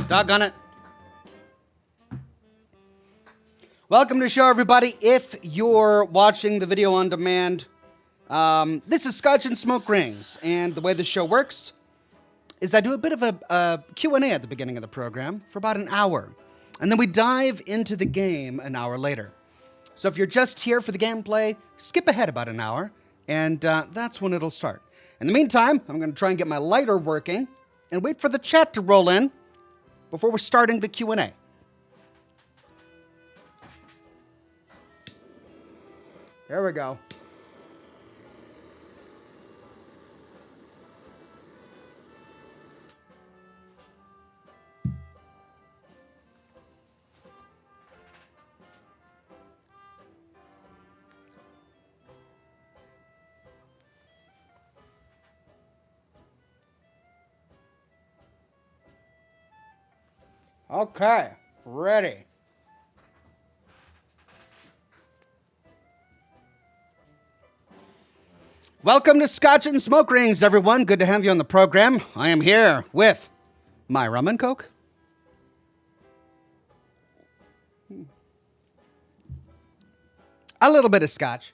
Doggone it. Welcome to the show, everybody. If you're watching the video on demand, this is Scotch and Smoke Rings, and the way the show works is I do a bit of a Q&A at the beginning of the program for about an hour, and then we dive into the game an hour later. So if you're just here for the gameplay, skip ahead about an hour, and that's when it'll start. In the meantime, I'm going to try and get my lighter working and wait for the chat to roll in before we're starting the Q&A. There we go. Okay, ready. Welcome to Scotch and Smoke Rings, everyone. Good to have you on the program. I am here with my rum and coke. A little bit of scotch.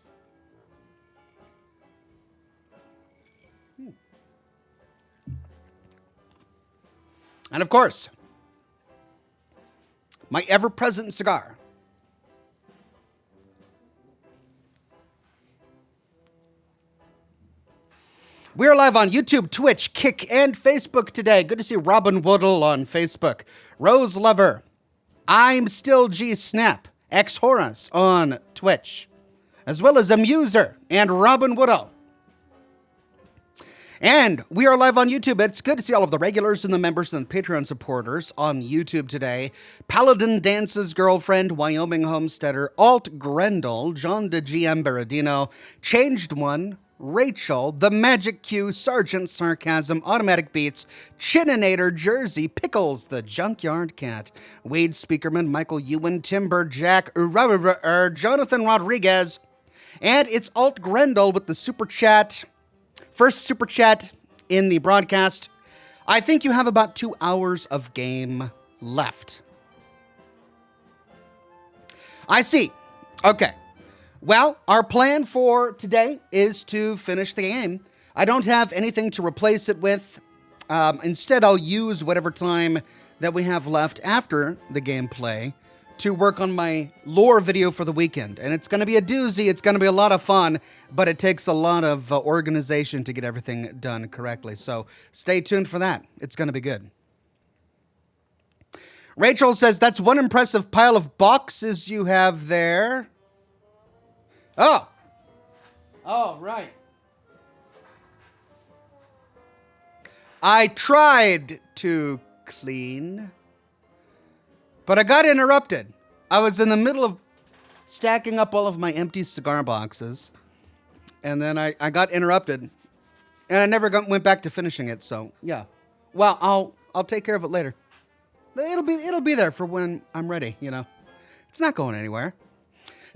And of course, my ever-present cigar. We're live on YouTube, Twitch, Kick, and Facebook today. Good to see Robin Woodle on Facebook. Rose Lover. I'm Still G Snap. X Horace on Twitch. As well as Amuser and Robin Woodle. And we are live on YouTube. It's good to see all of the regulars and the members and Patreon supporters on YouTube today. Paladin Dance's Girlfriend, Wyoming Homesteader, Alt Grendel, John de GM Berardino, Changed One, Rachel, The Magic Q, Sergeant Sarcasm, Automatic Beats, Chininator, Jersey, Pickles, The Junkyard Cat, Wade Speakerman, Michael Ewan, Timber, Jack, Jonathan Rodriguez, and it's Alt Grendel with the Super Chat. First super chat in the broadcast. I think you have about 2 hours of game left. I see. Okay. Well, our plan for today is to finish the game. I don't have anything to replace it with. Instead, I'll use whatever time that we have left after the gameplay to work on my lore video for the weekend. And it's going to be a doozy. It's going to be a lot of fun, but it takes a lot of organization to get everything done correctly. So stay tuned for that. It's going to be good. Rachel says, that's one impressive pile of boxes you have there. Oh, right. I tried to clean, but I got interrupted. I was in the middle of stacking up all of my empty cigar boxes, and then I got interrupted, and I never went back to finishing it. So yeah, well, I'll take care of it later. It'll be there for when I'm ready. You know, it's not going anywhere.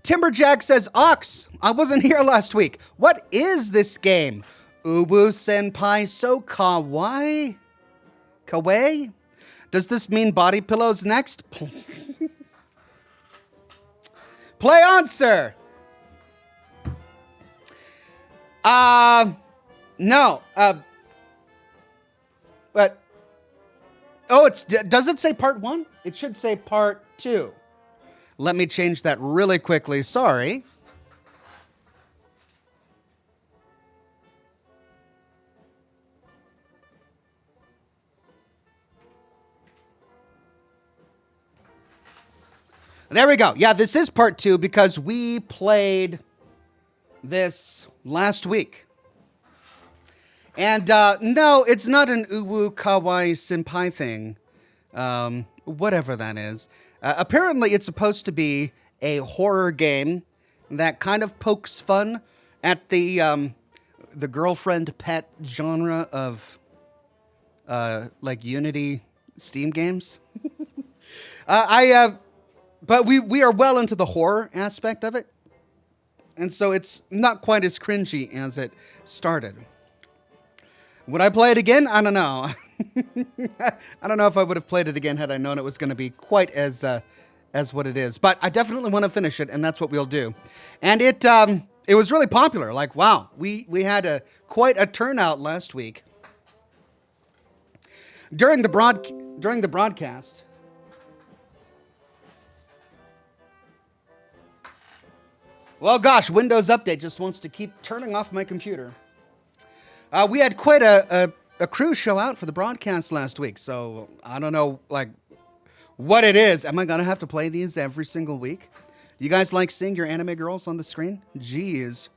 Timberjack says, Ox, I wasn't here last week. What is this game? Ubu Senpai so kawaii? Kawaii? Does this mean body pillows next? Play on, sir. No. But does it say part 1? It should say part 2. Let me change that really quickly. Sorry. There we go. Yeah, this is part 2 because we played this last week. And no, it's not an uwu kawaii senpai thing. Whatever that is. Apparently, it's supposed to be a horror game that kind of pokes fun at the girlfriend pet genre of like Unity Steam games. But we are well into the horror aspect of it, and so it's not quite as cringy as it started. Would I play it again? I don't know. I don't know if I would have played it again had I known it was going to be quite as what it is. But I definitely want to finish it, and that's what we'll do. And it was really popular. Like, wow, we had quite a turnout last week during the broadcast. Well, gosh, Windows Update just wants to keep turning off my computer. We had quite a cruise show out for the broadcast last week, so I don't know, like, what it is. Am I going to have to play these every single week? You guys like seeing your anime girls on the screen? Jeez.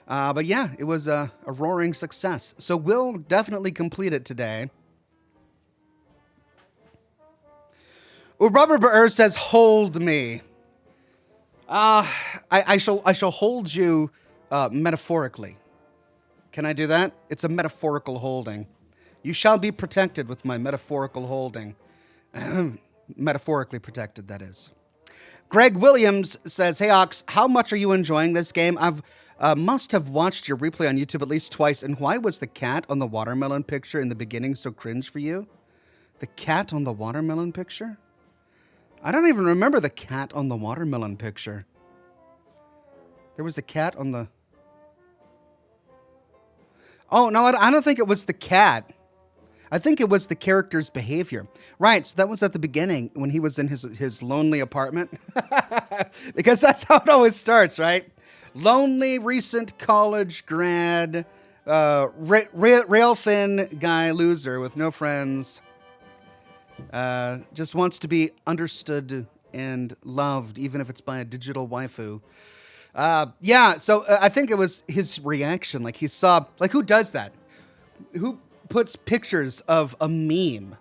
But yeah, it was a roaring success. So we'll definitely complete it today. Rubber Bear says, hold me. I shall hold you metaphorically. Can I do that? It's a metaphorical holding. You shall be protected with my metaphorical holding. Metaphorically protected, that is. Greg Williams says, hey, Ox, how much are you enjoying this game? I've must have watched your replay on YouTube at least twice. And why was the cat on the watermelon picture in the beginning so cringe for you? The cat on the watermelon picture? I don't even remember the cat on the watermelon picture. There was a cat on the... Oh, no, I don't think it was the cat. I think it was the character's behavior. Right, so that was at the beginning when he was in his lonely apartment. Because that's how it always starts, right? Lonely, recent college grad, rail thin guy, loser with no friends. Just wants to be understood and loved, even if it's by a digital waifu. Yeah, so I think it was his reaction. Like he saw, like who does that? Who puts pictures of a meme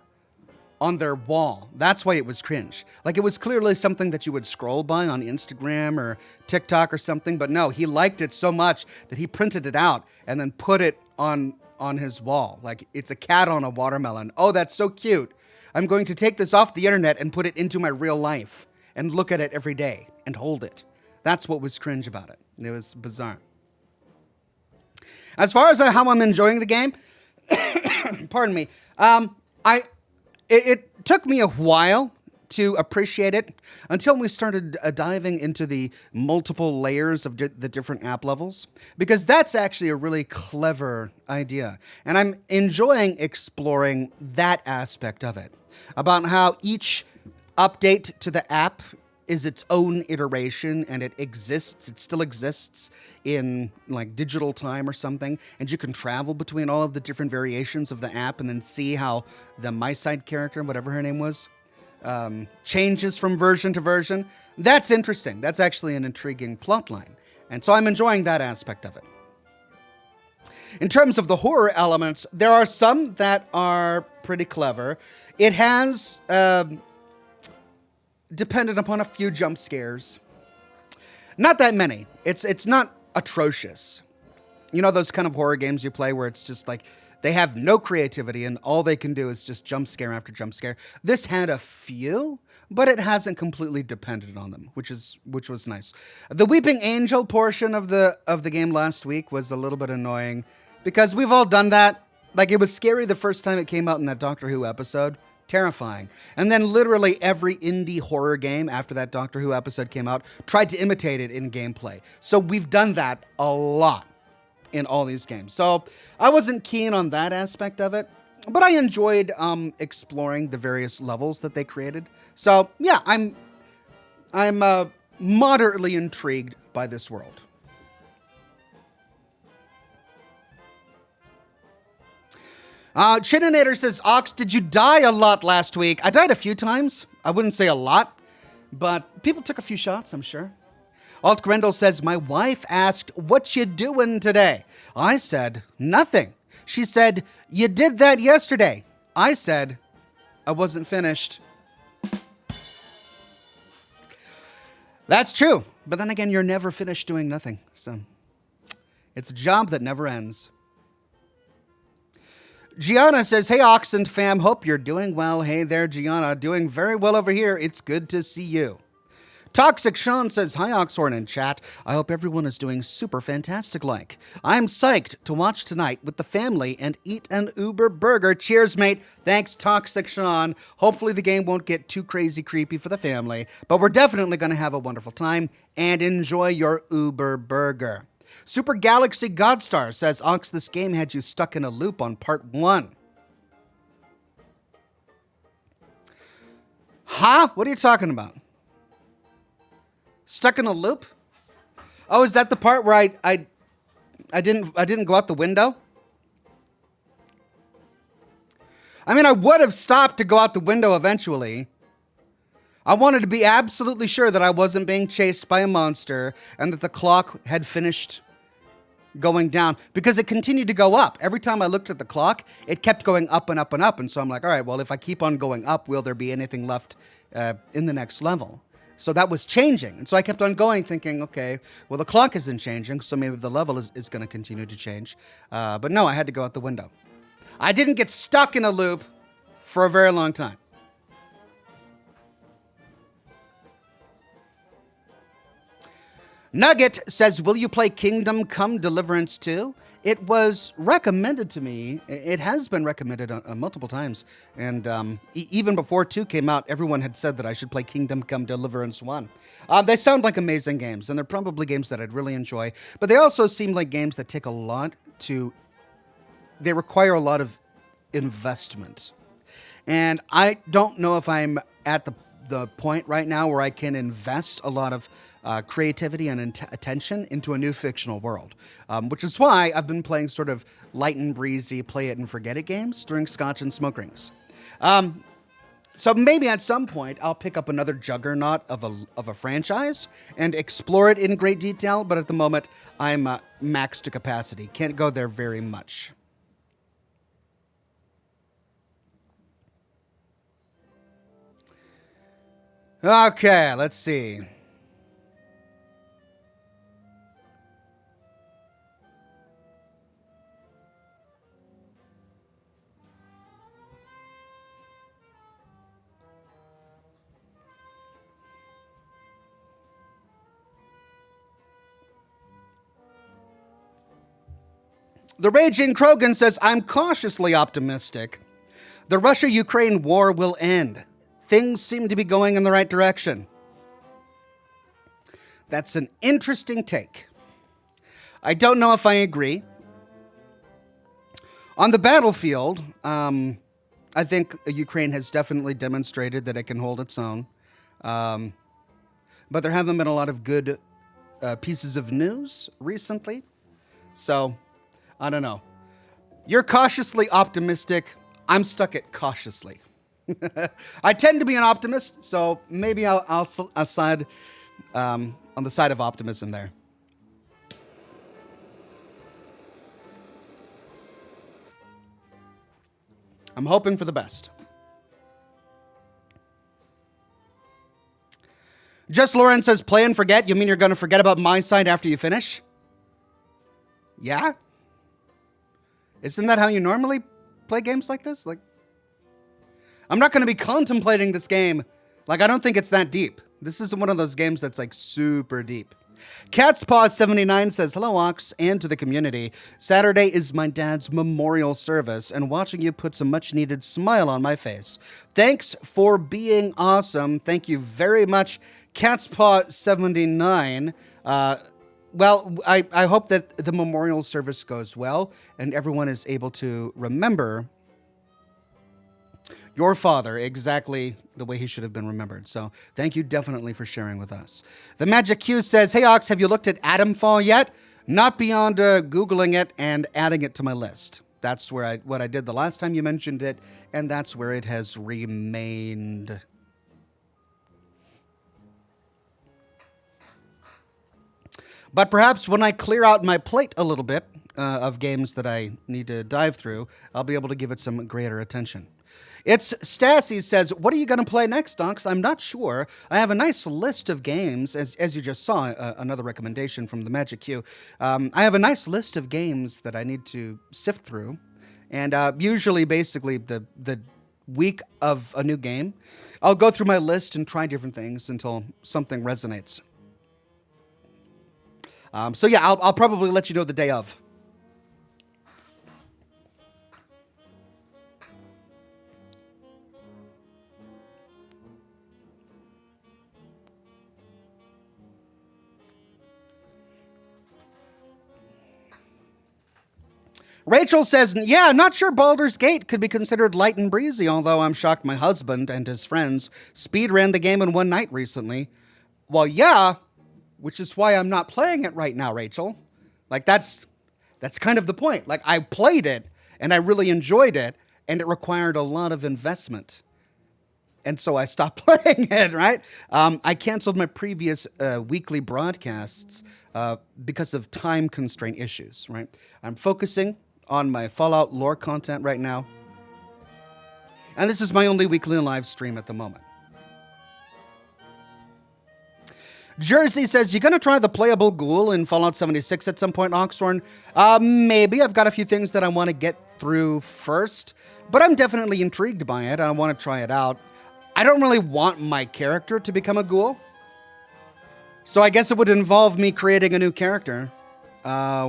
on their wall? That's why it was cringe. Like it was clearly something that you would scroll by on Instagram or TikTok or something. But no, he liked it so much that he printed it out and then put it on his wall. Like it's a cat on a watermelon. Oh, that's so cute. I'm going to take this off the internet and put it into my real life and look at it every day and hold it. That's what was cringe about it. It was bizarre. As far as how I'm enjoying the game, pardon me, it took me a while to appreciate it until we started diving into the multiple layers of the different app levels, because that's actually a really clever idea. And I'm enjoying exploring that aspect of it, about how each update to the app is its own iteration and it still exists in like digital time or something. And you can travel between all of the different variations of the app and then see how the Miside character, whatever her name was, changes from version to version. That's interesting. That's actually an intriguing plot line. And so I'm enjoying that aspect of it. In terms of the horror elements, there are some that are pretty clever. It has depended upon a few jump scares. Not that many. It's not atrocious. You know those kind of horror games you play where it's just like they have no creativity and all they can do is just jump scare after jump scare. This had a few, but it hasn't completely depended on them, which was nice. The Weeping Angel portion of the game last week was a little bit annoying because we've all done that. Like it was scary the first time it came out in that Doctor Who episode. Terrifying. And then literally every indie horror game after that Doctor Who episode came out tried to imitate it in gameplay. So we've done that a lot in all these games. So I wasn't keen on that aspect of it, but I enjoyed exploring the various levels that they created. So yeah, I'm moderately intrigued by this world. Chininator says, Ox, did you die a lot last week? I died a few times. I wouldn't say a lot, but people took a few shots, I'm sure. Alt Grendel says, my wife asked, what you doing today? I said, nothing. She said, you did that yesterday. I said, I wasn't finished. That's true. But then again, you're never finished doing nothing. So it's a job that never ends. Gianna says, hey, Oxen fam, hope you're doing well. Hey there, Gianna. Doing very well over here. It's good to see you. Toxic Sean says, hi, Oxhorn in chat. I hope everyone is doing super fantastic like. I'm psyched to watch tonight with the family and eat an Uber burger. Cheers, mate. Thanks, Toxic Sean. Hopefully the game won't get too crazy creepy for the family, but we're definitely going to have a wonderful time and enjoy your Uber burger. Super Galaxy Godstar says, Ox, this game had you stuck in a loop on part 1. Huh? What are you talking about? Stuck in a loop? Oh, is that the part where I didn't go out the window? I mean, I would have stopped to go out the window eventually. I wanted to be absolutely sure that I wasn't being chased by a monster and that the clock had finished going down, because it continued to go up. Every time I looked at the clock, it kept going up and up and up. And so I'm like, all right, well, if I keep on going up, will there be anything left in the next level? So that was changing. And so I kept on going thinking, okay, well, the clock isn't changing, so maybe the level is going to continue to change. But no, I had to go out the window. I didn't get stuck in a loop for a very long time. Nugget says, will you play Kingdom Come Deliverance 2? It was recommended to me. It has been recommended multiple times. And even before 2 came out, everyone had said that I should play Kingdom Come Deliverance 1. They sound like amazing games, and they're probably games that I'd really enjoy. But they also seem like games that take a lot to... They require a lot of investment. And I don't know if I'm at the point right now where I can invest a lot of creativity and attention into a new fictional world, which is why I've been playing sort of light and breezy, play it and forget it games during Scotch and Smoke Rings. So maybe at some point I'll pick up another juggernaut of a franchise and explore it in great detail, but at the moment I'm maxed to capacity. Can't go there very much. Okay, let's see. The Raging Krogan says, I'm cautiously optimistic. The Russia-Ukraine war will end. Things seem to be going in the right direction. That's an interesting take. I don't know if I agree. On the battlefield, I think Ukraine has definitely demonstrated that it can hold its own. But there haven't been a lot of good pieces of news recently. So, I don't know. You're cautiously optimistic. I'm stuck at cautiously. I tend to be an optimist, so maybe I'll side on the side of optimism there. I'm hoping for the best. Just Lauren says, play and forget. You mean you're going to forget about Miside after you finish? Yeah? Isn't that how you normally play games like this? Like, I'm not going to be contemplating this game. Like, I don't think it's that deep. This isn't one of those games that's like super deep. Cat's Paw 79 says, hello, Ox, and to the community. Saturday is my dad's memorial service, and watching you puts a much-needed smile on my face. Thanks for being awesome. Thank you very much, Cat's Paw 79. Well, I hope that the memorial service goes well, and everyone is able to remember your father exactly the way he should have been remembered. So thank you definitely for sharing with us. The Magic Q says, hey, Ox, have you looked at Atomfall yet? Not beyond Googling it and adding it to my list. That's where what I did the last time you mentioned it, and that's where it has remained. But perhaps when I clear out my plate a little bit of games that I need to dive through, I'll be able to give it some greater attention. It's Stassi says, what are you going to play next, Ox? I'm not sure. I have a nice list of games, as you just saw, another recommendation from the Magic Q. I have a nice list of games that I need to sift through. And usually, basically, the week of a new game, I'll go through my list and try different things until something resonates. So yeah, I'll probably let you know the day of. Rachel says, yeah, not sure Baldur's Gate could be considered light and breezy, although I'm shocked my husband and his friends speedran the game in one night recently. Well, yeah, which is why I'm not playing it right now, Rachel. Like, that's kind of the point. Like, I played it, and I really enjoyed it, and it required a lot of investment. And so I stopped playing it, right? I canceled my previous weekly broadcasts because of time constraint issues, right? I'm focusing on my Fallout lore content right now. And this is my only weekly live stream at the moment. Jersey says, you gonna try the playable ghoul in Fallout 76 at some point, Oxhorn? Maybe. I've got a few things that I want to get through first, but I'm definitely intrigued by it. I want to try it out. I don't really want my character to become a ghoul, so I guess it would involve me creating a new character,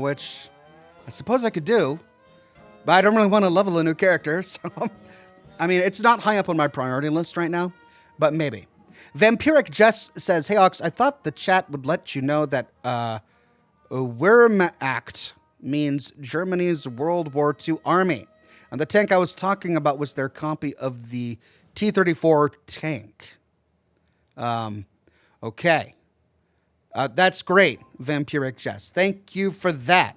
which I suppose I could do, but I don't really want to level a new character, so, I mean, it's not high up on my priority list right now, but maybe. Vampiric Jess says, hey, Ox, I thought the chat would let you know that Wehrmacht means Germany's World War II army, and the tank I was talking about was their copy of the T-34 tank. Okay. That's great, Vampiric Jess. Thank you for that.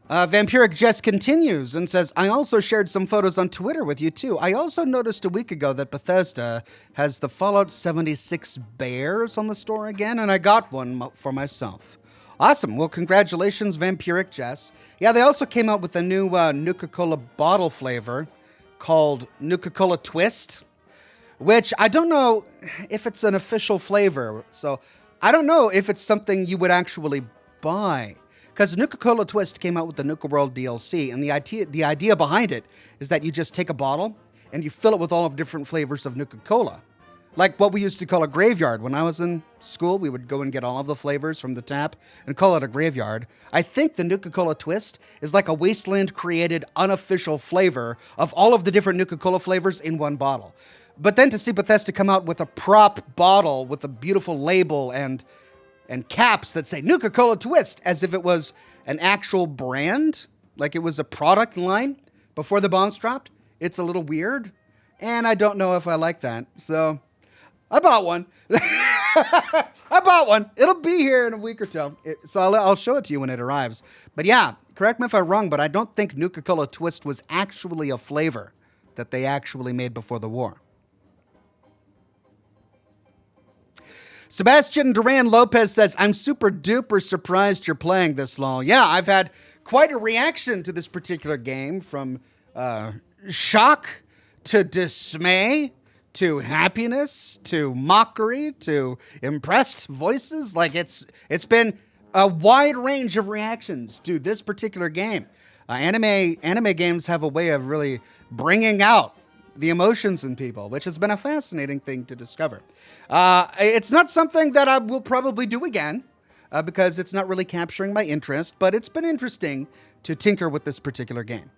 Vampiric Jess continues and says, I also shared some photos on Twitter with you, too. I also noticed a week ago that Bethesda has the Fallout 76 bears on the store again, and I got one for myself. Awesome. Well, congratulations, Vampiric Jess. Yeah, they also came out with a new Nuka-Cola bottle flavor called Nuka-Cola Twist, which I don't know if it's an official flavor. So I don't know if it's something you would actually buy. Because Nuka-Cola Twist came out with the Nuka World DLC, and the idea behind it is that you just take a bottle and you fill it with all of different flavors of Nuka-Cola. Like what we used to call a graveyard. When I was in school, we would go and get all of the flavors from the tap and call it a graveyard. I think the Nuka-Cola Twist is like a Wasteland-created unofficial flavor of all of the different Nuka-Cola flavors in one bottle. But then to see Bethesda come out with a prop bottle with a beautiful label and caps that say Nuka-Cola Twist as if it was an actual brand, like it was a product line before the bombs dropped, it's a little weird. And I don't know if I like that. So I bought one. I bought one. It'll be here in a week or two. So I'll show it to you when it arrives. But yeah, correct me if I'm wrong, but I don't think Nuka-Cola Twist was actually a flavor that they actually made before the war. Sebastian Duran Lopez says, I'm super duper surprised you're playing this long. Yeah, I've had quite a reaction to this particular game, from shock to dismay to happiness to mockery to impressed voices. Like it's been a wide range of reactions to this particular game. Anime games have a way of really bringing out the emotions in people, which has been a fascinating thing to discover. It's not something that I will probably do again because it's not really capturing my interest, but it's been interesting to tinker with this particular game.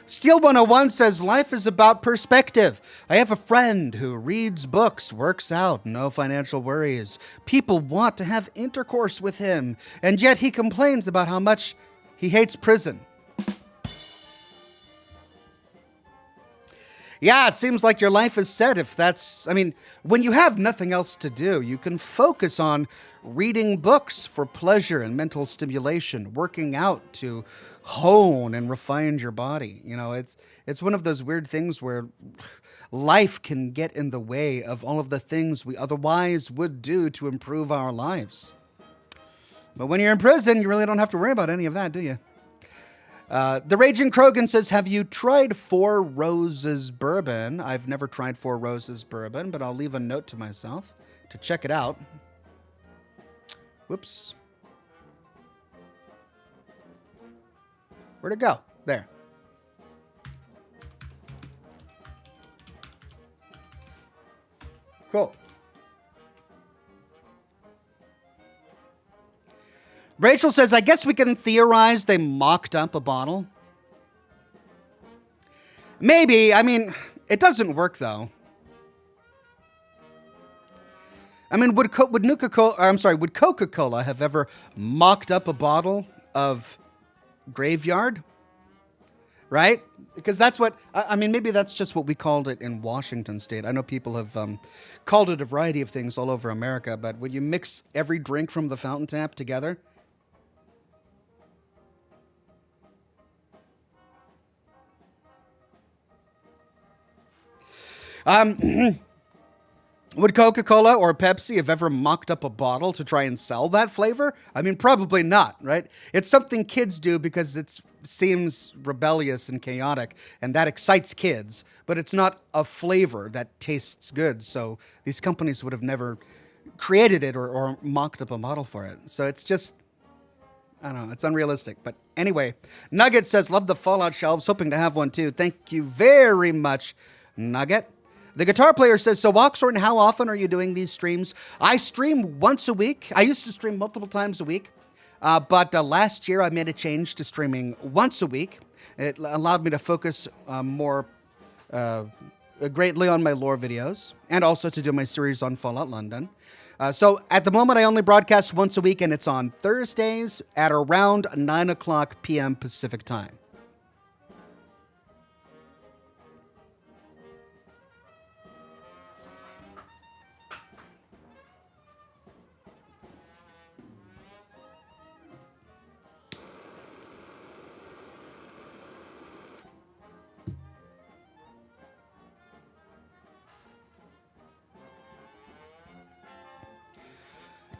Steel 101 says, life is about perspective. I have a friend who reads books, works out, no financial worries. People want to have intercourse with him, and yet he complains about how much he hates prison. Yeah, it seems like your life is set if that's... I mean, when you have nothing else to do, you can focus on reading books for pleasure and mental stimulation, working out to hone and refine your body. You know, it's one of those weird things where life can get in the way of all of the things we otherwise would do to improve our lives. But when you're in prison, you really don't have to worry about any of that, do you? The Raging Krogan says, have you tried Four Roses Bourbon? I've never tried Four Roses Bourbon, but I'll leave a note to myself to check it out. Whoops. Where'd it go? There. Cool. Rachel says, I guess we can theorize they mocked up a bottle. Maybe. I mean, it doesn't work, though. I mean, would Coca-Cola have ever mocked up a bottle of Graveyard? Right? Because that's what, I mean, maybe that's just what we called it in Washington State. I know people have called it a variety of things all over America, but when you mix every drink from the fountain tap together, would Coca-Cola or Pepsi have ever mocked up a bottle to try and sell that flavor? I mean, probably not, right? It's something kids do because it seems rebellious and chaotic, and that excites kids, but it's not a flavor that tastes good. So these companies would have never created it or mocked up a bottle for it. So it's just, I don't know, it's unrealistic. But anyway, Nugget says, love the Fallout shelves, hoping to have one too. Thank you very much, Nugget. The guitar player says, so Oxhorn, how often are you doing these streams? I stream once a week. I used to stream multiple times a week, but last year I made a change to streaming once a week. It allowed me to focus more greatly on my lore videos and also to do my series on Fallout London. So at the moment, I only broadcast once a week, and it's on Thursdays at around 9 o'clock p.m. Pacific time.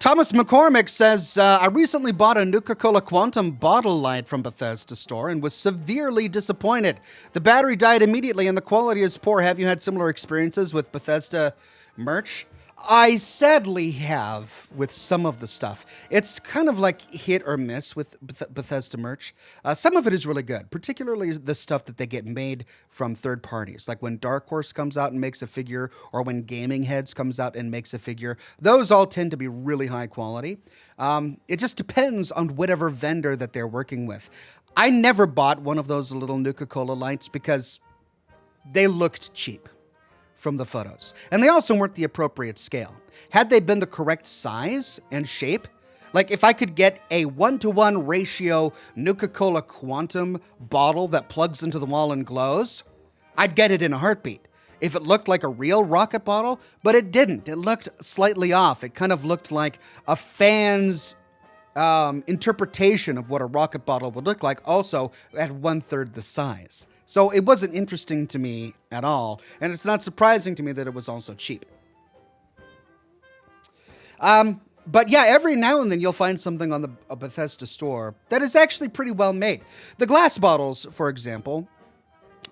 Thomas McCormick says, I recently bought a Nuka-Cola Quantum bottle light from Bethesda store and was severely disappointed. The battery died immediately and the quality is poor. Have you had similar experiences with Bethesda merch? I sadly have with some of the stuff. It's kind of like hit or miss with Bethesda merch. Some of it is really good, particularly the stuff that they get made from third parties. Like when Dark Horse comes out and makes a figure, or when Gaming Heads comes out and makes a figure. Those all tend to be really high quality. It just depends on whatever vendor that they're working with. I never bought one of those little Nuka-Cola lights because they looked cheap from the photos. And they also weren't the appropriate scale. Had they been the correct size and shape, like if I could get a 1-to-1 ratio Nuka-Cola Quantum bottle that plugs into the wall and glows, I'd get it in a heartbeat. If it looked like a real rocket bottle, but it didn't. It looked slightly off. It kind of looked like a fan's interpretation of what a rocket bottle would look like, also at 1/3 the size. So it wasn't interesting to me at all, and it's not surprising to me that it was also cheap. But yeah, every now and then you'll find something on a Bethesda store that is actually pretty well made. The glass bottles, for example,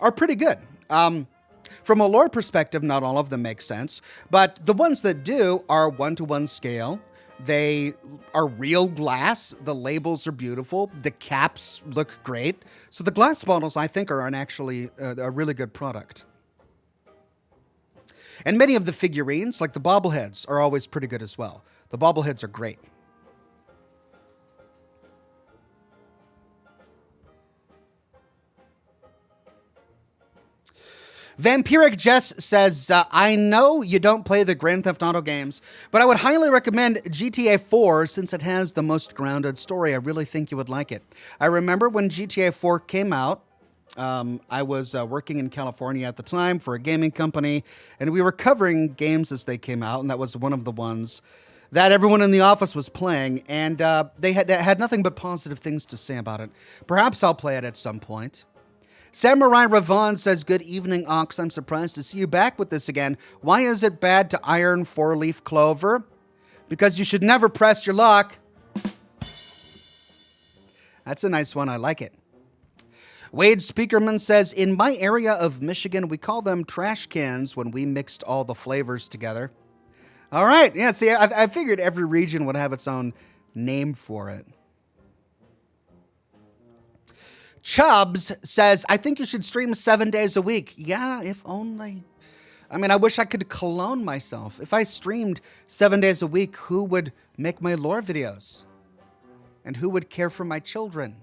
are pretty good. From a lore perspective, not all of them make sense, but the ones that do are 1-to-1 scale. They are real glass. The labels are beautiful. The caps look great. So the glass bottles, I think, are actually a really good product. And many of the figurines, like the bobbleheads, are always pretty good as well. The bobbleheads are great. Vampiric Jess says, I know you don't play the Grand Theft Auto games, but I would highly recommend GTA 4 since it has the most grounded story. I really think you would like it. I remember when GTA 4 came out, I was working in California at the time for a gaming company, and we were covering games as they came out, and that was one of the ones that everyone in the office was playing, and they had nothing but positive things to say about it. Perhaps I'll play it at some point. Samurai Ravon says, good evening, Ox. I'm surprised to see you back with this again. Why is it bad to iron 4-leaf clover? Because you should never press your luck. That's a nice one. I like it. Wade Speakerman says, in my area of Michigan, we call them trash cans when we mixed all the flavors together. All right. Yeah, see, I figured every region would have its own name for it. Chubbs says, I think you should stream 7 days a week. Yeah, if only. I mean, I wish I could clone myself. If I streamed 7 days a week, who would make my lore videos? And who would care for my children?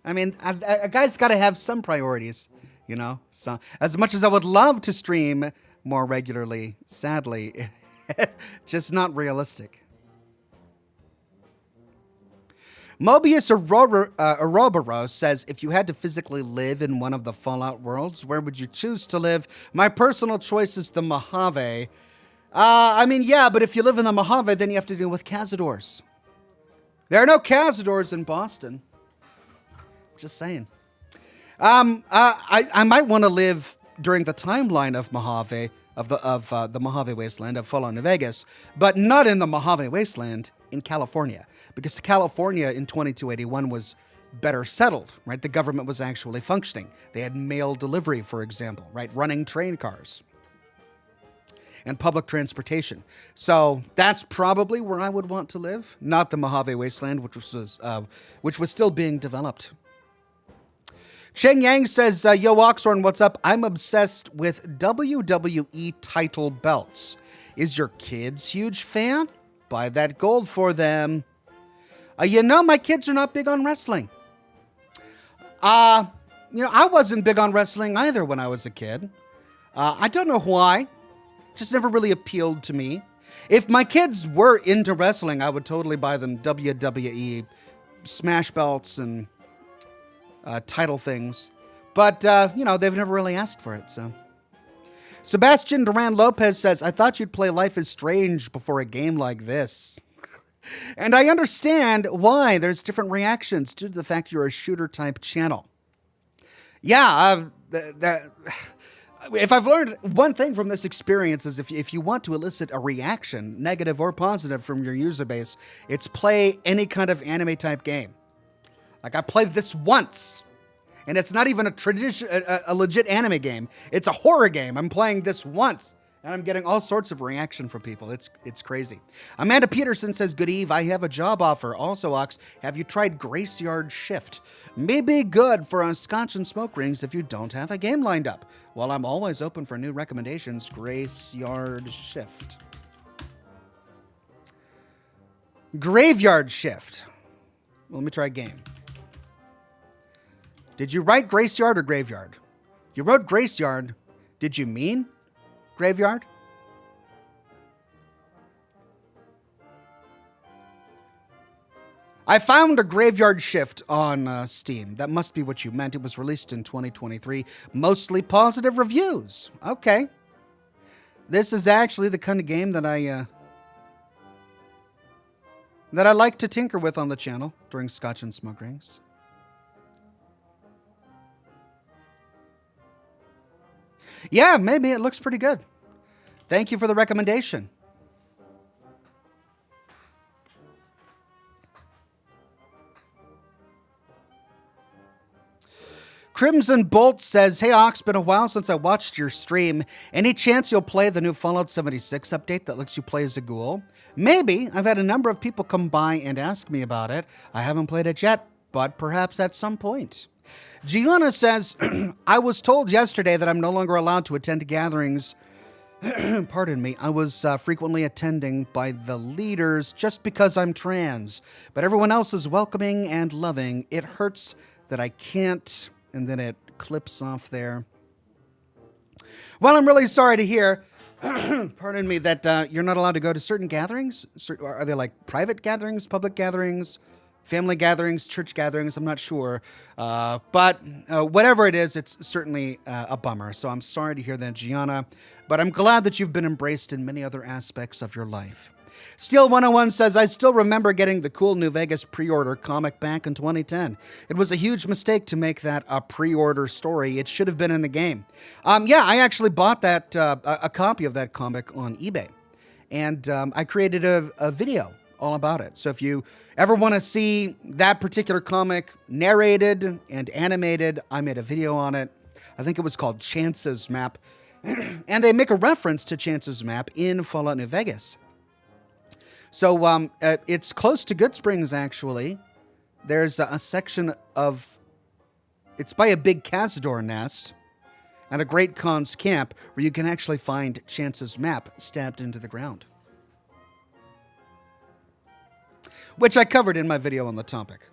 I mean, a guy's got to have some priorities, you know? So, as much as I would love to stream more regularly, sadly, just not realistic. Mobius Ouroboros says, if you had to physically live in one of the Fallout worlds, where would you choose to live? My personal choice is the Mojave. I mean, yeah, but if you live in the Mojave, then you have to deal with Cazadors. There are no Cazadors in Boston. Just saying. I might want to live during the timeline of Mojave, of the Mojave Wasteland of Fallout New Vegas, but not in the Mojave Wasteland in California. Because California in 2281 was better settled, right? The government was actually functioning. They had mail delivery, for example, right? Running train cars and public transportation. So that's probably where I would want to live, not the Mojave Wasteland, which was still being developed. Cheng Yang says, yo, Oxhorn, what's up? I'm obsessed with WWE title belts. Is your kids huge fan? Buy that gold for them. You know, my kids are not big on wrestling. I wasn't big on wrestling either when I was a kid. I don't know why. Just never really appealed to me. If my kids were into wrestling, I would totally buy them WWE smash belts and title things. But, they've never really asked for it, so. Sebastian Duran Lopez says, I thought you'd play Life is Strange before a game like this. And I understand why there's different reactions due to the fact you're a shooter-type channel. Yeah, if I've learned one thing from this experience is if you want to elicit a reaction, negative or positive, from your user base, it's play any kind of anime-type game. Like, I played this once, and it's not even a legit anime game. It's a horror game. I'm playing this once. And I'm getting all sorts of reaction from people. It's crazy. Amanda Peterson says, good eve, I have a job offer. Also, Ox, have you tried Graceyard Shift? May be good for Scotch and smoke rings if you don't have a game lined up. Well, I'm always open for new recommendations. Graceyard Shift. Graveyard Shift. Well, let me try a game. Did you write Graceyard or Graveyard? You wrote Graceyard. Did you mean Graveyard? I found a Graveyard Shift on Steam. That must be what you meant. It was released in 2023. Mostly positive reviews. Okay. This is actually the kind of game that I like to tinker with on the channel during Scotch and Smoke Rings. Yeah, maybe it looks pretty good. Thank you for the recommendation. Crimson Bolt says, hey Ox, been a while since I watched your stream. Any chance you'll play the new Fallout 76 update that lets you play as a ghoul? Maybe. I've had a number of people come by and ask me about it. I haven't played it yet, but perhaps at some point. Gianna says, I was told yesterday that I'm no longer allowed to attend gatherings. Pardon me. I was frequently attending by the leaders just because I'm trans. But everyone else is welcoming and loving. It hurts that I can't. And then it clips off there. Well, I'm really sorry to hear, pardon me, that you're not allowed to go to certain gatherings. Are they like private gatherings, public gatherings? Family gatherings, church gatherings, I'm not sure. But whatever it is, it's certainly a bummer. So I'm sorry to hear that, Gianna. But I'm glad that you've been embraced in many other aspects of your life. Steel 101 says, I still remember getting the cool New Vegas pre-order comic back in 2010. It was a huge mistake to make that a pre-order story. It should have been in the game. Yeah, I actually bought that a copy of that comic on eBay. And I created a video all about it. So if you ever want to see that particular comic narrated and animated, I made a video on it. I think it was called Chance's Map. And they make a reference to Chance's Map in Fallout New Vegas. So it's close to Good Springs, actually. There's a section of It's by a big Cazador nest at a Great Khan's camp where you can actually find Chance's map stabbed into the ground, which I covered in my video on the topic.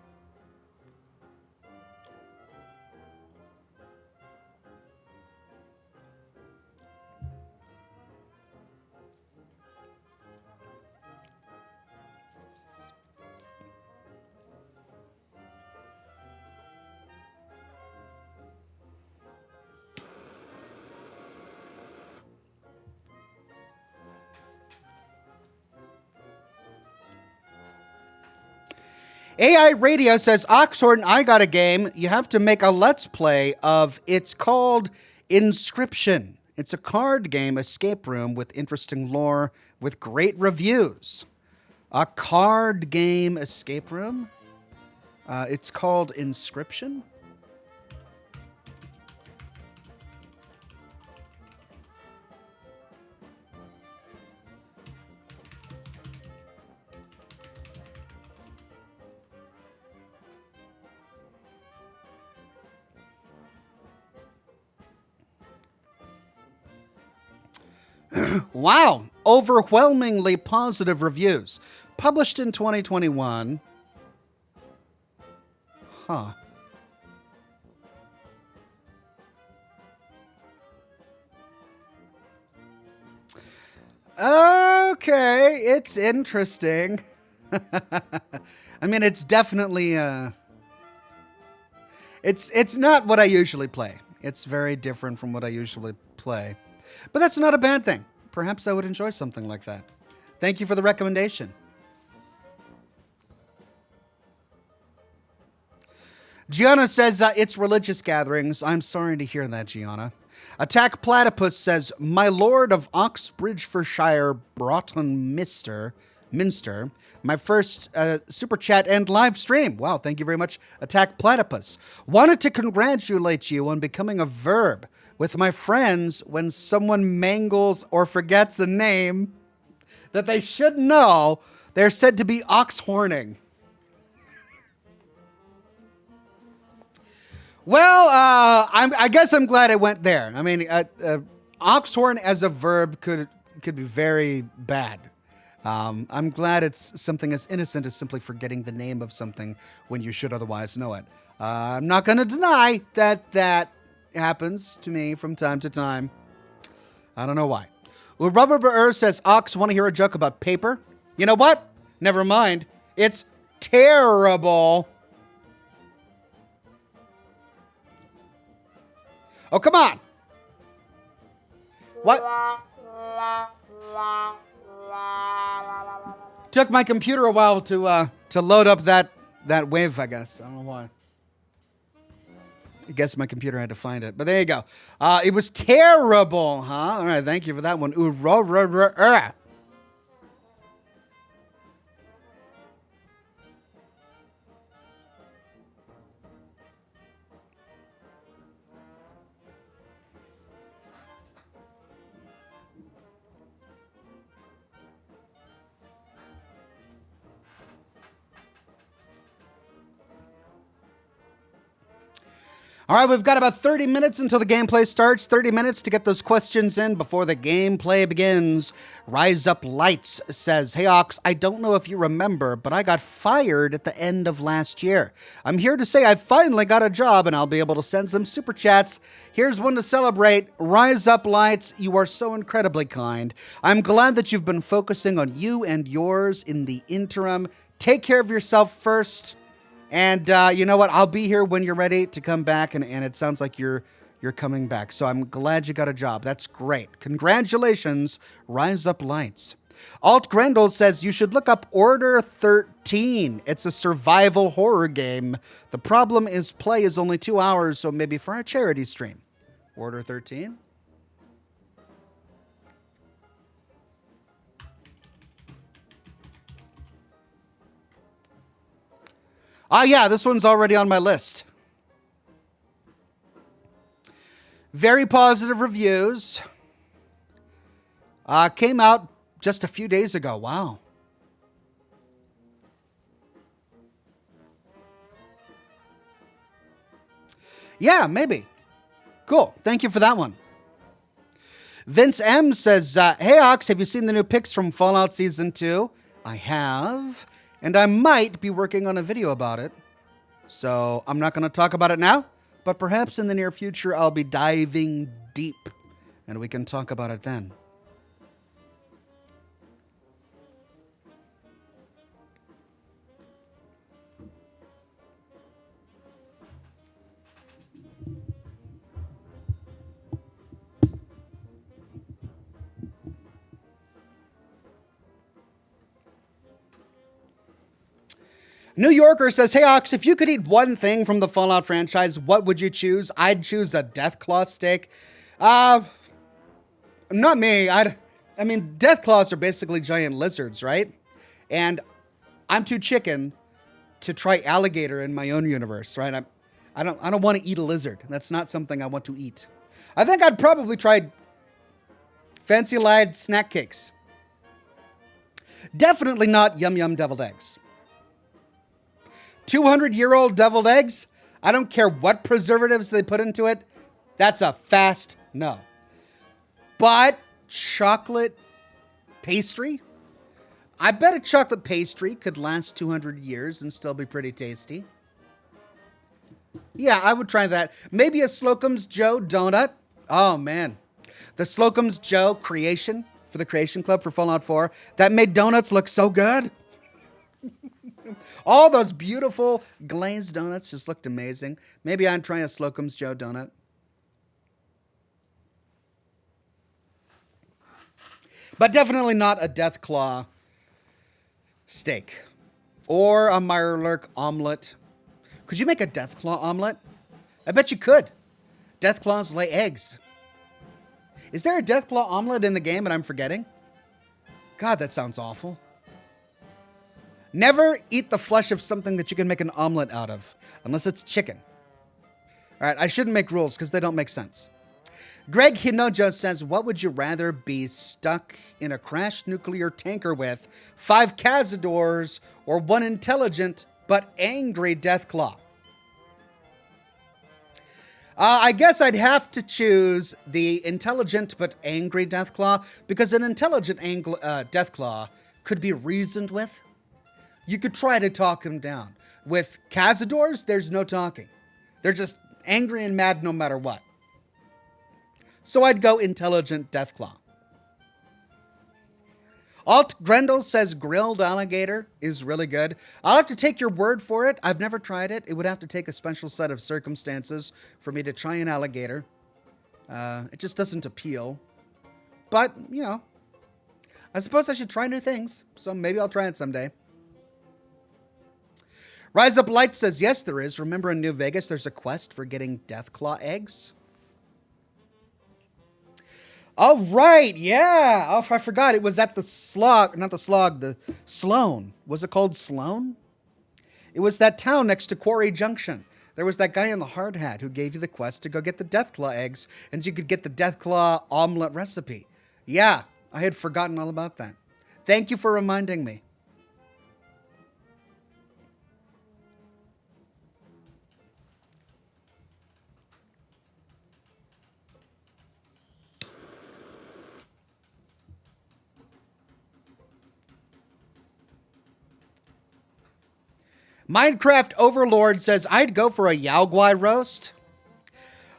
AI Radio says, Oxhorn, I got a game. You have to make a Let's Play of, it's called Inscription. It's a card game escape room with interesting lore with great reviews. A card game escape room? It's called Inscription? Wow, overwhelmingly positive reviews. Published in 2021. Huh. Okay, it's interesting. I mean, it's definitely it's not what I usually play. It's very different from what I usually play. But that's not a bad thing. Perhaps I would enjoy something like that. Thank you for the recommendation. Gianna says it's religious gatherings. I'm sorry to hear that, Gianna. Attack Platypus says, my lord of Oxbridgefordshire, Broughton Minster, my first super chat and live stream. Wow, thank you very much, Attack Platypus. Wanted to congratulate you on becoming a verb with my friends when someone mangles or forgets a name that they should know. They're said to be oxhorning. Well, I guess I'm glad I went there. I mean, oxhorn as a verb could be very bad. I'm glad it's something as innocent as simply forgetting the name of something when you should otherwise know it. I'm not going to deny that happens to me from time to time. I don't know why. Well, Rubber Burr says, Ox, want to hear a joke about paper? You know what? Never mind. It's terrible. Oh, come on. What? Took my computer a while to load up that wave, I guess. I don't know why. I guess my computer had to find it. But there you go. It was terrible, huh? All right, thank you for that one. All right, we've got about 30 minutes until the gameplay starts. 30 minutes to get those questions in before the gameplay begins. Rise Up Lights says, hey, Ox, I don't know if you remember, but I got fired at the end of last year. I'm here to say I finally got a job and I'll be able to send some super chats. Here's one to celebrate. Rise Up Lights, you are so incredibly kind. I'm glad that you've been focusing on you and yours in the interim. Take care of yourself first. And you know what? I'll be here when you're ready to come back, and it sounds like you're coming back. So I'm glad you got a job. That's great. Congratulations, Rise Up Lights. Alt Grendel says you should look up Order 13. It's a survival horror game. The problem is play is only 2 hours, so maybe for a charity stream. Order 13? Yeah, this one's already on my list. Very positive reviews. Came out just a few days ago. Wow. Yeah, maybe. Cool. Thank you for that one. Vince M says, hey, Ox, have you seen the new pics from Fallout Season 2? I have, and I might be working on a video about it. So I'm not going to talk about it now, but perhaps in the near future I'll be diving deep, and we can talk about it then. New Yorker says, hey, Ox, if you could eat one thing from the Fallout franchise, what would you choose? I'd choose a Deathclaw steak. Not me. I mean, Deathclaws are basically giant lizards, right? And I'm too chicken to try alligator in my own universe, right? I don't want to eat a lizard. That's not something I want to eat. I think I'd probably try fancy-lied snack cakes. Definitely not yum yum deviled eggs. 200-year-old deviled eggs, I don't care what preservatives they put into it, that's a fast no. But chocolate pastry? I bet a chocolate pastry could last 200 years and still be pretty tasty. Yeah, I would try that. Maybe a Slocum's Joe donut. Oh, man. The Slocum's Joe creation for the Creation Club for Fallout 4, that made donuts look so good. All those beautiful glazed donuts just looked amazing. Maybe I'd try a Slocum's Joe donut. But definitely not a Deathclaw steak. Or a Mirelurk omelet. Could you make a Deathclaw omelet? I bet you could. Deathclaws lay eggs. Is there a Deathclaw omelet in the game and I'm forgetting? God, that sounds awful. Never eat the flesh of something that you can make an omelet out of, unless it's chicken. All right, I shouldn't make rules because they don't make sense. Greg Hinojo says, what would you rather be stuck in a crashed nuclear tanker with, 5 Cazadors or 1 intelligent but angry Deathclaw? I guess I'd have to choose the intelligent but angry Deathclaw, because an intelligent Deathclaw could be reasoned with. You could try to talk him down. With Cazadors, there's no talking. They're just angry and mad no matter what. So I'd go intelligent Deathclaw. Alt Grendel says grilled alligator is really good. I'll have to take your word for it. I've never tried it. It would have to take a special set of circumstances for me to try an alligator. It just doesn't appeal. But, you know, I suppose I should try new things. So maybe I'll try it someday. Rise Up Light says, yes, there is. Remember in New Vegas, there's a quest for getting Deathclaw eggs? All right, yeah. Oh, I forgot. It was at the the Sloan. Was it called Sloan? It was that town next to Quarry Junction. There was that guy in the hard hat who gave you the quest to go get the Deathclaw eggs, and you could get the Deathclaw omelet recipe. Yeah, I had forgotten all about that. Thank you for reminding me. Minecraft Overlord says, I'd go for a Yao Guai roast.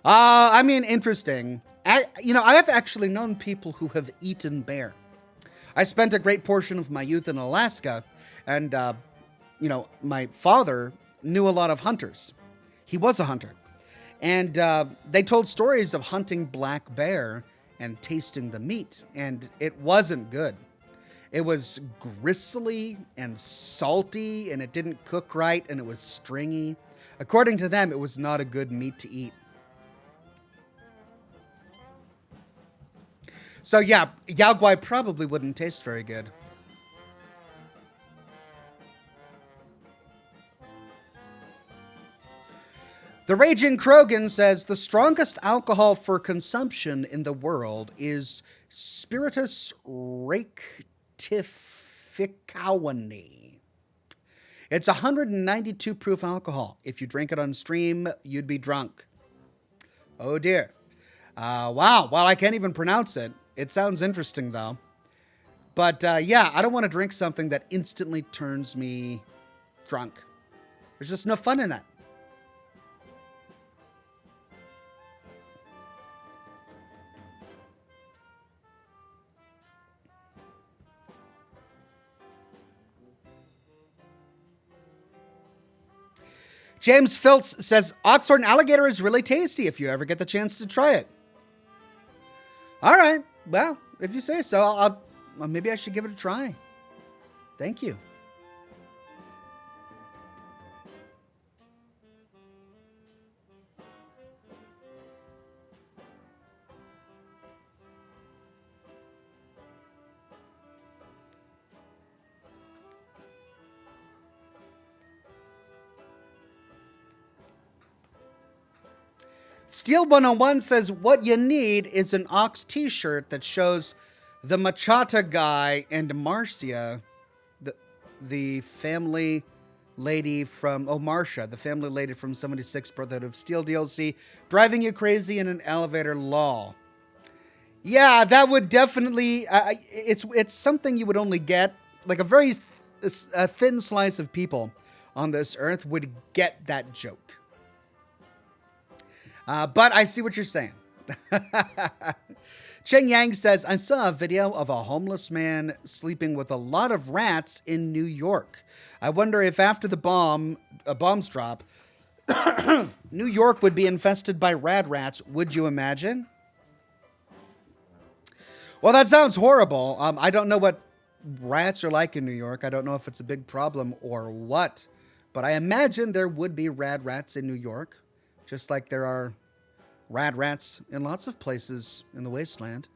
I mean, interesting. I have actually known people who have eaten bear. I spent a great portion of my youth in Alaska, and, my father knew a lot of hunters. He was a hunter. And they told stories of hunting black bear and tasting the meat, and it wasn't good. It was gristly and salty, and it didn't cook right, and it was stringy. According to them, it was not a good meat to eat. So yeah, Yao Guai probably wouldn't taste very good. The Raging Krogan says, the strongest alcohol for consumption in the world is Spiritus Rectificawani. It's 192 proof alcohol. If you drink it on stream, you'd be drunk. Oh dear. Wow. Well, I can't even pronounce it. It sounds interesting though. But yeah, I don't want to drink something that instantly turns me drunk. There's just no fun in that. James Philps says Oxhorn alligator is really tasty if you ever get the chance to try it. All right. Well, if you say so, well, maybe I should give it a try. Thank you. Steel 101 says what you need is an Ox t-shirt that shows the Machata guy and Marcia, the family lady from Marcia, the family lady from 76 Brotherhood of Steel DLC, driving you crazy in an elevator lol. Yeah, that would definitely it's something you would only get like a thin slice of people on this earth would get that joke. But I see what you're saying. Cheng Yang says, I saw a video of a homeless man sleeping with a lot of rats in New York. I wonder if after the bombs drop, New York would be infested by rad rats. Would you imagine? Well, that sounds horrible. I don't know what rats are like in New York. I don't know if it's a big problem or what. But I imagine there would be rad rats in New York. Just like there are rad rats in lots of places in the wasteland.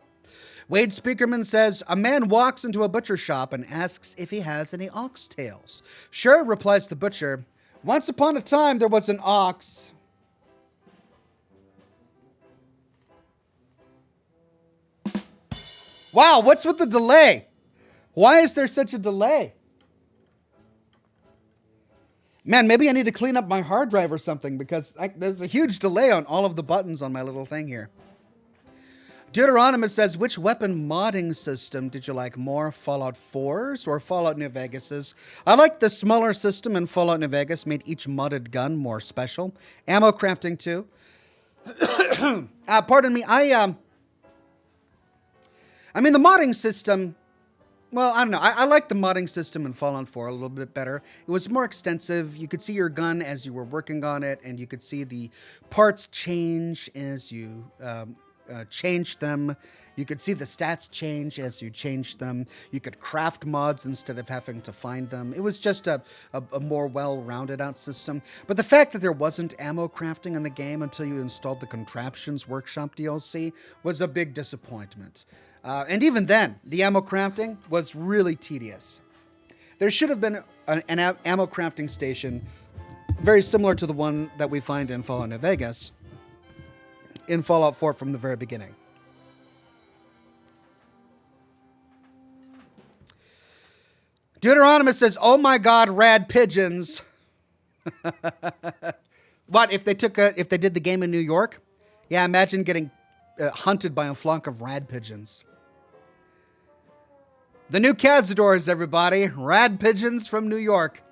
Wade Speakerman says, a man walks into a butcher shop and asks if he has any oxtails. Sure, replies the butcher. Once upon a time, there was an ox. Wow, what's with the delay? Why is there such a delay? Man, maybe I need to clean up my hard drive or something because there's a huge delay on all of the buttons on my little thing here. Deuteronomus says, which weapon modding system did you like more, Fallout 4's or Fallout New Vegas's? I like the smaller system in Fallout New Vegas, made each modded gun more special. Ammo crafting too. Pardon me, I mean, the modding system, well, I don't know. I like the modding system in Fallout 4 a little bit better. It was more extensive. You could see your gun as you were working on it, and you could see the parts change as you changed them. You could see the stats change as you changed them. You could craft mods instead of having to find them. It was just a more well-rounded out system. But the fact that there wasn't ammo crafting in the game until you installed the Contraptions Workshop DLC was a big disappointment. And even then, the ammo crafting was really tedious. There should have been an ammo crafting station very similar to the one that we find in Fallout New Vegas in Fallout 4 from the very beginning. Deuteronomus says, oh my God, rad pigeons. What, if they did the game in New York? Yeah, imagine getting hunted by a flock of rad pigeons. The new Cazadors, everybody. Rad pigeons from New York.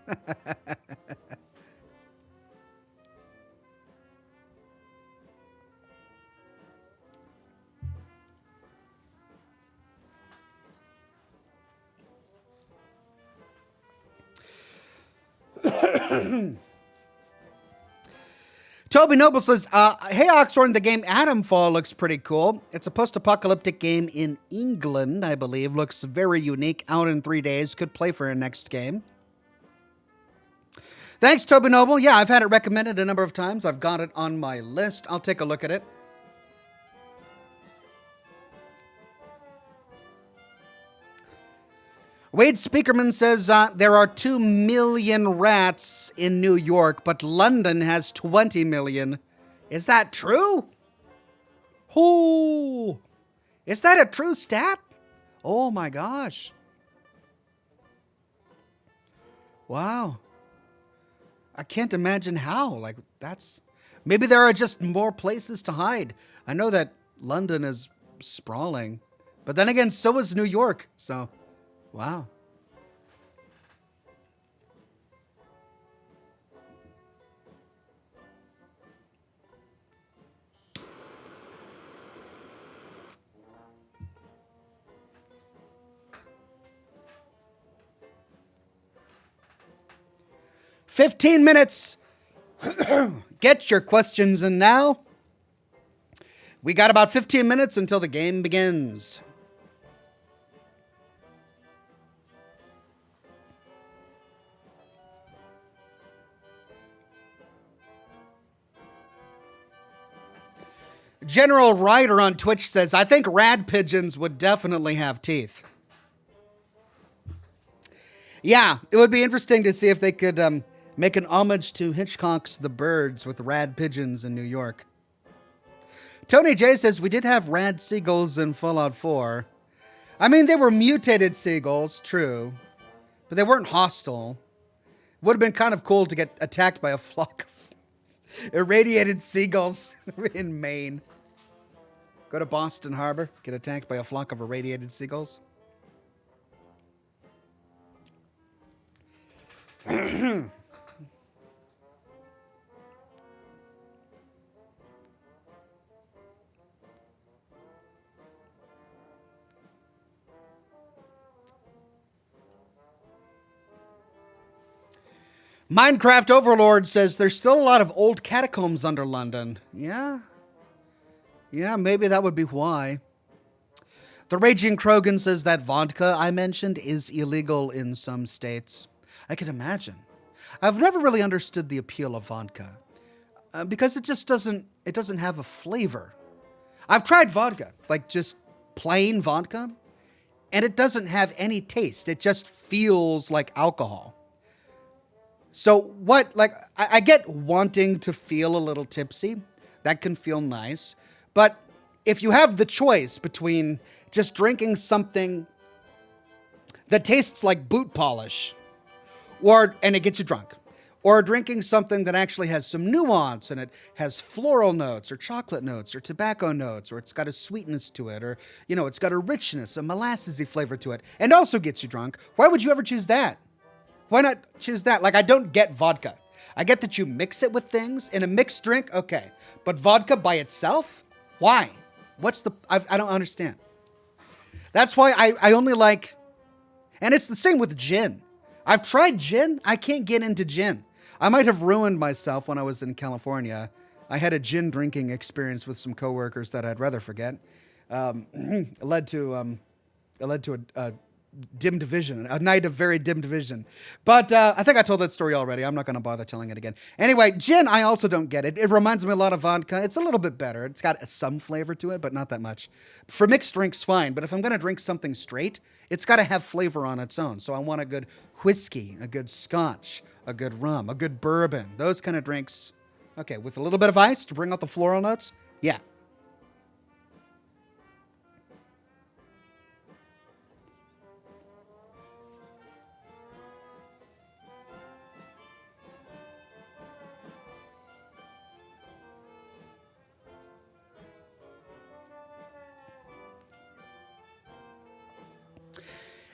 Toby Noble says, hey Oxhorn, the game Atomfall looks pretty cool. It's a post-apocalyptic game in England, I believe. Looks very unique. Out in 3 days. Could play for a next game. Thanks, Toby Noble. Yeah, I've had it recommended a number of times. I've got it on my list. I'll take a look at it. Wade Speakerman says there are 2 million rats in New York, but London has 20 million. Is that true? Oh, is that a true stat? Oh my gosh. Wow. I can't imagine how. Like, that's... Maybe there are just more places to hide. I know that London is sprawling, but then again, so is New York. So, wow. "15 minutes. Get your questions in now. We got about 15 minutes until the game begins." General Ryder on Twitch says, "I think rad pigeons would definitely have teeth." Yeah, it would be interesting to see if they could make an homage to Hitchcock's The Birds with rad pigeons in New York. Tony J says, "We did have rad seagulls in Fallout 4. I mean, they were mutated seagulls, true, but they weren't hostile. Would have been kind of cool to get attacked by a flock of irradiated seagulls in Maine. Go to Boston Harbor, get attacked by a flock of irradiated seagulls." Minecraft Overlord says, "There's still a lot of old catacombs under London." Yeah, maybe that would be why. The Raging Krogan says that vodka I mentioned is illegal in some states. I can imagine. I've never really understood the appeal of vodka because it just doesn't have a flavor. I've tried vodka, like just plain vodka, and it doesn't have any taste. It just feels like alcohol. So what, like, I get wanting to feel a little tipsy. That can feel nice. But if you have the choice between just drinking something that tastes like boot polish, and it gets you drunk, or drinking something that actually has some nuance and it has floral notes or chocolate notes or tobacco notes, or it's got a sweetness to it, or, it's got a richness, a molassesy flavor to it, and also gets you drunk, why would you ever choose that? Why not choose that? Like, I don't get vodka. I get that you mix it with things in a mixed drink, okay. But vodka by itself? Why? I don't understand. That's why I only like, and it's the same with gin. I've tried gin. I can't get into gin. I might have ruined myself when I was in California. I had a gin drinking experience with some coworkers that I'd rather forget. It led to a dim division, a night of very dim division. But I think I told that story already. I'm not going to bother telling it again. Anyway, gin, I also don't get it. It reminds me a lot of vodka. It's a little bit better. It's got some flavor to it, but not that much. For mixed drinks, fine. But if I'm going to drink something straight, it's got to have flavor on its own. So I want a good whiskey, a good scotch, a good rum, a good bourbon. Those kind of drinks. Okay, with a little bit of ice to bring out the floral notes. Yeah.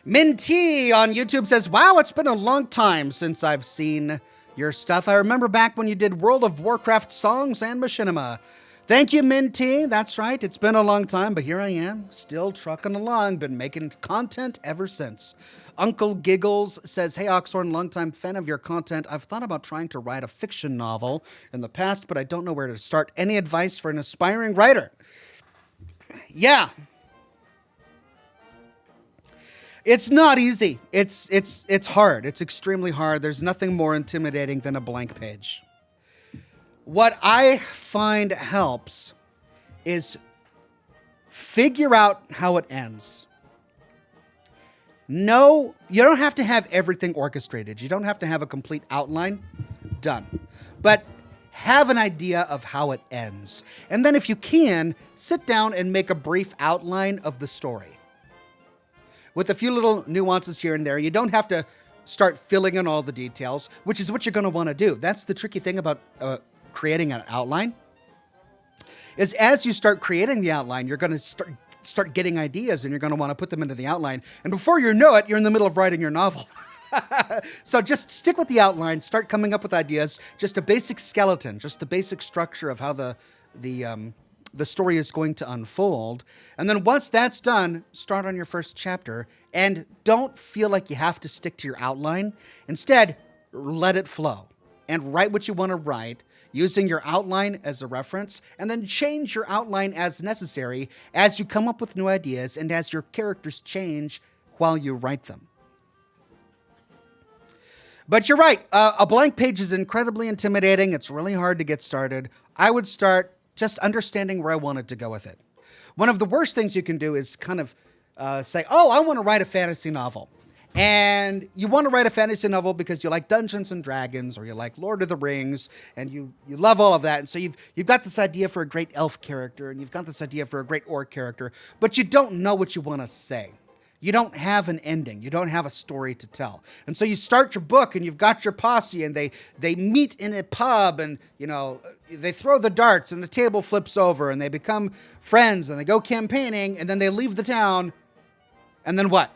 Minty on YouTube says, "Wow, it's been a long time since I've seen your stuff. I remember back when you did World of Warcraft songs and machinima." Thank you, Minty. That's right. It's been a long time, but here I am, still trucking along. Been making content ever since. Uncle Giggles says, "Hey, Oxhorn, longtime fan of your content. I've thought about trying to write a fiction novel in the past, but I don't know where to start. Any advice for an aspiring writer?" Yeah. It's not easy. It's hard. It's extremely hard. There's nothing more intimidating than a blank page. What I find helps is figure out how it ends. No, you don't have to have everything orchestrated. You don't have to have a complete outline done. But have an idea of how it ends. And then if you can, sit down and make a brief outline of the story, with a few little nuances here and there. You don't have to start filling in all the details, which is what you're going to want to do. That's the tricky thing about start creating an outline is as you start creating the outline, you're going to start getting ideas and you're going to want to put them into the outline. And before you know it, you're in the middle of writing your novel. So just stick with the outline, start coming up with ideas, just a basic skeleton, just the basic structure of how the story is going to unfold. And then once that's done, start on your first chapter and don't feel like you have to stick to your outline. Instead, let it flow and write what you want to write using your outline as a reference, and then change your outline as necessary as you come up with new ideas and as your characters change while you write them. But you're right, a blank page is incredibly intimidating. It's really hard to get started. I would start just understanding where I wanted to go with it. One of the worst things you can do is kind of say, oh, I want to write a fantasy novel. And you want to write a fantasy novel because you like Dungeons and Dragons or you like Lord of the Rings and you love all of that. And so you've got this idea for a great elf character and you've got this idea for a great orc character, but you don't know what you want to say. You don't have an ending. You don't have a story to tell. And so you start your book and you've got your posse and they meet in a pub and, you know, they throw the darts and the table flips over and they become friends and they go campaigning and then they leave the town. And then what?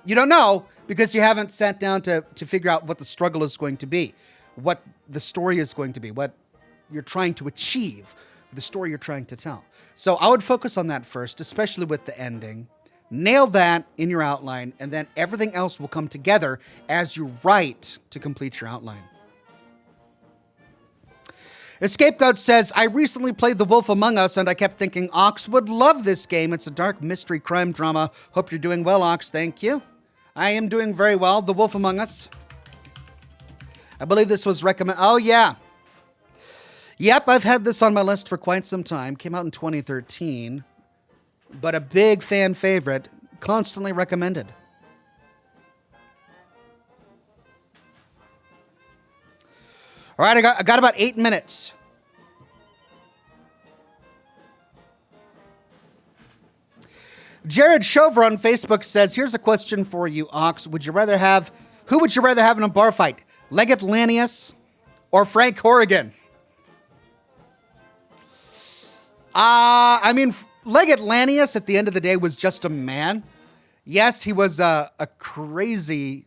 You don't know because you haven't sat down to figure out what the struggle is going to be, what the story is going to be, what you're trying to achieve, the story you're trying to tell. So I would focus on that first, especially with the ending. Nail that in your outline, and then everything else will come together as you write to complete your outline. Escapegoat says, I recently played The Wolf Among Us, and I kept thinking Ox would love this game. It's a dark mystery crime drama. Hope you're doing well, Ox. Thank you. I am doing very well. The Wolf Among Us. I believe this was recommended. Oh, yeah. Yep, I've had this on my list for quite some time. Came out in 2013. But a big fan favorite, constantly recommended. All right, I got about 8 minutes. Jared Shover on Facebook says, here's a question for you, Ox. Who would you rather have in a bar fight? Leggett Lanius or Frank Horrigan? Leggett Lanius at the end of the day was just a man. Yes, he was a crazy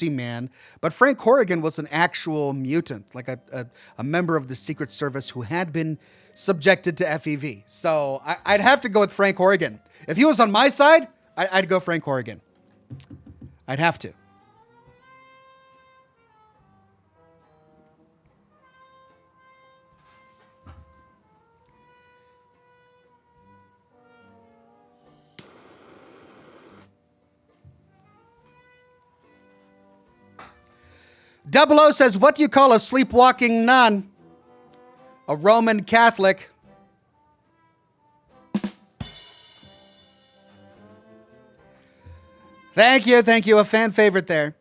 man, but Frank Horrigan was an actual mutant, like a member of the Secret Service who had been subjected to FEV. So I'd have to go with Frank Horrigan. If he was on my side, I'd go Frank Horrigan. I'd have to. Double O says, what do you call a sleepwalking nun? A Roman Catholic. Thank you. A fan favorite there.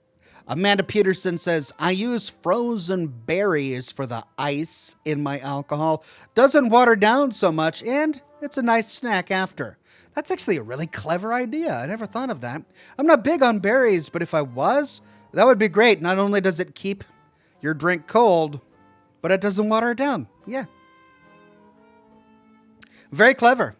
Amanda Peterson says, I use frozen berries for the ice in my alcohol. Doesn't water down so much, and it's a nice snack after. That's actually a really clever idea. I never thought of that. I'm not big on berries, but if I was, that would be great. Not only does it keep your drink cold, but it doesn't water it down. Yeah. Very clever.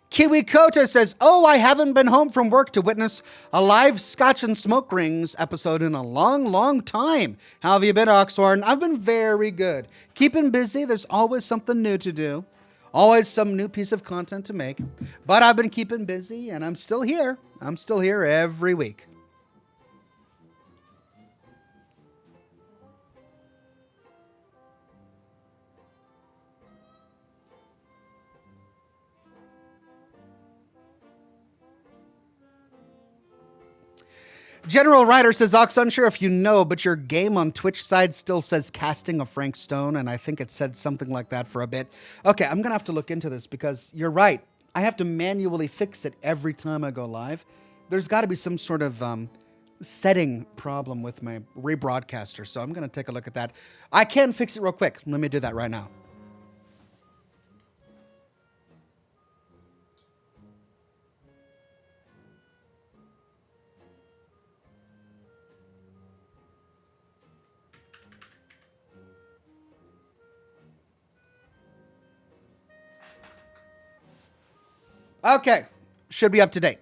Kiwi Kota says, oh, I haven't been home from work to witness a live Scotch and Smoke Rings episode in a long, long time. How have you been, Oxhorn? I've been very good. Keeping busy. There's always something new to do. Always some new piece of content to make. But I've been keeping busy, and I'm still here. I'm still here every week. General Ryder says, Ox, unsure if you know, but your game on Twitch side still says casting of Frank Stone, and I think it said something like that for a bit. Okay, I'm going to have to look into this because you're right. I have to manually fix it every time I go live. There's got to be some sort of setting problem with my rebroadcaster, so I'm going to take a look at that. I can fix it real quick. Let me do that right now. Okay. Should be up to date.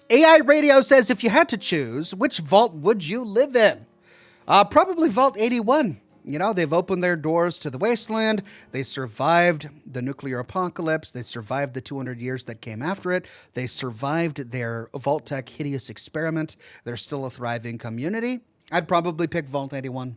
AI Radio says if you had to choose, which vault would you live in? Probably Vault 81. You know, they've opened their doors to the wasteland. They survived the nuclear apocalypse. They survived the 200 years that came after it. They survived their Vault-Tec hideous experiment. They're still a thriving community. I'd probably pick Vault 81.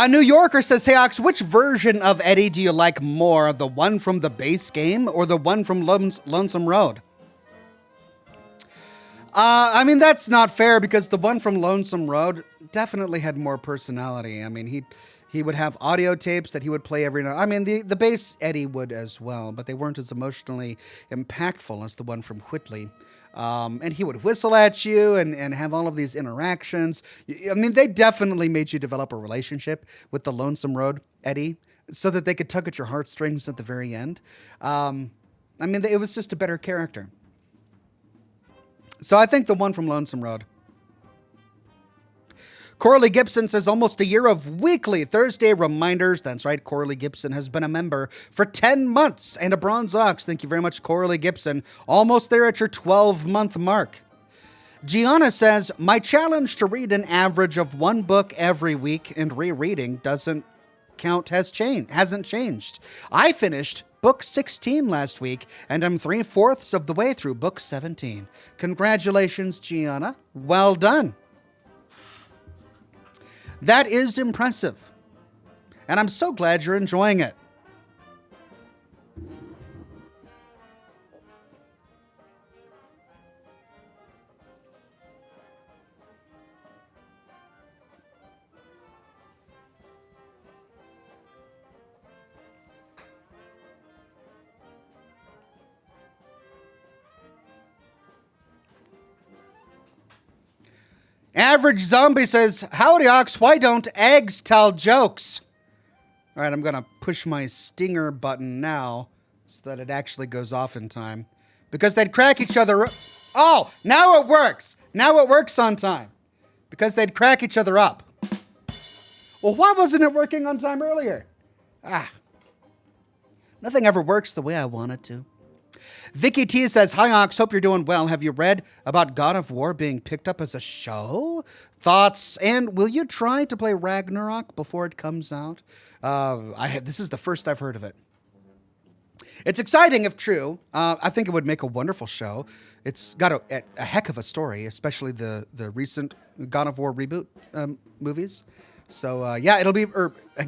New Yorker says, "Hey Ox, which version of Eddie do you like more? The one from the base game or the one from Lonesome Road?" I mean, that's not fair because the one from Lonesome Road definitely had more personality. I mean, he would have audio tapes that he would play every night. I mean, the bass Eddie would as well, but they weren't as emotionally impactful as the one from Whitley. And he would whistle at you and have all of these interactions. I mean, they definitely made you develop a relationship with the Lonesome Road Eddie so that they could tug at your heartstrings at the very end. I mean, it was just a better character. So I think the one from Lonesome Road. Corley Gibson says almost a year of weekly Thursday reminders. That's right. Corley Gibson has been a member for 10 months and a bronze ox. Thank you very much, Corley Gibson. Almost there at your 12-month mark. Gianna says, my challenge to read an average of one book every week and rereading hasn't changed. I finished book 16 last week and I'm 3/4 of the way through book 17. Congratulations, Gianna. Well done. That is impressive. And I'm so glad you're enjoying it. Average Zombie says, howdy, Ox, why don't eggs tell jokes? All right, I'm going to push my stinger button now so that it actually goes off in time. Because they'd crack each other up. Oh, now it works. Now it works on time. Because they'd crack each other up. Well, why wasn't it working on time earlier? Nothing ever works the way I want it to. Vicky T says, hi, Ox. Hope you're doing well. Have you read about God of War being picked up as a show? Thoughts? And will you try to play Ragnarok before it comes out? This is the first I've heard of it. It's exciting if true. I think it would make a wonderful show. It's got a heck of a story, especially the recent God of War reboot movies. So, yeah, it'll be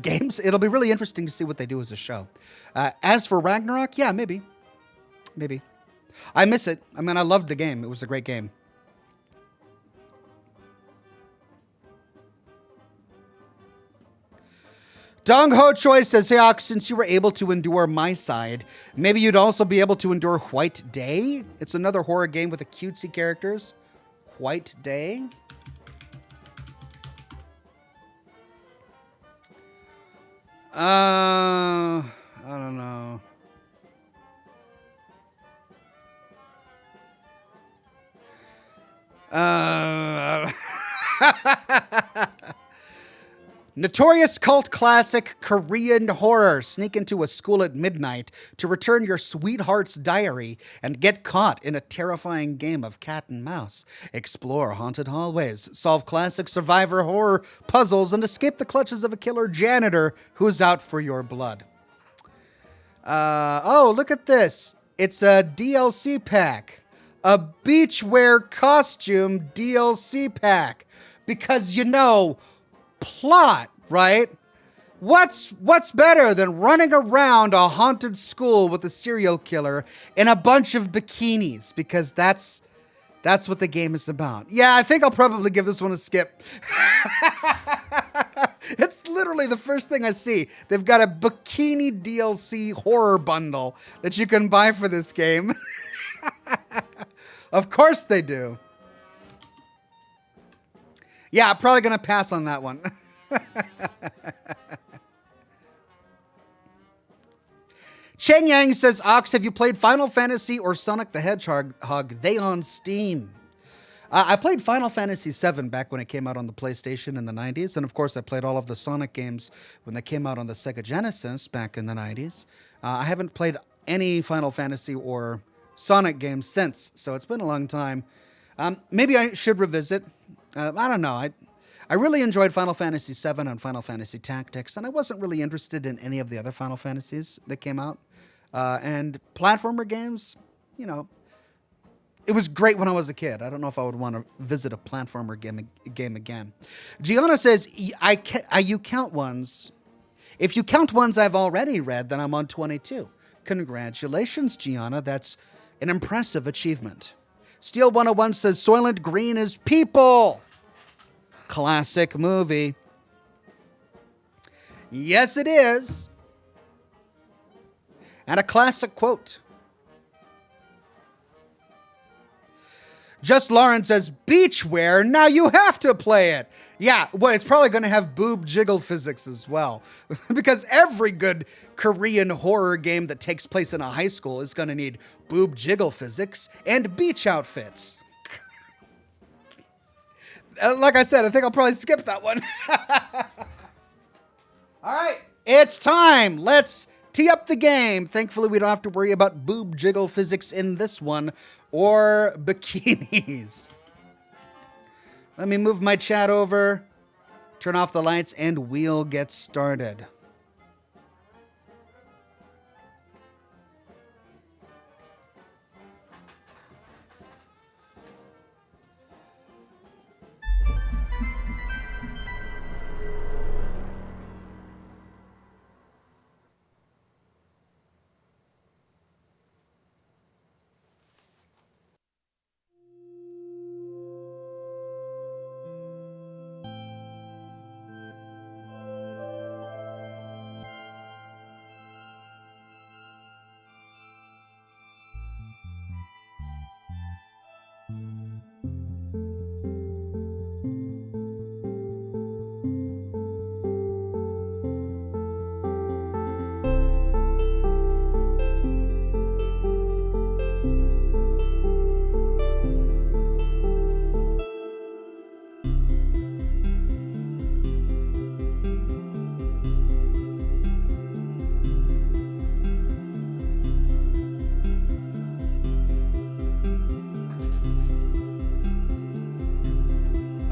games. It'll be really interesting to see what they do as a show. As for Ragnarok, yeah, maybe. I miss it. I mean, I loved the game. It was a great game. Dong Ho Choi says, hey, Ox, since you were able to endure Miside, maybe you'd also be able to endure White Day? It's another horror game with the cutesy characters. White Day? I don't know. Notorious cult classic Korean horror. Sneak into a school at midnight to return your sweetheart's diary and get caught in a terrifying game of cat and mouse. Explore haunted hallways, solve classic survivor horror puzzles, and escape the clutches of a killer janitor who's out for your blood. Oh, look at this. It's a DLC pack. A beachwear costume DLC pack. Because, plot, right? What's better than running around a haunted school with a serial killer in a bunch of bikinis? Because that's what the game is about. Yeah, I think I'll probably give this one a skip. It's literally the first thing I see. They've got a bikini DLC horror bundle that you can buy for this game. Of course they do. Yeah, I'm probably going to pass on that one. Chen Yang says, Ox, have you played Final Fantasy or Sonic the Hedgehog? They on Steam. I played Final Fantasy VII back when it came out on the PlayStation in the 90s. And of course, I played all of the Sonic games when they came out on the Sega Genesis back in the 90s. I haven't played any Final Fantasy or Sonic games since. So it's been a long time. Maybe I should revisit. I don't know. I really enjoyed Final Fantasy VII and Final Fantasy Tactics, and I wasn't really interested in any of the other Final Fantasies that came out. And platformer games, it was great when I was a kid. I don't know if I would want to visit a platformer game again. Gianna says, you count ones. If you count ones I've already read, then I'm on 22. Congratulations, Gianna. That's an impressive achievement. Steel 101 says, Soylent Green is people. Classic movie. Yes, it is. And a classic quote. Just Lauren says, beachwear, now you have to play it. Yeah, well, it's probably going to have boob jiggle physics as well. Because every good Korean horror game that takes place in a high school is going to need boob jiggle physics and beach outfits. Like I said, I think I'll probably skip that one. All right, it's time. Let's tee up the game. Thankfully, we don't have to worry about boob jiggle physics in this one or bikinis. Let me move my chat over, turn off the lights, and we'll get started.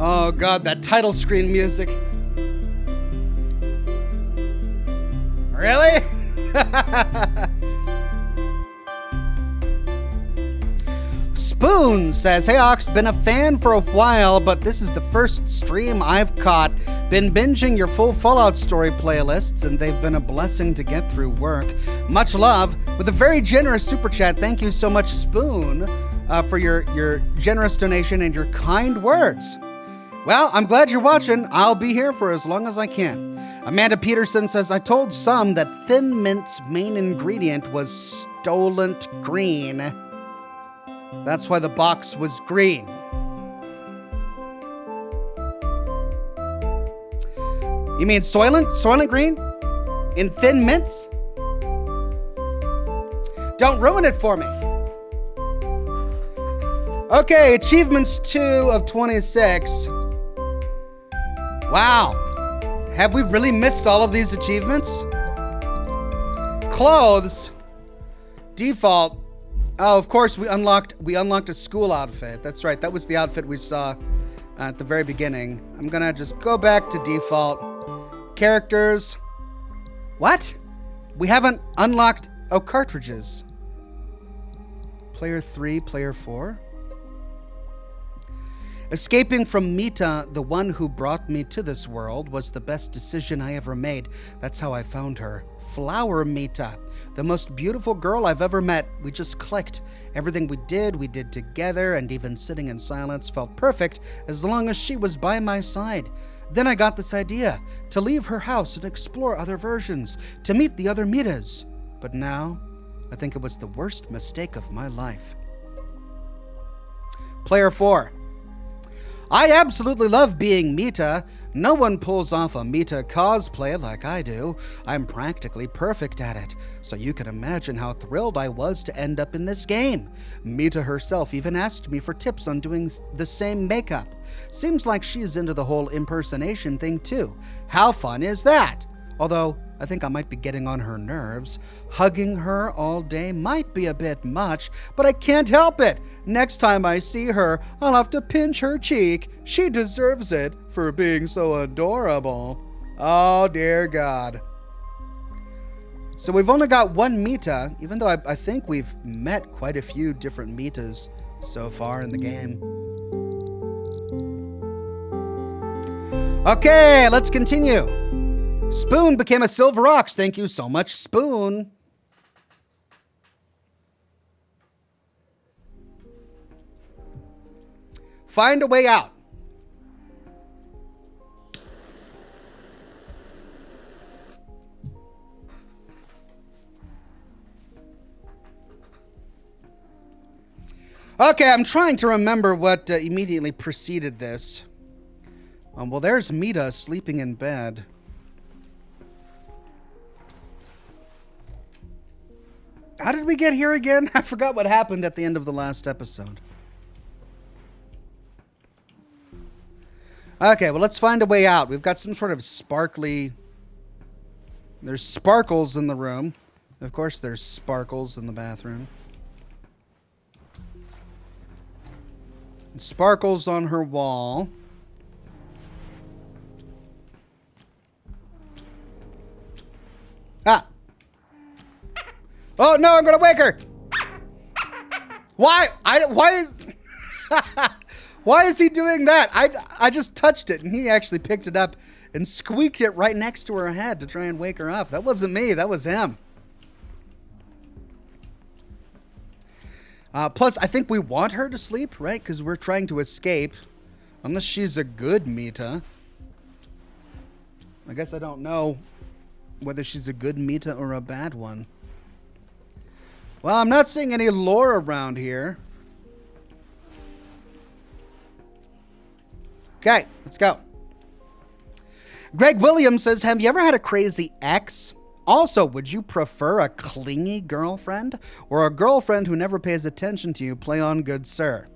Oh God, that title screen music. Really? Spoon says, hey Ox, been a fan for a while, but this is the first stream I've caught. Been binging your full Fallout story playlists, and they've been a blessing to get through work. Much love, with a very generous super chat. Thank you so much, Spoon, for your generous donation and your kind words. Well, I'm glad you're watching. I'll be here for as long as I can. Amanda Peterson says, I told some that Thin Mint's main ingredient was stolen green. That's why the box was green. You mean Soylent Green? In Thin Mints? Don't ruin it for me. Okay, achievements 2 of 26. Wow. Have we really missed all of these achievements? Clothes. Default. Oh, of course we unlocked a school outfit. That's right. That was the outfit we saw at the very beginning. I'm gonna just go back to default. Characters. What? We haven't unlocked cartridges. Player 3, player 4. Escaping from Mita, the one who brought me to this world, was the best decision I ever made. That's how I found her. Flower Mita, the most beautiful girl I've ever met. We just clicked. Everything we did together, and even sitting in silence felt perfect as long as she was by my side. Then I got this idea, to leave her house and explore other versions, to meet the other Mitas. But now, I think it was the worst mistake of my life. Player 4. I absolutely love being Mita. No one pulls off a Mita cosplay like I do. I'm practically perfect at it, so you can imagine how thrilled I was to end up in this game. Mita herself even asked me for tips on doing the same makeup. Seems like she's into the whole impersonation thing too. How fun is that? Although, I think I might be getting on her nerves. Hugging her all day might be a bit much, but I can't help it. Next time I see her, I'll have to pinch her cheek. She deserves it for being so adorable. Oh, dear God. So we've only got one Mita, even though I think we've met quite a few different Mitas so far in the game. Okay, let's continue. Spoon became a silver ox. Thank you so much, Spoon. Find a way out. Okay, I'm trying to remember what immediately preceded this. Well, there's Mita sleeping in bed. How did we get here again? I forgot what happened at the end of the last episode. Okay, well, let's find a way out. We've got some sort of sparkly... There's sparkles in the room. Of course, there's sparkles in the bathroom. And sparkles on her wall. Ah! Oh, no, I'm going to wake her. Why? Why is... Why is he doing that? I just touched it, and he actually picked it up and squeaked it right next to her head to try and wake her up. That wasn't me. That was him. Plus, I think we want her to sleep, right? Because we're trying to escape. Unless she's a good Mita. I guess I don't know whether she's a good Mita or a bad one. Well, I'm not seeing any lore around here. Okay, let's go. Greg Williams says, have you ever had a crazy ex? Also, would you prefer a clingy girlfriend or a girlfriend who never pays attention to you? Play on, good sir.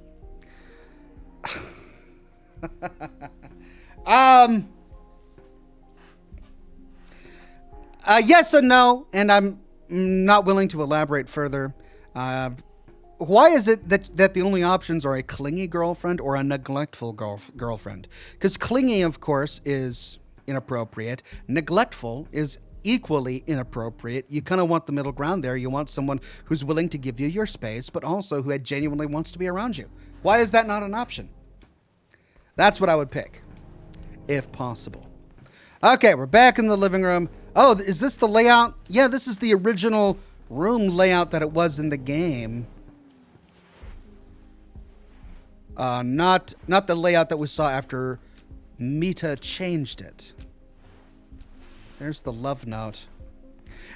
Yes and no, and I'm not willing to elaborate further. Why is it that the only options are a clingy girlfriend or a neglectful girlfriend? Because clingy, of course, is inappropriate. Neglectful is equally inappropriate. You kind of want the middle ground there. You want someone who's willing to give you your space, but also who genuinely wants to be around you. Why is that not an option? That's what I would pick, if possible. Okay, we're back in the living room. Oh, is this the layout? Yeah, this is the original room layout that it was in the game. Not the layout that we saw after Mita changed it. There's the love note.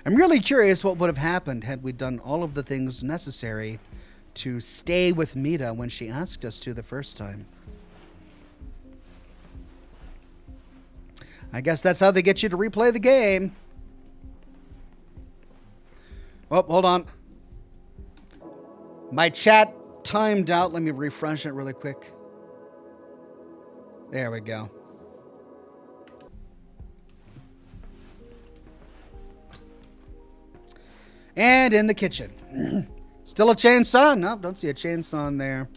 I'm really curious what would have happened had we done all of the things necessary to stay with Mita when she asked us to the first time. I guess that's how they get you to replay the game. Oh, hold on. My chat timed out. Let me refresh it really quick. There we go. And in the kitchen. Still a chainsaw? No, don't see a chainsaw in there.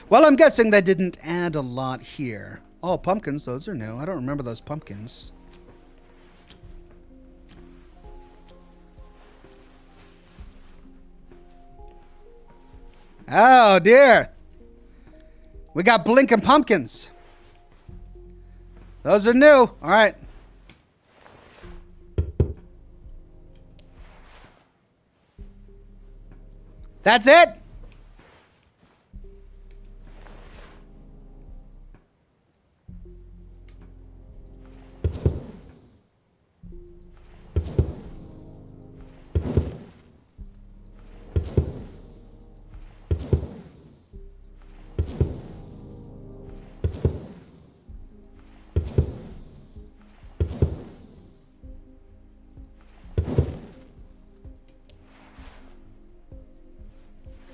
Well, I'm guessing they didn't add a lot here. Oh, pumpkins. Those are new. I don't remember those pumpkins. Oh, dear. We got blinking pumpkins. Those are new. All right. That's it?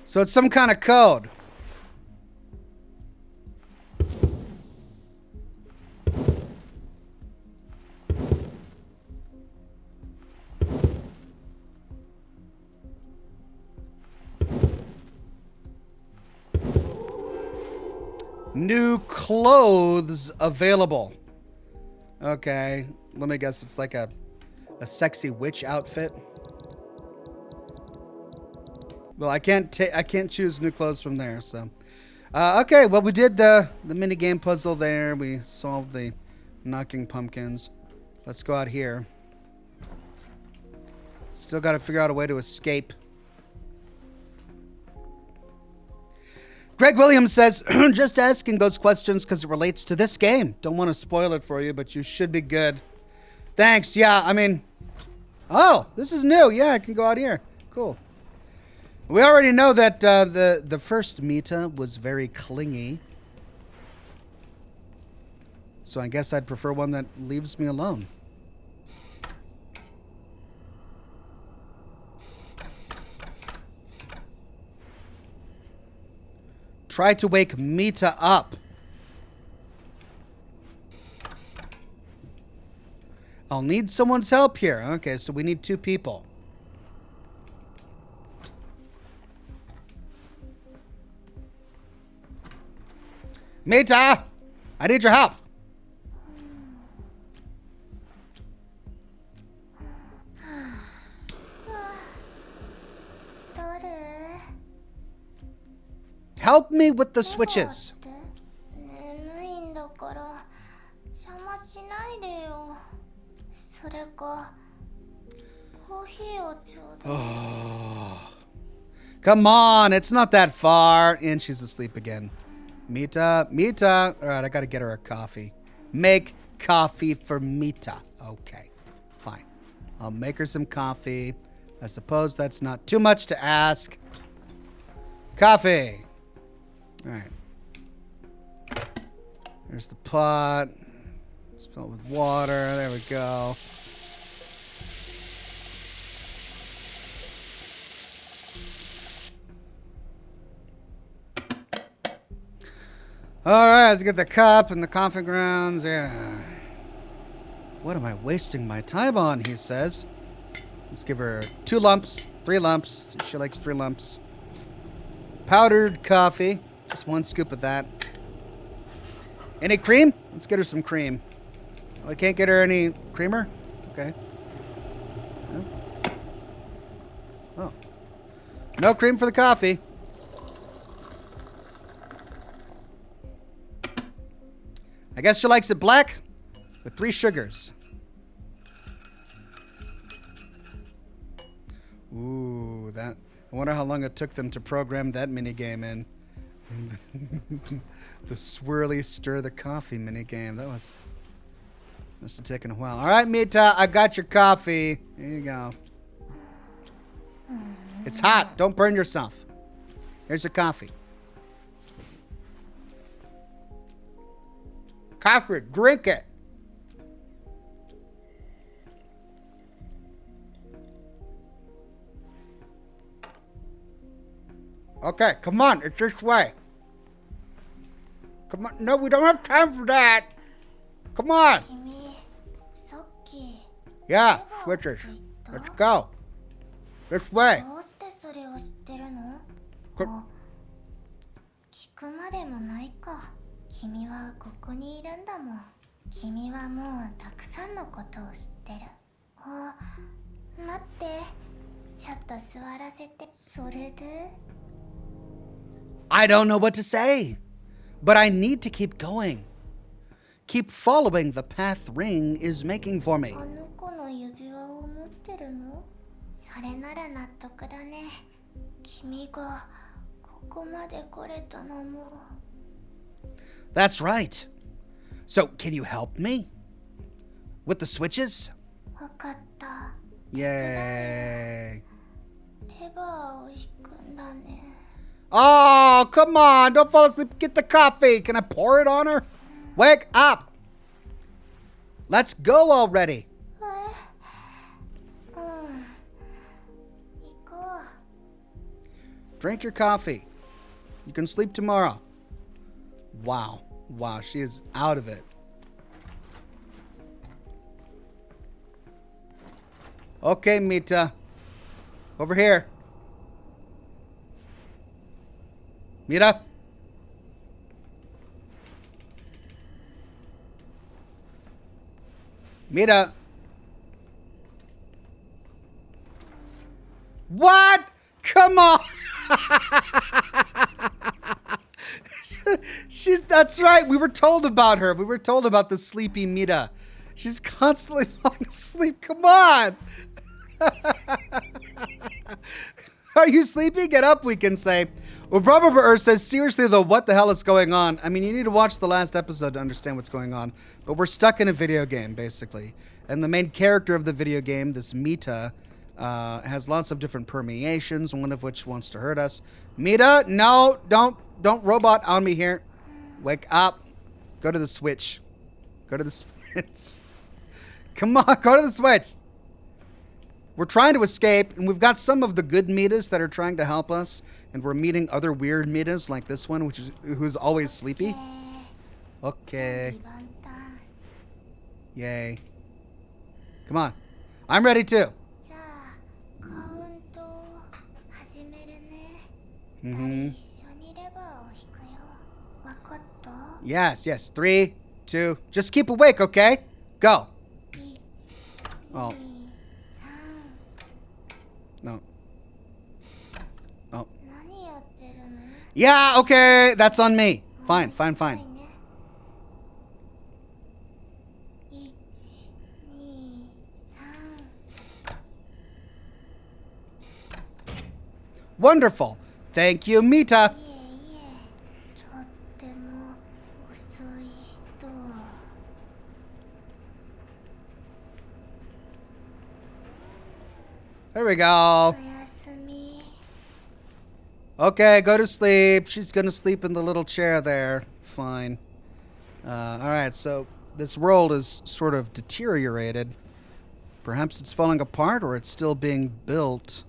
So it's some kind of code. New clothes available. Okay, let me guess. It's like a sexy witch outfit. Well, I can't choose new clothes from there. So, okay. Well, we did the mini game puzzle there. We solved the knocking pumpkins. Let's go out here. Still got to figure out a way to escape. Greg Williams says, just asking those questions because it relates to this game. Don't want to spoil it for you, but you should be good. Thanks. Yeah, I mean, oh, this is new. Yeah, I can go out here. Cool. We already know that the first Mita was very clingy. So I guess I'd prefer one that leaves me alone. Try to wake Mita up. I'll need someone's help here. Okay, so we need 2 people. Mita, I need your help. Help me with the switches. Oh. Come on, it's not that far. And she's asleep again. Mita. All right, I got to get her a coffee. Make coffee for Mita. Okay, fine. I'll make her some coffee. I suppose that's not too much to ask. Coffee. All right. There's the pot. It's filled with water. There we go. All right, let's get the cup and the coffee grounds. Yeah. What am I wasting my time on, he says. Let's give her 2 lumps, 3 lumps. She likes 3 lumps. Powdered coffee. Just 1 scoop of that. Any cream? Let's get her some cream. Oh, I can't get her any creamer? Okay. Oh. No cream for the coffee. I guess she likes it black with 3 sugars. Ooh, that. I wonder how long it took them to program that minigame in. The swirly stir the coffee minigame. That must have taken a while. All right, Mita, I got your coffee. Here you go. It's hot. Don't burn yourself. Here's your coffee. Coffee, drink it. Okay, come on, it's this way. Come on, no, we don't have time for that. Come on. Yeah, switches. Let's go. This way. どうしてそれを知ってるの？こ聞くまでもないか。君はここにいるんだもん。君はもうたくさんのことを知ってる。あ、待って。ちょっと座らせて。それで？ I don't know what to say, but I need to keep going. Keep following the path Ring is making for me. あの子の指輪を持ってるの？それなら納得だね。君がここまで来れたのも。That's right. So, can you help me? With the switches? わかった。 Yay. レバーを引くんだね。 Oh, come on. Don't fall asleep. Get the coffee. Can I pour it on her? Wake up. Let's go already. うん。行こう。 Drink your coffee. You can sleep tomorrow. Wow. Wow, she is out of it. Okay, Mita. Over here. Mita. Mita. What? Come on. That's right. We were told about her. We were told about the sleepy Mita. She's constantly falling asleep. Come on. Are you sleepy? Get up, we can say. Well, Brother Earth says, seriously though, what the hell is going on? I mean, you need to watch the last episode to understand what's going on. But we're stuck in a video game, basically. And the main character of the video game, this Mita, has lots of different permeations, one of which wants to hurt us. Mita, no, don't robot on me here. Wake up. Go to the switch. Go to the switch. Come on, go to the switch. We're trying to escape, and we've got some of the good Mitas that are trying to help us, and we're meeting other weird Mitas like this one, who's always sleepy. Okay. Yay. Come on. I'm ready too. Mm-hmm. Yes. 3, 2. Just keep awake, okay? Go. Oh. No. Oh. Yeah, okay. That's on me. Fine. Wonderful. Thank you, Mita. There we go. Okay, go to sleep. She's going to sleep in the little chair there. Fine. All right, so this world is sort of deteriorated. Perhaps it's falling apart or it's still being built.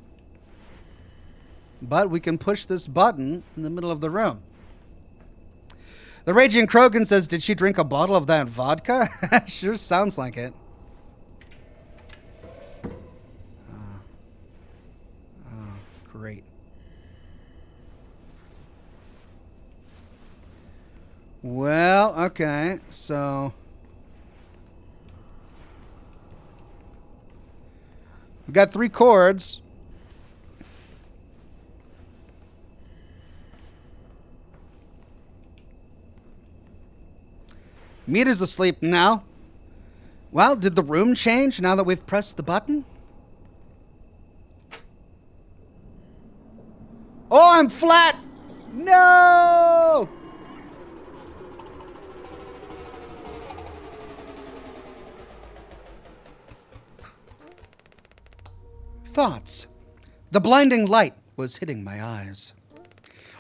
But we can push this button in the middle of the room. The Raging Krogan says, did she drink a bottle of that vodka? Sure sounds like it. Great. Well, okay, so we got 3 chords. Mita's asleep now. Well, did the room change now that we've pressed the button? Oh, I'm flat! No! Thoughts. The blinding light was hitting my eyes.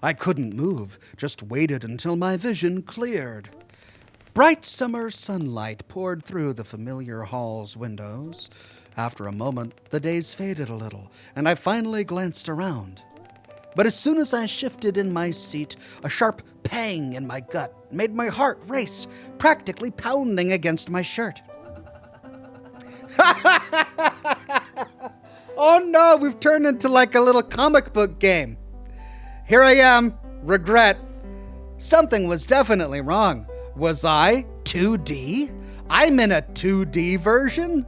I couldn't move, just waited until my vision cleared. Bright summer sunlight poured through the familiar hall's windows. After a moment, the days faded a little, and I finally glanced around. But as soon as I shifted in my seat, a sharp pang in my gut made my heart race, practically pounding against my shirt. Oh no, we've turned into like a little comic book game. Here I am, regret. Something was definitely wrong. Was I 2D? I'm in a 2D version?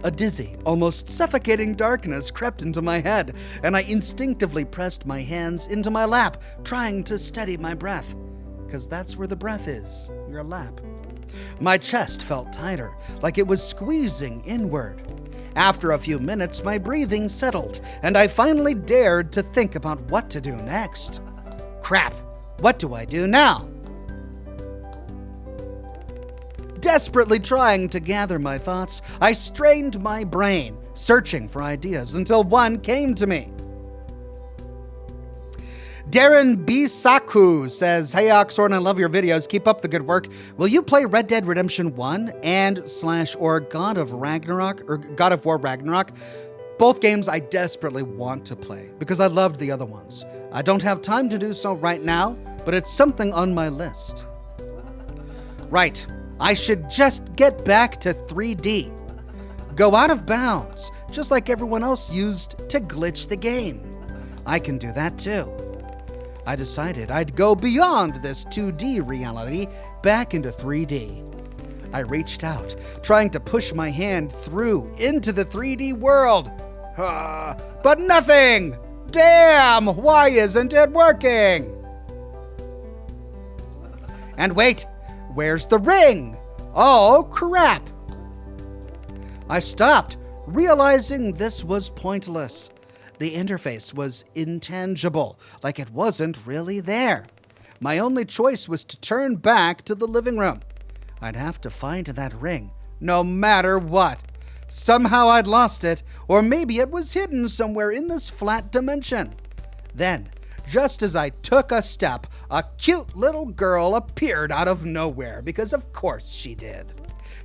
A dizzy, almost suffocating darkness crept into my head, and I instinctively pressed my hands into my lap, trying to steady my breath. Because that's where the breath is, your lap. My chest felt tighter, like it was squeezing inward. After a few minutes, my breathing settled, and I finally dared to think about what to do next. Crap, what do I do now? Desperately trying to gather my thoughts, I strained my brain, searching for ideas until one came to me. Darren Bisaku says, "Hey Oxhorn, I love your videos. Keep up the good work. Will you play Red Dead Redemption 1 and/or God of War Ragnarok? Both games I desperately want to play because I loved the other ones. I don't have time to do so right now, but it's something on my list." Right. I should just get back to 3D. Go out of bounds, just like everyone else used to glitch the game. I can do that too. I decided I'd go beyond this 2D reality back into 3D. I reached out, trying to push my hand through into the 3D world. But nothing! Damn, why isn't it working? And wait, where's the ring? Oh, crap! I stopped, realizing this was pointless. The interface was intangible, like it wasn't really there. My only choice was to turn back to the living room. I'd have to find that ring, no matter what. Somehow I'd lost it, or maybe it was hidden somewhere in this flat dimension. Then, just as I took a step, a cute little girl appeared out of nowhere, because of course she did.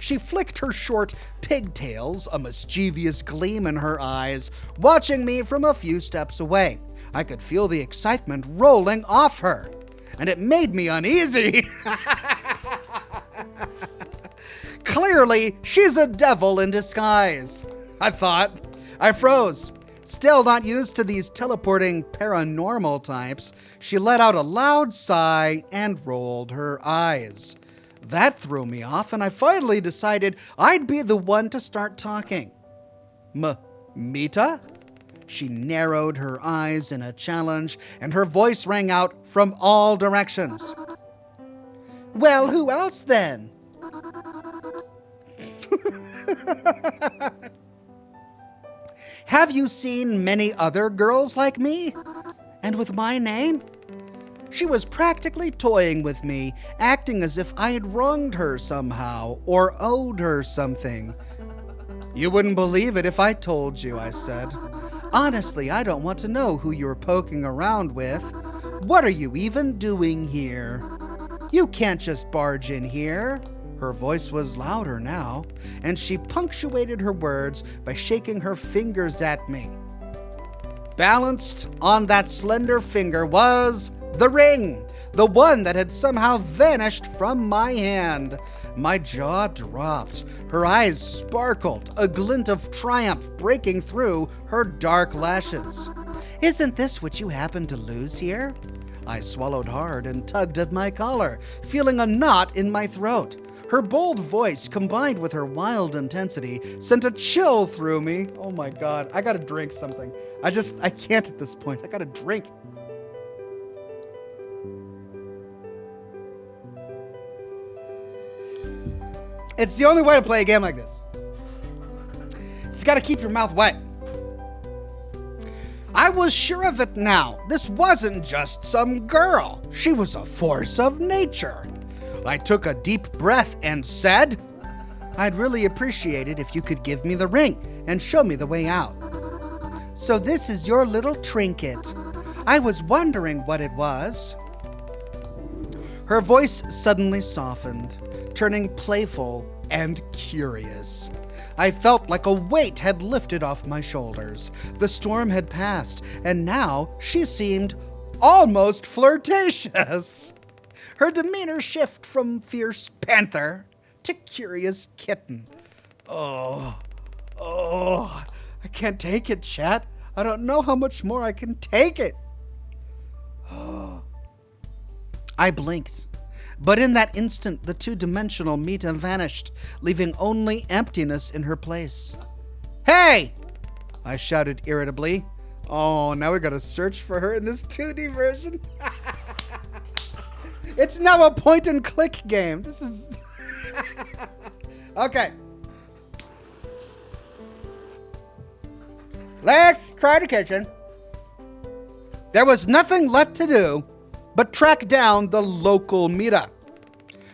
She flicked her short pigtails, a mischievous gleam in her eyes, watching me from a few steps away. I could feel the excitement rolling off her, and it made me uneasy. Clearly, she's a devil in disguise, I thought. I froze. Still not used to these teleporting paranormal types, she let out a loud sigh and rolled her eyes. That threw me off, and I finally decided I'd be the one to start talking. Mita? She narrowed her eyes in a challenge, and her voice rang out from all directions. Well, who else then? Have you seen many other girls like me? And with my name? She was practically toying with me, acting as if I had wronged her somehow or owed her something. You wouldn't believe it if I told you, I said. Honestly, I don't want to know who you're poking around with. What are you even doing here? You can't just barge in here. Her voice was louder now, and she punctuated her words by shaking her fingers at me. Balanced on that slender finger was the ring, the one that had somehow vanished from my hand. My jaw dropped. Her eyes sparkled, a glint of triumph breaking through her dark lashes. Isn't this what you happened to lose here? I swallowed hard and tugged at my collar, feeling a knot in my throat. Her bold voice, combined with her wild intensity, sent a chill through me. Oh my God, I gotta drink something. I can't at this point. I gotta drink. It's the only way to play a game like this. Just gotta keep your mouth wet. I was sure of it now. This wasn't just some girl. She was a force of nature. I took a deep breath and said, I'd really appreciate it if you could give me the ring and show me the way out. So this is your little trinket. I was wondering what it was. Her voice suddenly softened, turning playful and curious. I felt like a weight had lifted off my shoulders. The storm had passed, and now she seemed almost flirtatious. Her demeanor shifted from fierce panther to curious kitten. Oh, I can't take it, chat. I don't know how much more I can take it. I blinked. But in that instant, the two-dimensional Mita vanished, leaving only emptiness in her place. Hey! I shouted irritably. Oh, now we gotta search for her in this 2D version. It's now a point-and-click game. This is... Okay. Let's try the kitchen. There was nothing left to do but track down the local Mita.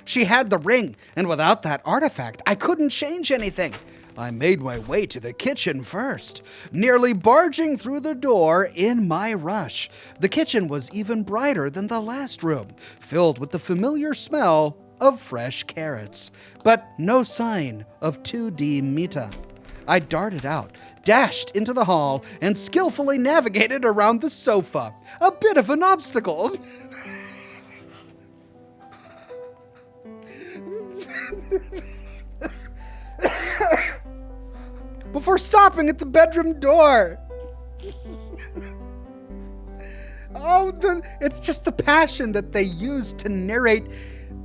She had the ring, and without that artifact, I couldn't change anything. I made my way to the kitchen first, nearly barging through the door in my rush. The kitchen was even brighter than the last room, filled with the familiar smell of fresh carrots, but no sign of 2D Mita. I darted out, dashed into the hall, and skillfully navigated around the sofa. A bit of an obstacle. Before stopping at the bedroom door. It's just the passion that they use to narrate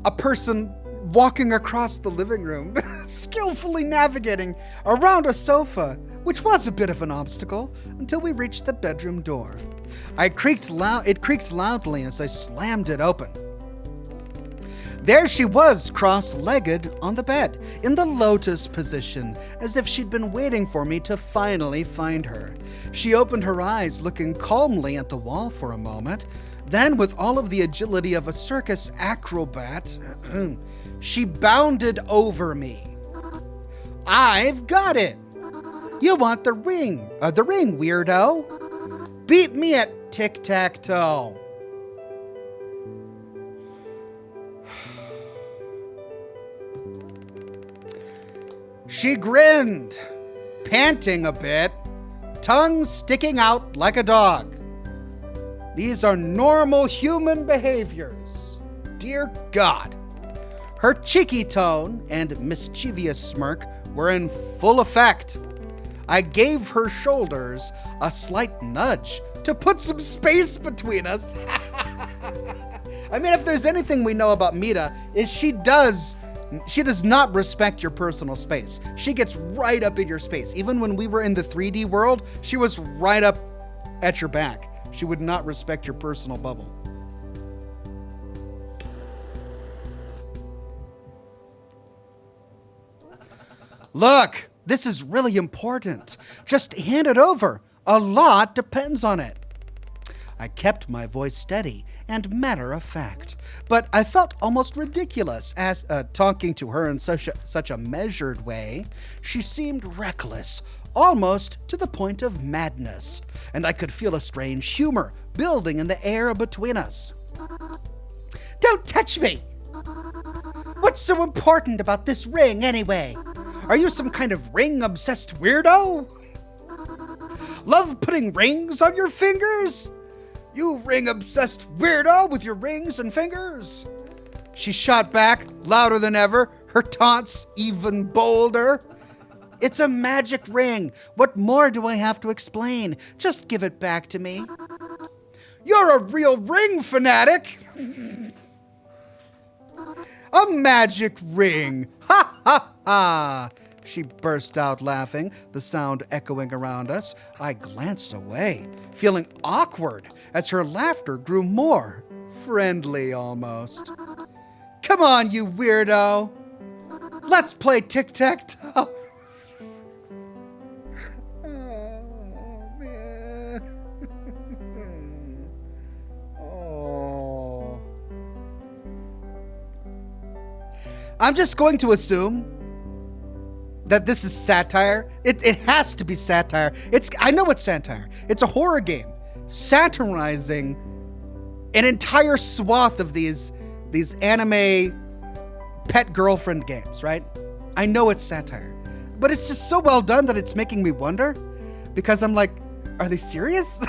a person walking across the living room, skillfully navigating around a sofa, which was a bit of an obstacle until we reached the bedroom door. It creaked loudly as I slammed it open. There she was, cross-legged on the bed, in the lotus position, as if she'd been waiting for me to finally find her. She opened her eyes, looking calmly at the wall for a moment. Then, with all of the agility of a circus acrobat, she bounded over me. I've got it! You want the ring, weirdo? Beat me at tic-tac-toe. She grinned, panting a bit, tongue sticking out like a dog. These are normal human behaviors. Dear God. Her cheeky tone and mischievous smirk were in full effect. I gave her shoulders a slight nudge to put some space between us. I mean, if there's anything we know about Mita, is she does not respect your personal space. She gets right up in your space. Even when we were in the 3D world, she was right up at your back. She would not respect your personal bubble. Look, this is really important. Just hand it over. A lot depends on it. I kept my voice steady and matter of fact, but I felt almost ridiculous as, talking to her in such a measured way, she seemed reckless, almost to the point of madness, and I could feel a strange humor building in the air between us. Don't touch me! What's so important about this ring, anyway? Are you some kind of ring-obsessed weirdo? Love putting rings on your fingers? You ring-obsessed weirdo with your rings and fingers? She shot back, louder than ever, her taunts even bolder. It's a magic ring. What more do I have to explain? Just give it back to me. You're a real ring fanatic. A magic ring. Ha ha ha. She burst out laughing, the sound echoing around us. I glanced away, feeling awkward as her laughter grew more friendly almost. Come on, you weirdo. Let's play tic-tac-toe. Oh, man. Oh. I'm just going to assume that this is satire. It has to be satire. I know it's satire. It's a horror game satirizing an entire swath of these anime pet girlfriend games, right? I know it's satire, but it's just so well done that it's making me wonder, because I'm like, are they serious?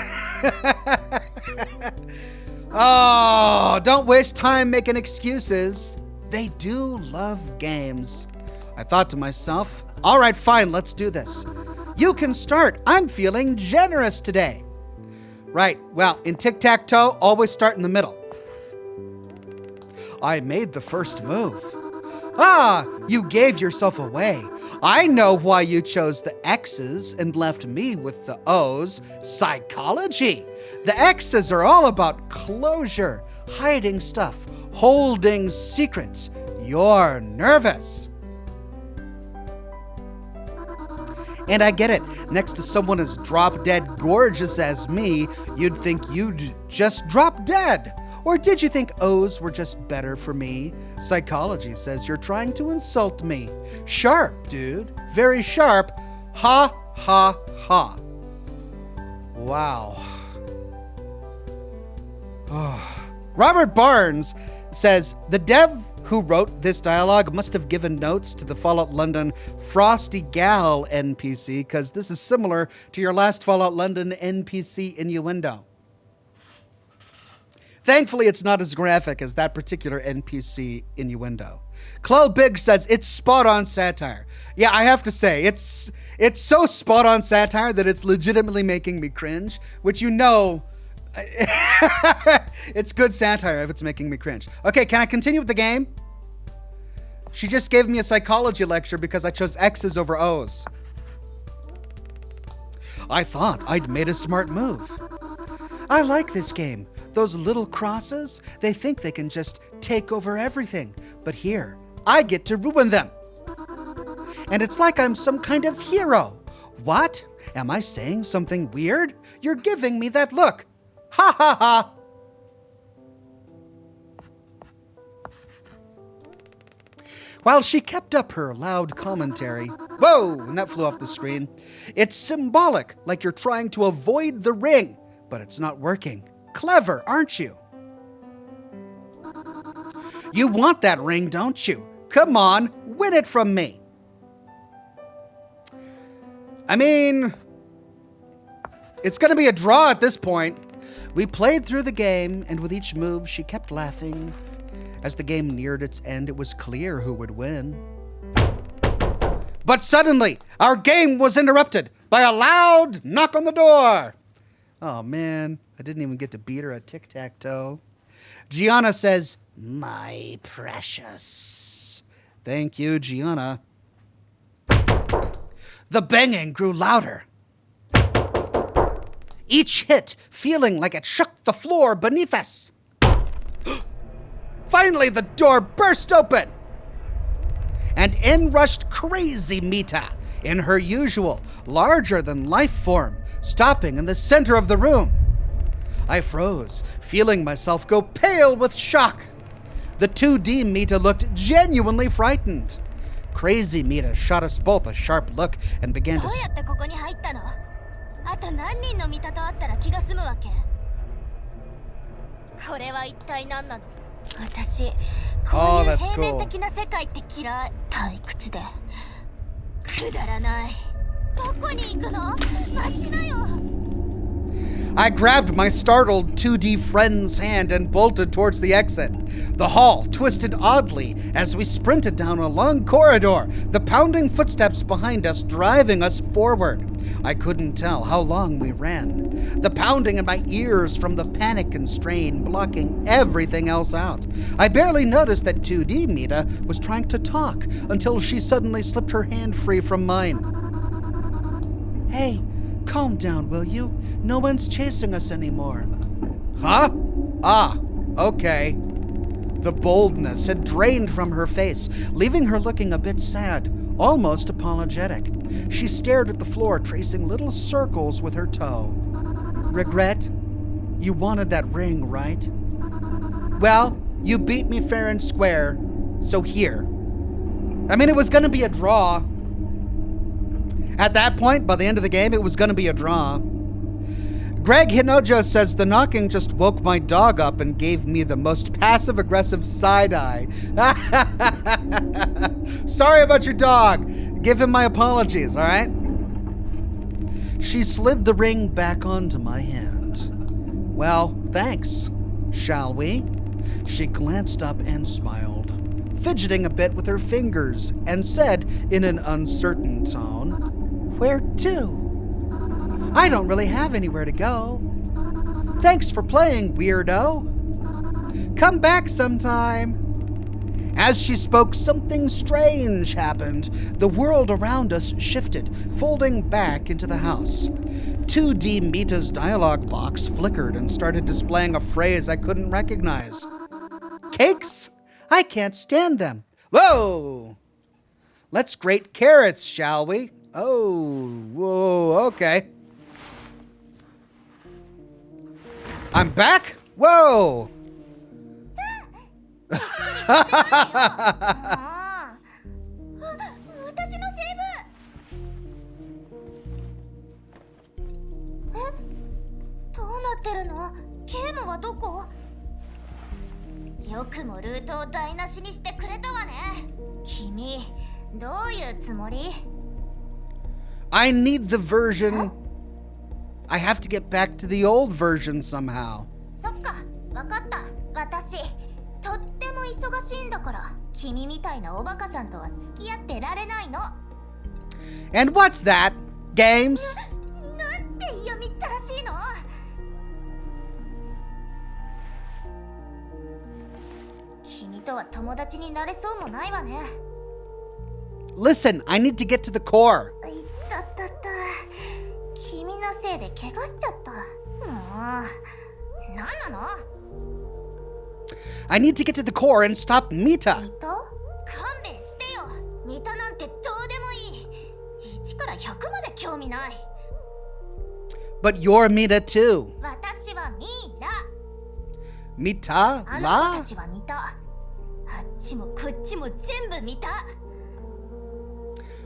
Oh, don't waste time making excuses. They do love games. I thought to myself, All right, fine, let's do this. You can start. I'm feeling generous today. Right, well, in tic-tac-toe, always start in the middle. I made the first move. Ah, you gave yourself away. I know why you chose the X's and left me with the O's. Psychology. The X's are all about closure, hiding stuff, holding secrets. You're nervous. And I get it. Next to someone as drop-dead gorgeous as me, you'd think you'd just drop dead. Or did you think O's were just better for me? Psychology says you're trying to insult me. Sharp, dude. Very sharp. Ha, ha, ha. Wow. Robert Barnes says, the dev who wrote this dialogue must have given notes to the Fallout London Frosty Gal NPC, because this is similar to your last Fallout London NPC innuendo. Thankfully, it's not as graphic as that particular NPC innuendo. Clell Big says, it's spot-on satire. Yeah, I have to say, it's so spot-on satire that it's legitimately making me cringe, which you know, it's good satire if it's making me cringe. Okay, can I continue with the game? She just gave me a psychology lecture because I chose X's over O's. I thought I'd made a smart move. I like this game. Those little crosses, they think they can just take over everything. But here, I get to ruin them. And it's like I'm some kind of hero. What? Am I saying something weird? You're giving me that look. Ha ha ha. While she kept up her loud commentary, whoa, and that flew off the screen. It's symbolic, like you're trying to avoid the ring, but it's not working. Clever, aren't you? You want that ring, don't you? Come on, win it from me. I mean, it's going to be a draw at this point. We played through the game, and with each move, she kept laughing. As the game neared its end, it was clear who would win. But suddenly, our game was interrupted by a loud knock on the door. Oh, man, I didn't even get to beat her at tic-tac-toe. Gianna says, my precious. Thank you, Gianna. The banging grew louder. Each hit feeling like it shook the floor beneath us. Finally, the door burst open. And in rushed Crazy Mita in her usual larger-than-life form, stopping in the center of the room. I froze, feeling myself go pale with shock. The 2D Mita looked genuinely frightened. Crazy Mita shot us both a sharp look and began to... Oh, that's cool. I grabbed my startled 2D friend's hand and bolted towards the exit. The hall twisted oddly as we sprinted down a long corridor, the pounding footsteps behind us driving us forward. I couldn't tell how long we ran. The pounding in my ears from the panic and strain blocking everything else out. I barely noticed that 2D Mita was trying to talk until she suddenly slipped her hand free from mine. Hey, calm down, will you? No one's chasing us anymore. Huh? Ah, okay. The boldness had drained from her face, leaving her looking a bit sad, almost apologetic. She stared at the floor, tracing little circles with her toe. Regret? You wanted that ring, right? Well, you beat me fair and square, so here. I mean, it was going to be a draw. At that point, by the end of the game, it was going to be a draw. Greg Hinojo says, the knocking just woke my dog up and gave me the most passive-aggressive side-eye. Sorry about your dog. Give him my apologies, all right? She slid the ring back onto my hand. Well, thanks. Shall we? She glanced up and smiled. fidgeting a bit with her fingers, and said in an uncertain tone, "Where to? I don't really have anywhere to go. Thanks for playing, weirdo. Come back sometime." As she spoke, something strange happened. The world around us shifted, folding back into the house. 2D Mita's dialogue box flickered and started displaying a phrase I couldn't recognize. "Cakes? I can't stand them. Whoa! Let's grate carrots, shall we?" Oh, whoa, okay. I'm back? Whoa! 私のセーブ。どうなってるの？ゲームはどこ？よくもルートを台無しにしてくれたわね。君、どういうつもり？ I need the version. I have to get back to the old version somehow. そっか、わかった。私、とっても忙しいんだから、君みたいなおバカさんとは付き合ってられないの。And what's that? Games? なんて嫌みったらしいの？君とは友達になれそうもないわね。Listen, I need to get to the core. いったったった。君のせいで怪我しちゃった。もう、なんなの？ I need to get to the core and stop Mita. ミタ？勘弁してよ。ミタなんてどうでもいい。1から100まで興味ない。 But you're Mita too. 私はミーラ。 Mita? あなた La? たちはミタ。あっちもこっちも全部ミタ。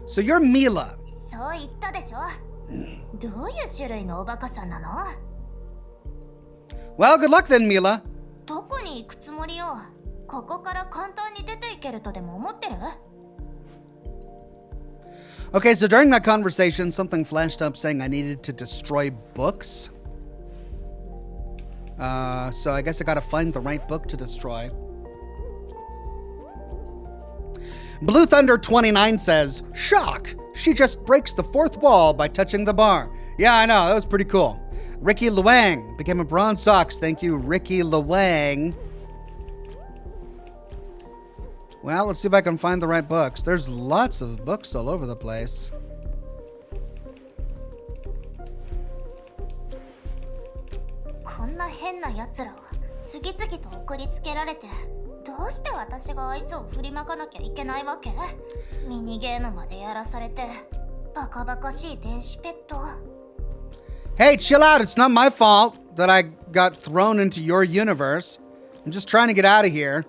So you're Mila. そう言ったでしょ。どういう種類のおバカさんなの？ Well, good luck then, Mila. どこに行くつもりよ？ここから簡単に出ていけるとでも思ってる？ Okay, so during that conversation, something flashed up saying I needed to destroy books. So I guess I gotta find the right book to destroy. Blue Thunder 29 says, "Shock! She just breaks the fourth wall by touching the bar." Yeah, I know, that was pretty cool. Ricky Luang became a bronze socks. Thank you, Ricky Luang. Well, let's see if I can find the right books. There's lots of books all over the place. Hey, chill out. It's not my fault that I got thrown into your universe. I'm just trying to get out of here.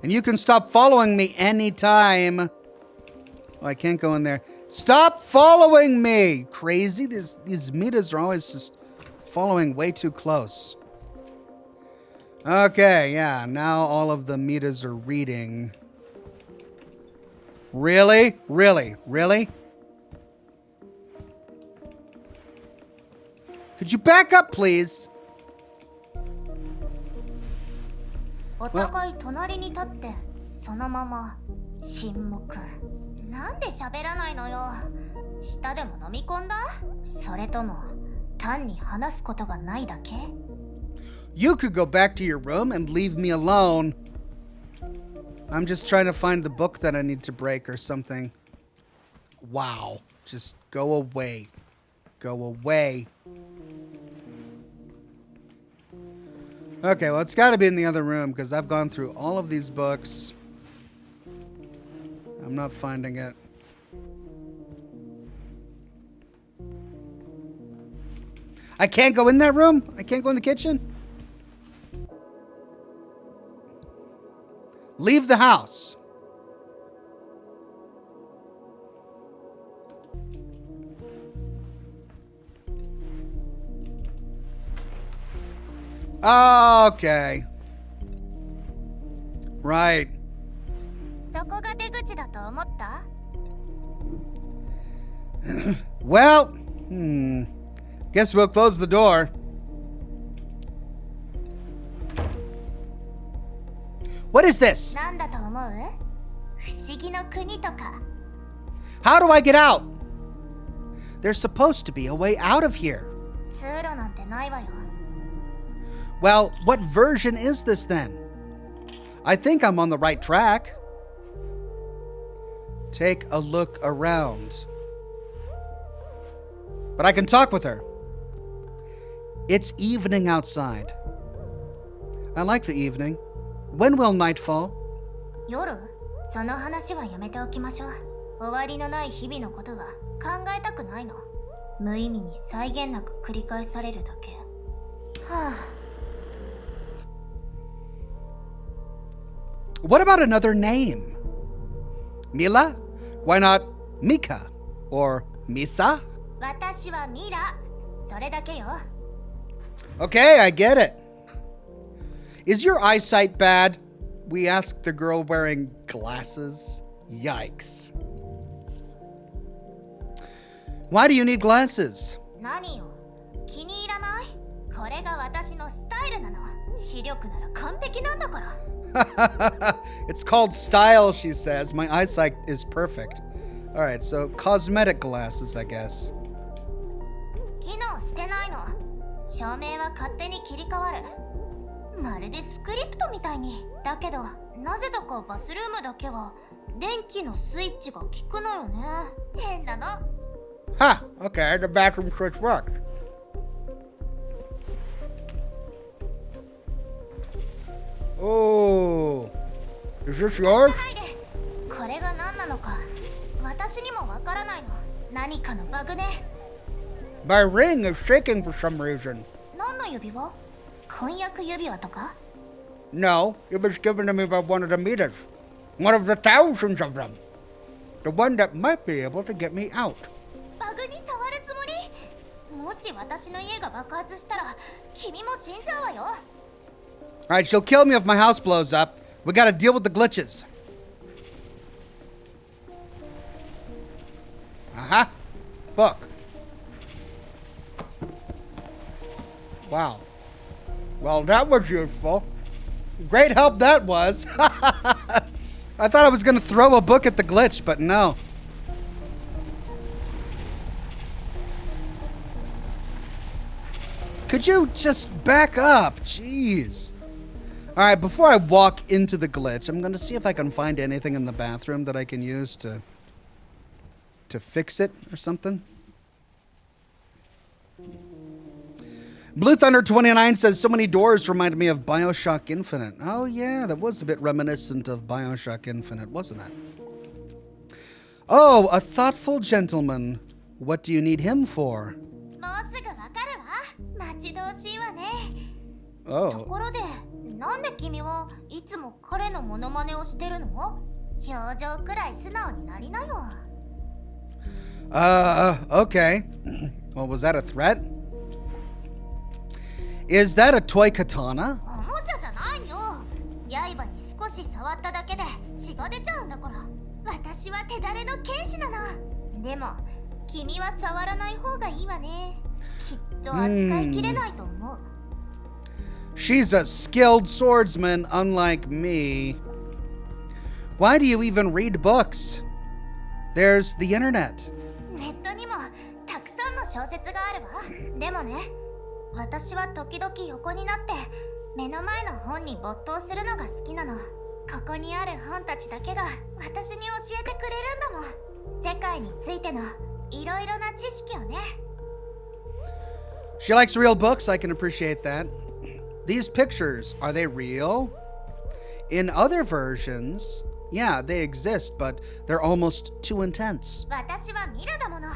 And you can stop following me anytime. Oh, I can't go in there. Stop following me! Crazy. These Mitas are always just following way too close. Okay, yeah. Now all of the Mitas are reading. Really? Really? Really? Could you back up, please? お互い隣に立ってそのまま沈黙。なんで喋らないのよ。舌でも飲み込んだ？それとも単に話すことがないだけ？ You could go back to your room and leave me alone. I'm just trying to find the book that I need to break or something. Wow. Just go away. Go away. Okay, well, it's got to be in the other room because I've gone through all of these books. I'm not finding it. I can't go in that room? I can't go in the kitchen? Leave the house. Okay. Right. そこが出口だと思った？ Well, guess we'll close the door. What is this? なんだと思う？不思議の国とか。 How do I get out? There's supposed to be a way out of here. 通路なんてないわよ。 Well, what version is this then? I think I'm on the right track. Take a look around. But I can talk with her. It's evening outside. I like the evening. When will night fall? 夜？その話はやめておきましょう。終わりのない日々のことは考えたくないの。無意味に際限なく繰り返されるだけ。はあ。 What about another name? Mila? Why not Mika? Or Misa? 私はミラ。それだけよ。 Okay, I get it. Is your eyesight bad? We asked the girl wearing glasses. Yikes. Why do you need glasses? 何よ。気に入らない？これが私のスタイルなの。視力なら完璧なんだから。 It's called style, she says. My eyesight is perfect. All right, so cosmetic glasses, I guess. 機能してないの。照明は勝手に切り替わる。まるでスクリプトみたいに。だけど、なぜだかバスルームだけは電気のスイッチが効くのよね。変なの。 Ha! Okay, the bathroom switch worked. Oh, is this yours? これが何なのか私にもわからないの。何かのバグね。 My ring is shaking for some reason. 何の指輪？婚約指輪とか？ No, it was given to me by one of the meters. One of the thousands of them. The one that might be able to get me out. バグに触るつもり？もし私の家が爆発したら君も死んじゃうわよ。 Alright, she'll kill me if my house blows up. We gotta deal with the glitches. Uh-huh. Book. Wow. Well, that was useful. Great help that was. I thought I was gonna throw a book at the glitch, but no. Could you just back up? Jeez. All right, before I walk into the glitch, I'm going to see if I can find anything in the bathroom that I can use to fix it or something. Blue Thunder 29 says, so many doors reminded me of BioShock Infinite. Oh, yeah, that was a bit reminiscent of BioShock Infinite, wasn't it? Oh, a thoughtful gentleman. What do you need him for? もうすぐわかるわ。待ち遠しいわね。 Oh. ところで、なんで君はいつも彼のモノマネをしてるの？表情くらい素直になりなよ。 Okay. Well, was that a threat? Is that a toy katana? おもちゃじゃないよ。刃に少し触っただけで血が出ちゃうんだから。私は手だれの剣士なの。でも、君は触らない方がいいわね。きっと扱いきれないと思う。 She's a skilled swordsman, unlike me. Why do you even read books? There's the internet. ネットにもたくさんの小説があるわ。でもね、私は時々横になって目の前の本に没頭するのが好きなの。ここにある本たちだけが私に教えてくれるんだもん。世界についてのいろいろな知識をね。 She likes real books. I can appreciate that. These pictures, are they real? In other versions, yeah, they exist, but they're almost too intense. 私はミラだもの。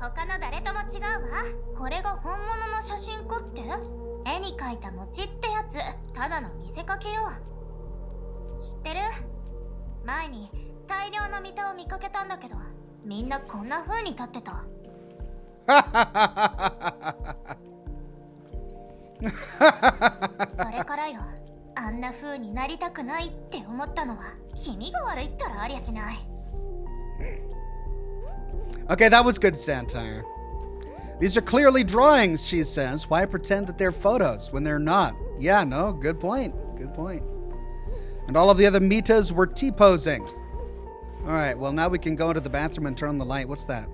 他の誰とも違うわ。これが本物の写真かって？絵に描いた餅ってやつ、ただの見せかけよ。知ってる？前に大量のミタを見かけたんだけど、みんなこんな風に立ってた。それからよ、あんな風になりたくないって思ったのは君が悪いったらありゃしない。 Okay, that was good satire. These are clearly drawings, she says. Why pretend that they're photos when they're not? Yeah, no, good point. Good point. And all of the other Mitas were T-posing. All right, well, now we can go into the bathroom and turn on the light. What's that?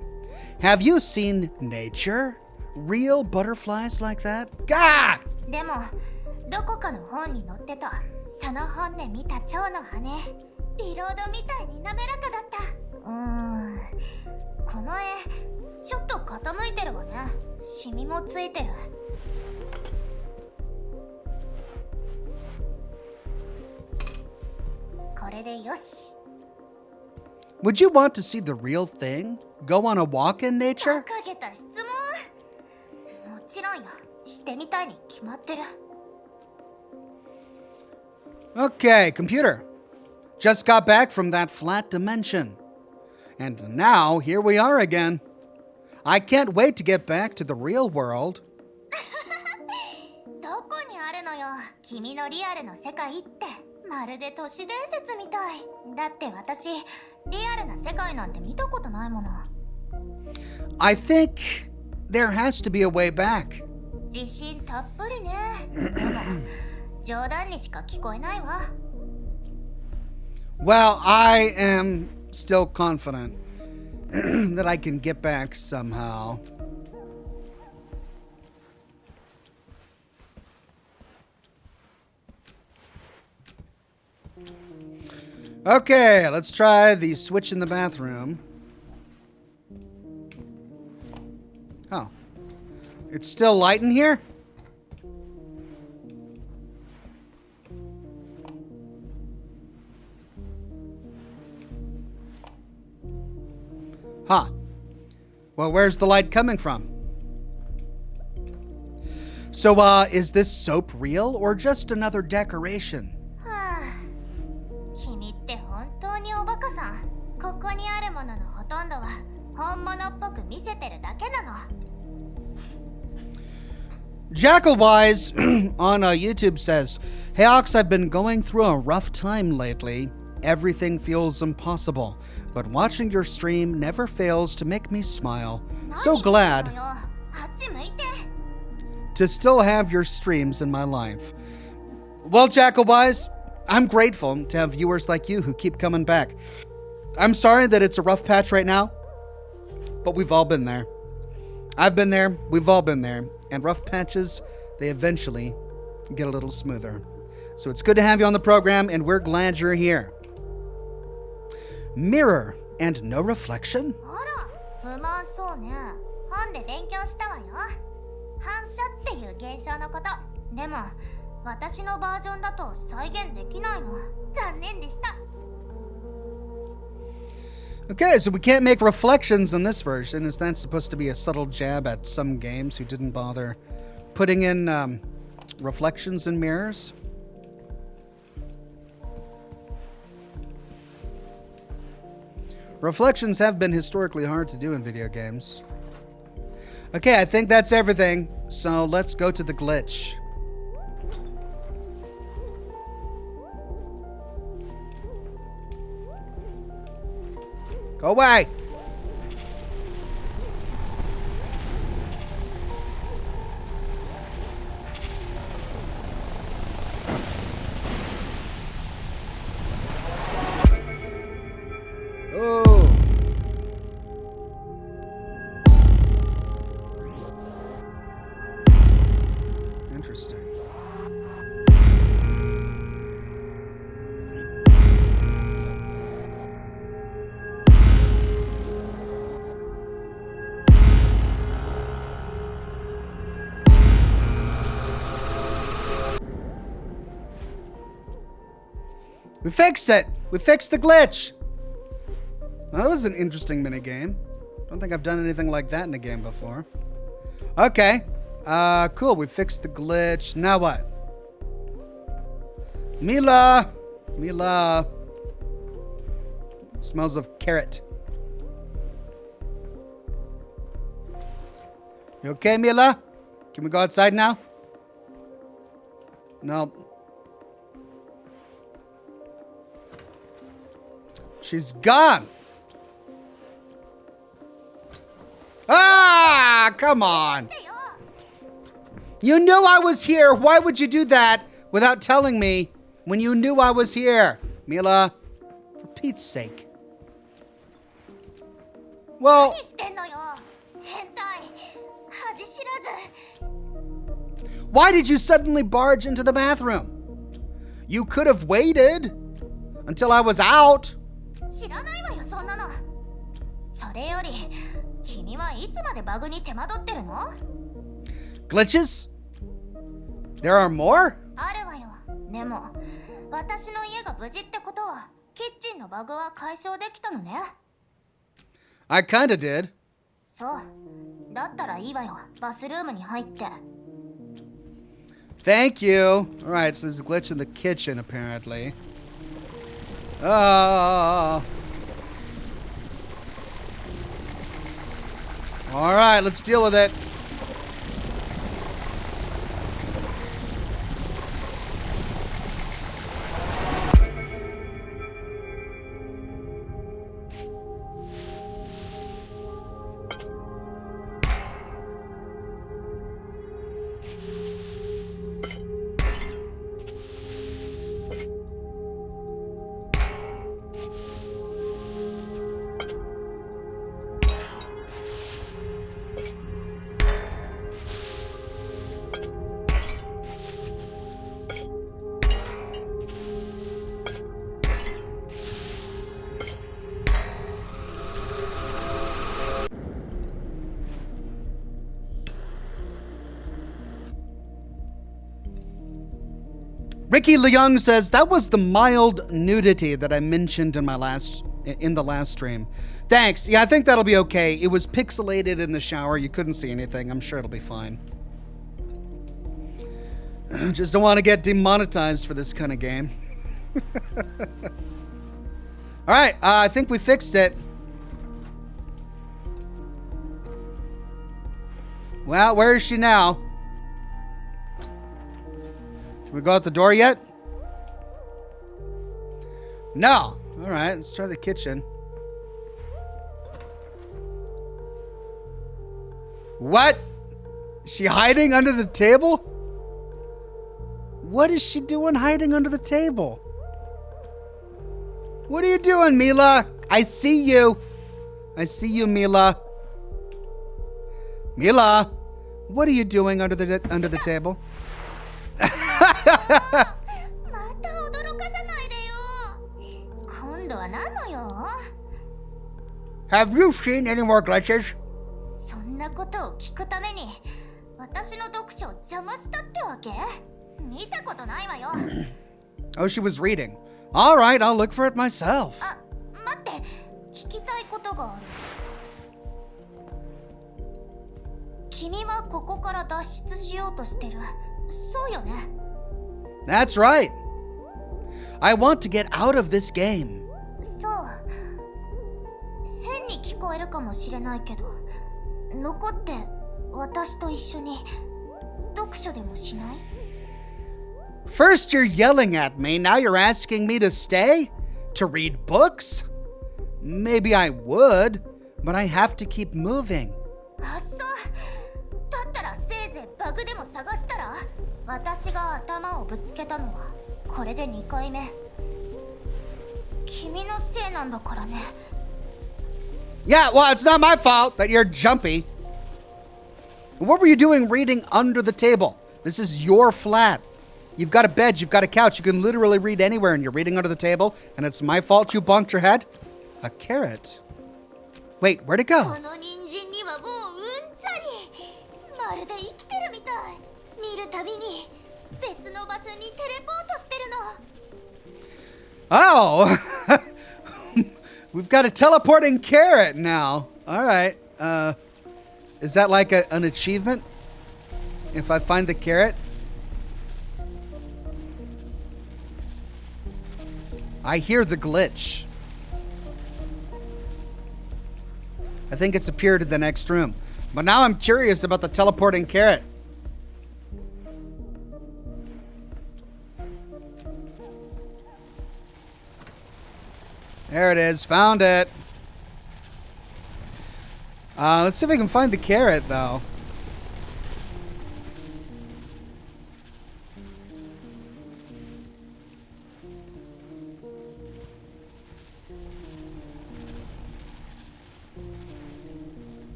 Have you seen nature? Real butterflies like that? Gah! でもどこかの本に載ってた。その本で見た蝶の羽。ビロードみたいに滑らかだった。この絵ちょっと傾いてるわね。シミもついてる。これでよし。Would you want to see the real thing? Go on a walk in nature? 馬鹿げた質問。もちろんよ。してみたいに決まってる。Okay, computer. Just got back from that flat dimension. And now here we are again. I can't wait to get back to the real world. どこにあるのよ。君のリアルの世界って。まるで都市伝説みたい。だって私、リアルな世界なんて見たことないもの。I think there has to be a way back. 自信たっぷりね。でも、冗談にしか聞こえないわ。Well, I am still confident that I can get back somehow. Okay, let's try the switch in the bathroom. Oh. It's still light in here? Huh. Well, where's the light coming from? So, is this soap real or just another decoration? 君って本当におバカさん。ここにあるもののほとんどは本物っぽく見せてるだけなの。Jackalwise on YouTube says, Hey Ox, I've been going through a rough time lately. Everything feels impossible, but watching your stream never fails to make me smile. So glad あっち向いて。to still have your streams in my life. Well, Jackalwise, I'm grateful to have viewers like you who keep coming back. I'm sorry that it's a rough patch right now, but we've all been there. I've been there, we've all been there, and rough patches, they eventually get a little smoother. So it's good to have you on the program, and we're glad you're here. Mirror and no reflection? あら、不満そうね。本で勉強したわよ。反射っていう現象のこと。でも、私のバージョンだと再現できないの。残念でした。Okay, so we can't make reflections in this version. Is that supposed to be a subtle jab at some games who didn't bother putting in reflections in mirrors? Reflections have been historically hard to do in video games. Okay, I think that's everything. So let's go to the glitch. Go away! Oh! Interesting. We fixed it! We fixed the glitch! Well, that was an interesting minigame. Don't think I've done anything like that in a game before. Okay. Cool. We fixed the glitch. Now what? Mila! Mila! Smells of carrot. You okay, Mila? Can we go outside now? No. She's gone. Ah, come on. You knew I was here. Why would you do that without telling me when you knew I was here? Mila, for Pete's sake. Well, 何してんのよ変態恥知らず why did you suddenly barge into the bathroom? You could have waited until I was out. 知らないわよそんなのそれより君はいつまでバグに手間取ってるの Glitches? There are more? あるわよでも私の家が無事ってことはキッチンのバグは解消できたのね I kinda did. そうだったらいいわよバスルームに入って Thank you. Alright, so there's a glitch in the kitchen, apparently. Alright, let's deal with it. Ricky Leung says that was the mild nudity that I mentioned in the last stream. Thanks. Yeah, I think that'll be okay. It was pixelated in the shower. You couldn't see anything. I'm sure it'll be fine. Just don't want to get demonetized for this kind of game. All right, I think we fixed it. Well, where is she now? Can we go out the door yet? No. All right, let's try the kitchen. What? Is she hiding under the table? What is she doing hiding under the table? What are you doing, Mila? I see you. I see you, Mila. Mila, what are you doing under the table? また驚かさないでよ今度は何のよ Have you seen any more glitches? そんなことを聞くために私の読書を邪魔したってわけ見たことないわよ Oh, she was reading. All right, I'll look for it myself. あ、待って聞きたいことがある君はここから脱出しようとしてるそうよね That's right. I want to get out of this game. そう変に聞こえるかもしれないけど残って私と一緒に読書でもしない First you're yelling at me, now you're asking me to stay? To read books? Maybe I would, but I have to keep moving. あっそうだったらせいぜいバグでも探したら私が頭をぶつけたのはこれで2回目君のせいなんだからね Yeah, well, it's not my fault that you're jumpy. What were you doing reading under the table? This is your flat. You've got a bed, you've got a couch, you can literally read anywhere and you're reading under the table and it's my fault you bonked your head? A carrot. Wait, where'd it go? この人参にはもううんざりまるで生きてるみたい見るたびに別の場所にテレポートしてるの Oh! We've got a teleporting carrot now. All right. Is that like an achievement? If I find the carrot? I hear the glitch. I think it's appeared in the next room. But now I'm curious about the teleporting carrot. There it is. Found it. Let's see if we can find the carrot, though.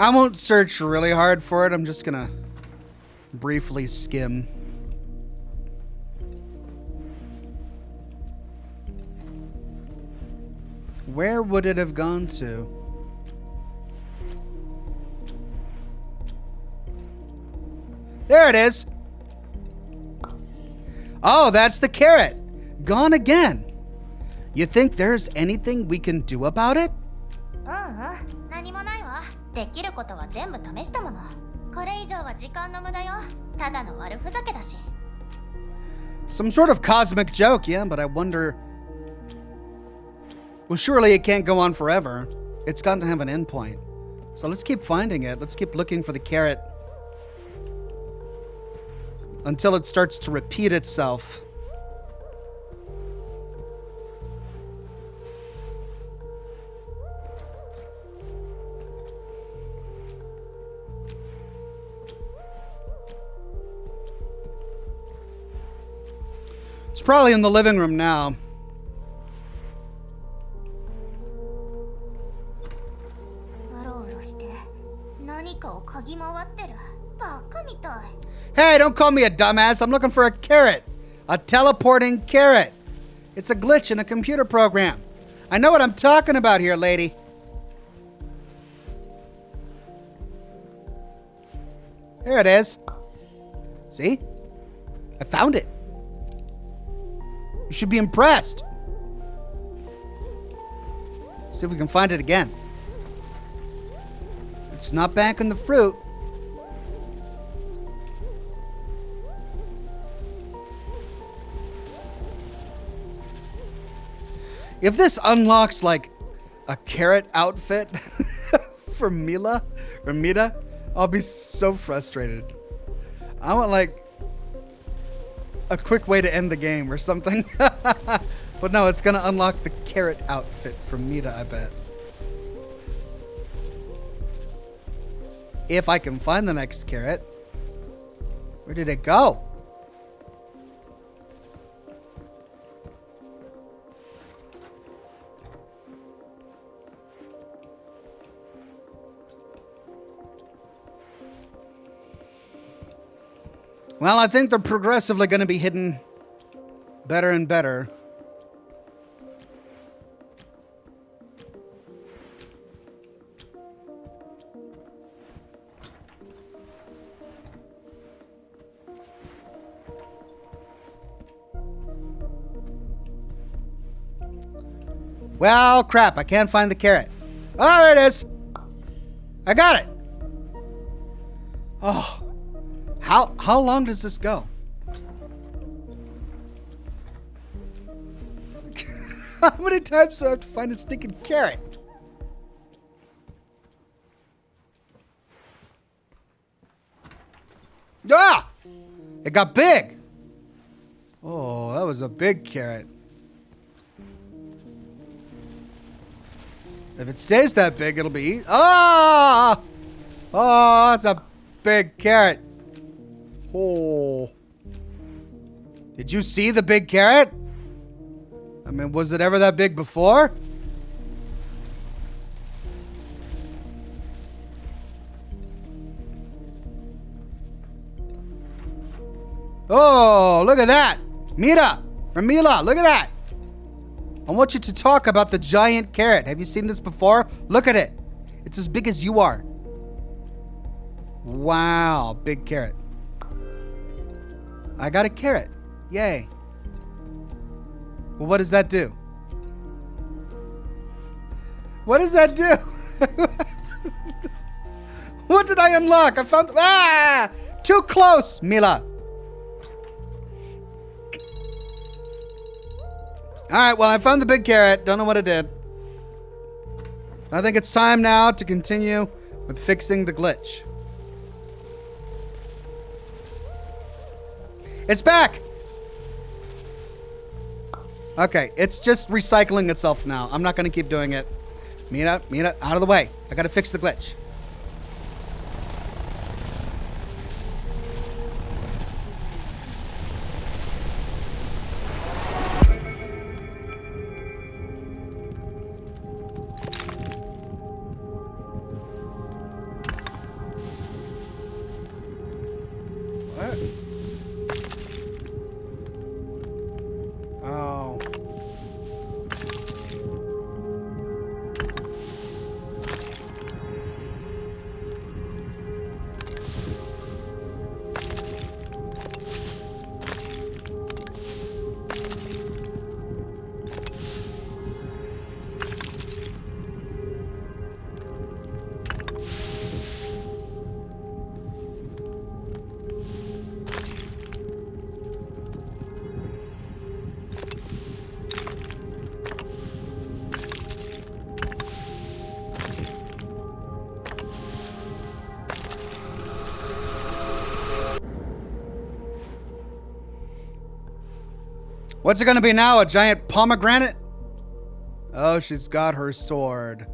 I won't search really hard for it. I'm just gonna briefly skim. Where would it have gone to? There it is. Oh, that's the carrot. Gone again. You think there's anything we can do about it? 何もないわ。できることは全部試したもの。これ以上は時間の無駄よ。ただの悪ふざけだし。Some sort of cosmic joke, yeah, but I wonder... Well, surely it can't go on forever. It's got to have an endpoint. So let's keep finding it. Let's keep looking for the carrot. Until it starts to repeat itself. It's probably in the living room now. Hey, don't call me a dumbass. I'm looking for a carrot. A teleporting carrot. It's a glitch in a computer program. I know what I'm talking about here, lady. There it is. See? I found it. You should be impressed. See if we can find it again. It's not back in the fruit. If this unlocks like a carrot outfit for Mila or Mita, I'll be so frustrated. I want like a quick way to end the game or something. But no, it's gonna unlock the carrot outfit for Mita, I bet. If I can find the next carrot. Where did it go? Well, I think they're progressively going to be hidden better and better. Well, crap, I can't find the carrot. Oh, there it is. I got it. Oh. How long does this go? How many times do I have to find a stinking carrot? Ah! It got big. Oh, that was a big carrot. If it stays that big, it'll be... Ah! Oh, that's a big carrot. Oh. Did you see the big carrot? I mean, was it ever that big before? Oh, look at that. Mira, or Mila, look at that. I want you to talk about the giant carrot. Have you seen this before? Look at it. It's as big as you are. Wow, big carrot. I got a carrot. Yay. Well, what does that do? What does that do? What did I unlock? I found... Ah! Too close, Mila. Alright, well, I found the big carrot. Don't know what it did. I think it's time now to continue with fixing the glitch. It's back! Okay, it's just recycling itself now. I'm not going to keep doing it. Mina, out of the way. I got to fix the glitch. Oh. What's it gonna be now? A giant pomegranate? Oh, she's got her sword.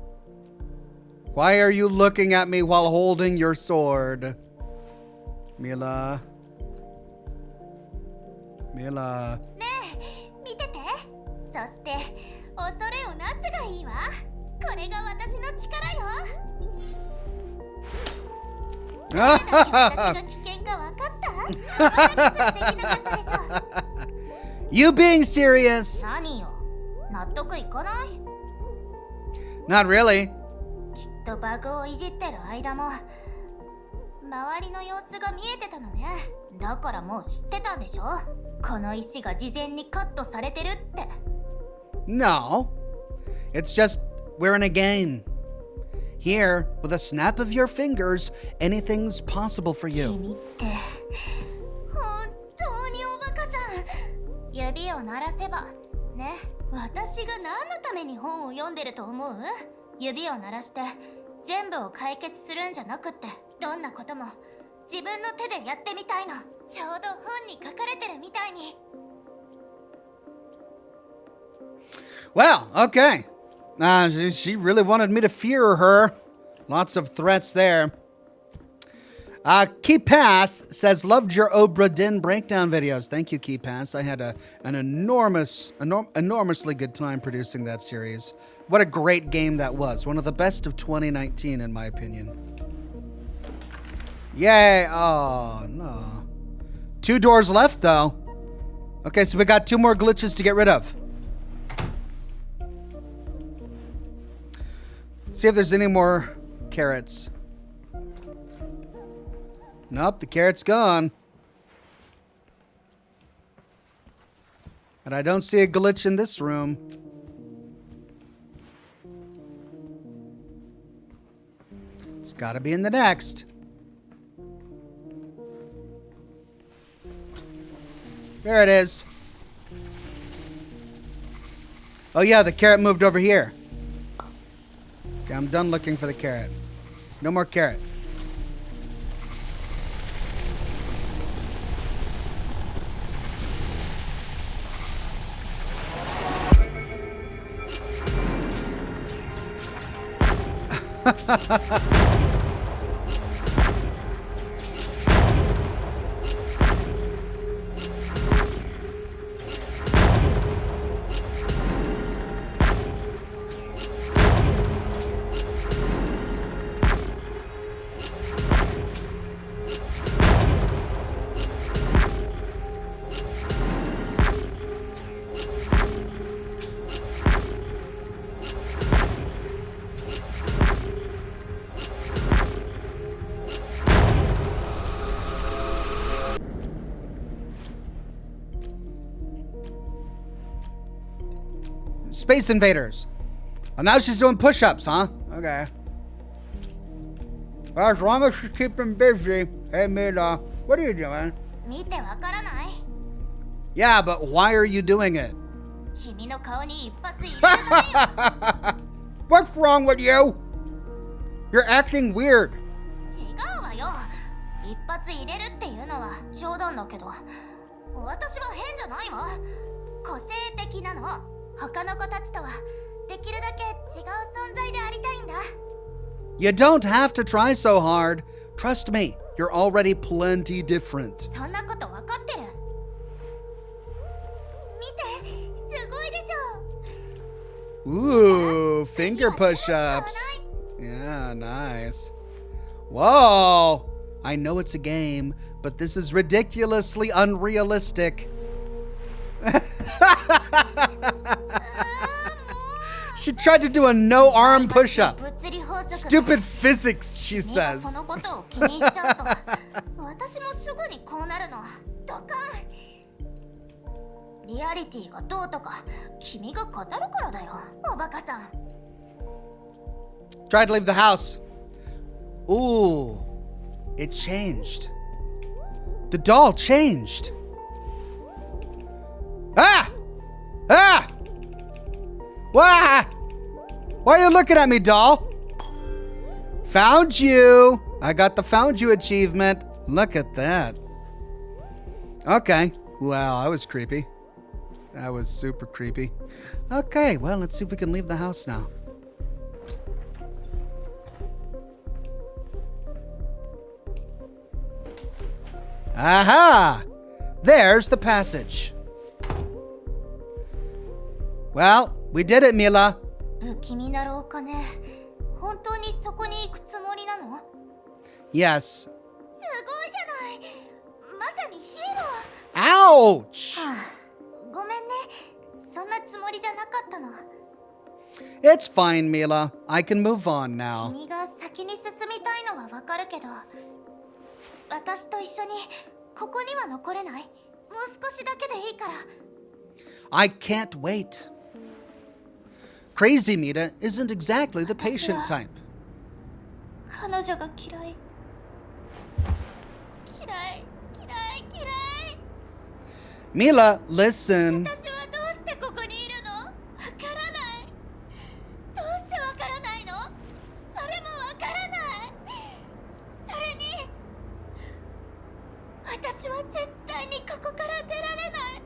Why are you looking at me while holding your sword? Mila. Mila. ねえ見てて。そして恐れをなすがいいわ。これが私の力よ。どれだけ私が危険か分かった？話さできなかったでしょ。You being serious? 何よ、納得いかない？ Not really. きっとバグをいじってる間も周りの様子が見えてたのね。だからもう知ってたんでしょ？この石が事前にカットされてるって。 No. It's just we're in a game. Here, with a snap of your fingers, anything's possible for you. 君って本当におバカさん。指を鳴らせばね。私が何のために本を読んでると思う？指を鳴らして全部を解決するんじゃなくって、どんなことも自分の手でやってみたいの。ちょうど本に書かれてるみたいに。 Well, okay. She really wanted me to fear her. Lots of threats there. Key Pass says, loved your Obra Dinn breakdown videos. Thank you, Key Pass. I had an enormously good time producing that series. What a great game that was. One of the best of 2019, in my opinion. Yay. Oh, no. 2 doors left, though. Okay, so we got 2 more glitches to get rid of. See if there's any more carrots. Nope, the carrot's gone. And I don't see a glitch in this room. It's gotta be in the next. There it is. Oh yeah, the carrot moved over here. Okay, I'm done looking for the carrot. No more carrot. Space Invaders. Oh, now she's doing push-ups, huh? Okay. Well, as long as she's keeping busy. Hey, Mila, what are you doing? 見てわからない？ Yeah, but why are you doing it? 君の顔に一発入れるためよ。 What's wrong with you? You're acting weird. 違うわよ。一発入れるっていうのは冗談だけど、私は変じゃないわ。個性的なの。他の子たちとはできるだけ違う存在でありたいんだ。 You don't have to try so hard. Trust me, you're already plenty different. そんなこと分かってる。見て、すごいでしょ。 Ooh, finger push-ups. Yeah, nice. Whoa! I know it's a game, but this is ridiculously unrealistic. She tried to do a no arm push-up. Stupid physics, she 君が says. そのことを気にしちゃうと私もすぐにこうなるの。ドカン。リアリティがどうとか君が語るからだよ、おバカさん。 Tried to leave the house. Ooh, it changed. The doll changed. Ah! Ah! Why? Why are you looking at me, doll? Found you. I got the found you achievement. Look at that. Okay. Wow, that was creepy. That was super creepy. Okay, well, let's see if we can leave the house now. Aha! There's the passage. Well, we did it, Mila. 不気味な廊下ね。本当にそこに行くつもりなの？ Yes. すごいじゃない。まさにヒーロー。 Ouch! はあ、ごめんね。そんなつもりじゃなかったの。 It's fine, Mila. I can move on now. 君が先に進みたいのはわかるけど、私と一緒にここには残れない？もう少しだけでいいから。 I can't wait. Crazy Mita isn't exactly the patient type. 彼女が嫌い。嫌い、嫌い、嫌い。 Mila, listen. 私はどうしてここにいるの？わからない。どうしてわからないの？それもわからない。それに、私は絶対にここから出られない。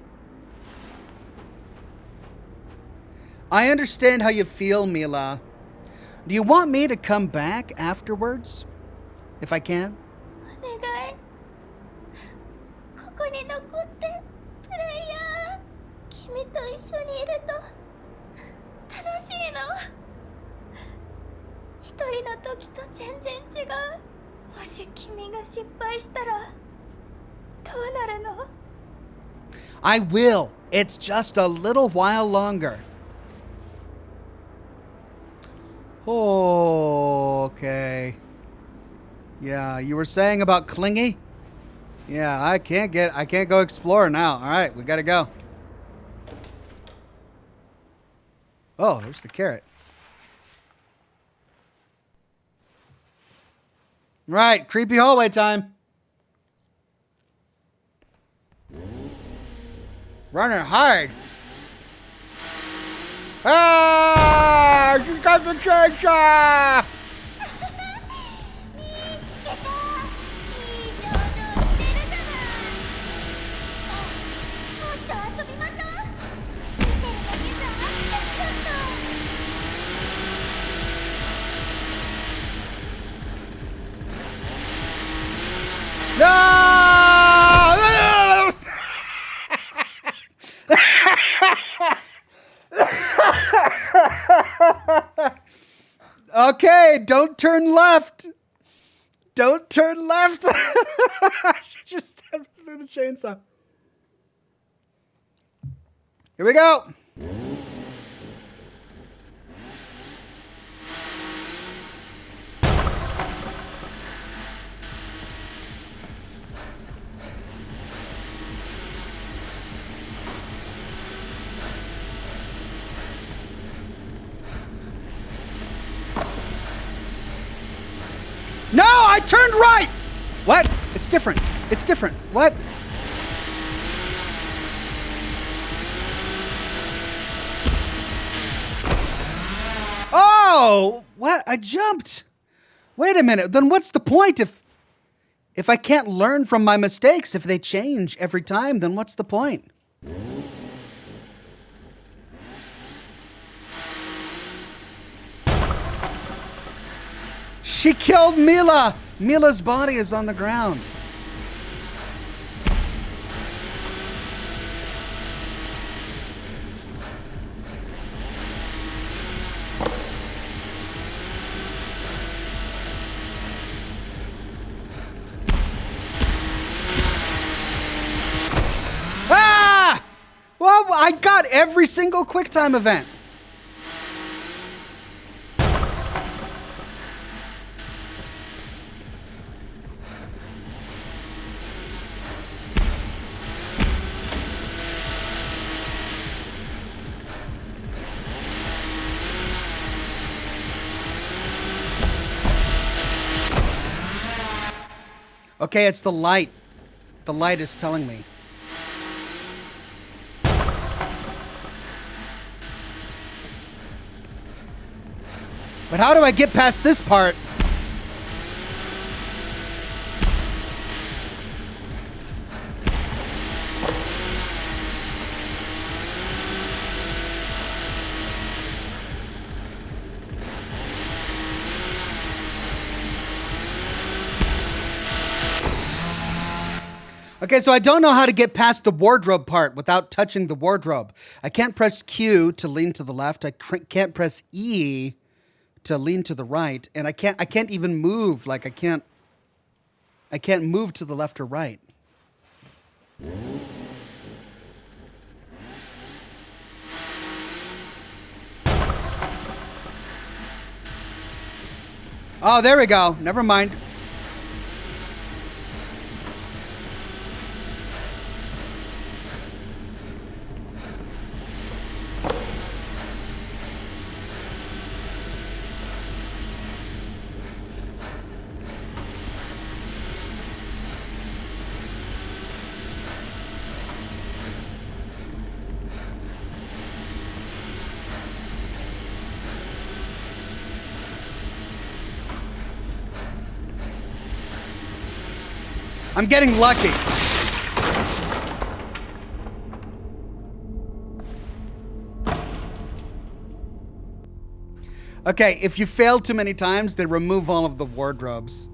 I understand how you feel, Mila. Do you want me to come back afterwards? If I can? お願い。ここに残ってプレイヤー。君と一緒にいると楽しいの。一人の時と全然違う。もし君が失敗したらどうなるの？ I will. It's just a little while longer. Oh, okay. Yeah, you were saying about clingy? Yeah, I can't go explore now. All right, we gotta go. Oh, there's the carrot. Right, creepy hallway time. Running hard. Ah! She's got the chainsaw! 見つけた。いい表情してるじゃない。もっと遊びましょう。見てるだけじゃ飽きちゃった。 No! Okay, don't turn left. Don't turn left. She just stepped through the chainsaw. Here we go. No, I turned right. What? It's different. It's different. What? Oh, what? I jumped. Wait a minute. Then what's the point if I can't learn from my mistakes, if they change every time, then what's the point? She killed Mila. Mila's body is on the ground. Well, I got every single QuickTime event. Okay, it's the light. The light is telling me. But how do I get past this part? Okay, so I don't know how to get past the wardrobe part without touching the wardrobe. I can't press Q to lean to the left. I can't press E to lean to the right, and I can't even move. Like I can't move to the left or right. Oh, there we go. Never mind. I'm getting lucky. Okay, if you fail too many times, they remove all of the wardrobes.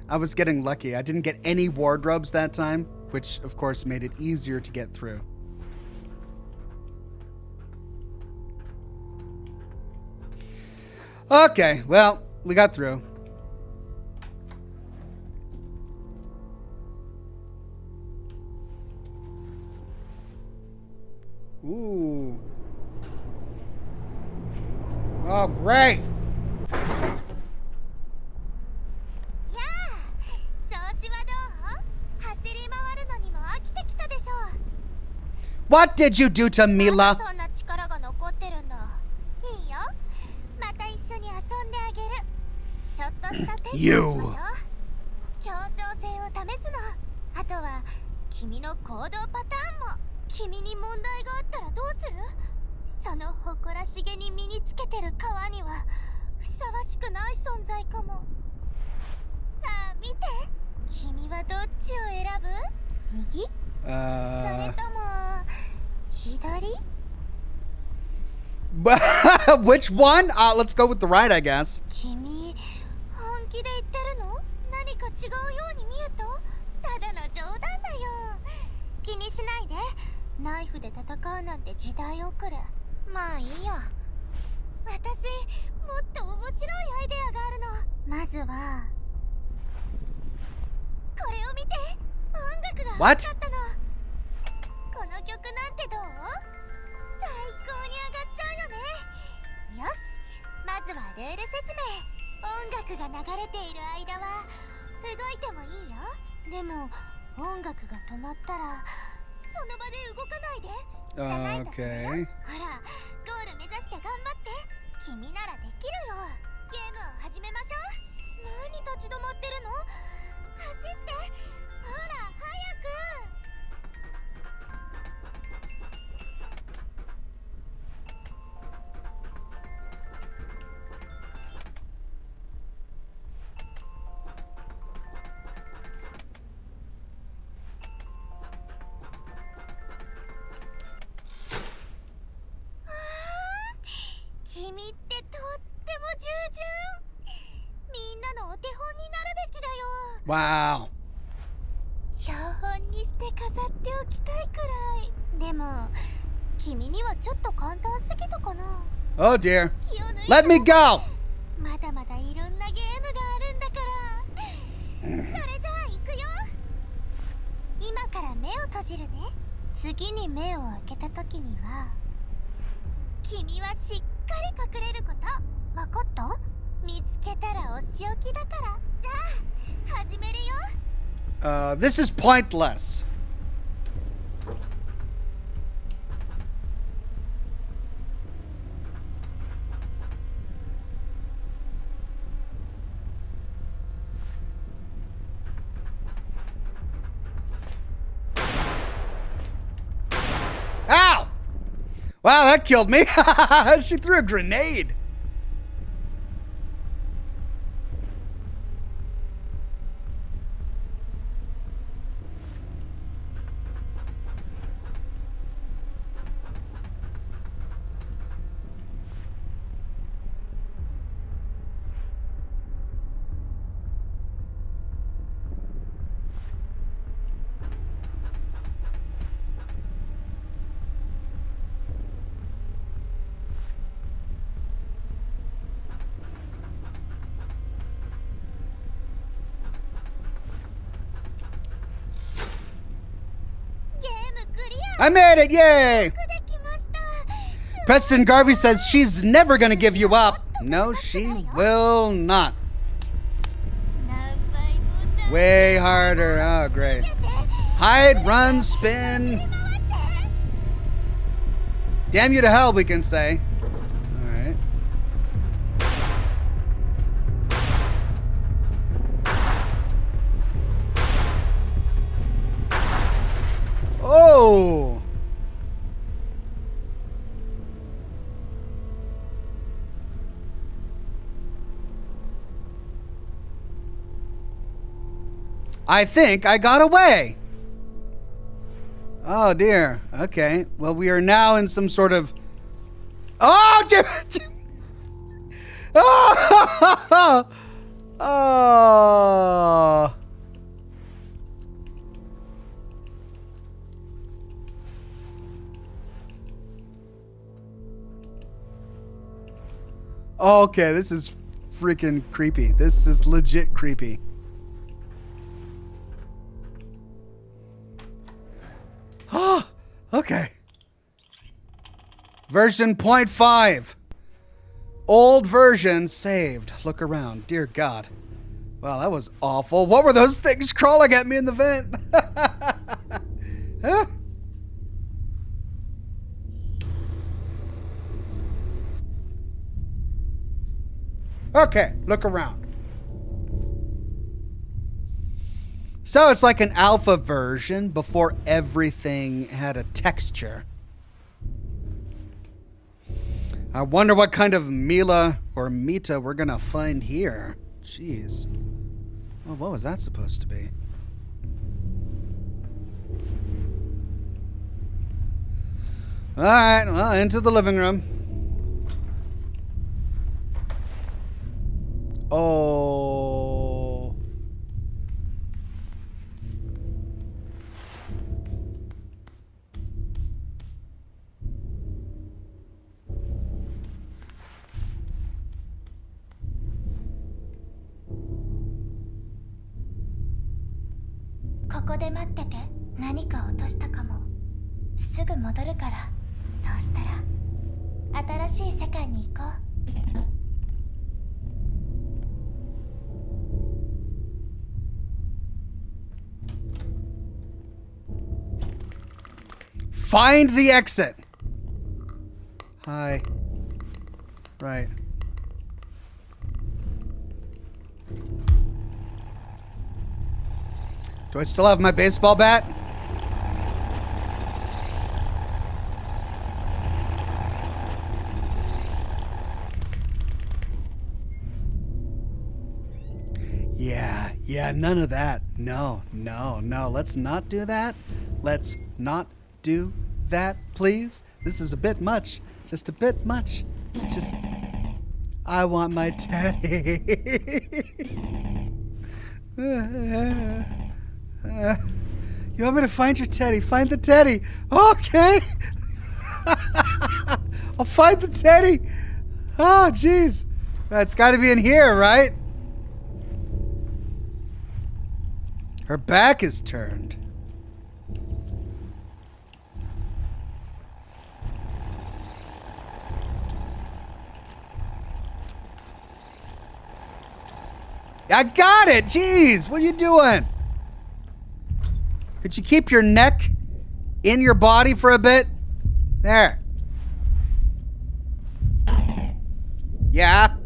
I was getting lucky. I didn't get any wardrobes that time, which of course made it easier to get through. Okay, well, we got through. Ooh. Oh, great. What did you do to Mila? You. 君に問題があったらどうする？その誇らしげに身につけてる皮にはふさわしくない存在かも。さあ見て、君はどっちを選ぶ？右？それとも左？ Which one? Let's go with the right, I guess. 君、本気で言ってるの？何か違うように見えた？ただの冗談だよ。気にしないで。 ナイフで戦うなんて時代遅れ。まあいいよ。私、もっと面白いアイデアがあるの。まずはこれを見て。音楽が欲しかったの。この曲なんてどう？最高に上がっちゃうよね。よし、まずはルール説明。音楽が流れている間は動いてもいいよ。でも音楽が止まったら その場で動かないで。じゃないんだしね。ほら、ゴール目指して頑張って。君ならできるよ。ゲームを始めましょう。何立ち止まってるの？走って。ほら、早く。 君ってとっても従順。みんなのお手本になるべきだよ。Wow. 標本にして飾っておきたいくらい。でも君にはちょっと簡単すぎたかな。 Oh dear. Let me go. まだまだいろんなゲームがあるんだから。それじゃあ行くよ。今から目を閉じるね。次に目を開けた時には君はしっかり隠れること。わかった？見つけたらお仕置きだから。じゃあ始めるよ。This is pointless. Ow! Wow, that killed me. She threw a grenade. I made it, yay! Preston Garvey says she's never gonna give you up. No, she will not. Way harder. Oh, great. Hide, run, spin. Damn you to hell, we can say. All right. Oh! I think I got away. Oh dear. Okay. Well, we are now in some sort of. Oh! Oh! Oh! Okay, this is freaking creepy. This is legit creepy. Oh, okay. Version 0.5. Old version saved. Look around. Dear God. Wow, that was awful. What were those things crawling at me in the vent? Huh? Okay, look around. So it's like an alpha version before everything had a texture. I wonder what kind of Mila or Mita we're gonna find here. Jeez. Oh, what was that supposed to be? Alright, well, into the living room. Oh. Koko de mattete. 何か落としたかも。すぐ戻るから。そうしたら新しい世界に行こう。Find the exit. Hi. Right. Do I still have my baseball bat? Yeah, none of that. No. Let's not do that. Let's not do that, please. This is a bit much. Just a bit much. Just, I want my teddy. You want me to find your teddy? Find the teddy. Okay. I'll find the teddy. Oh, jeez. It's got to be in here, right? Her back is turned. I got it! Jeez, what are you doing? Could you keep your neck in your body for a bit? There. Yeah.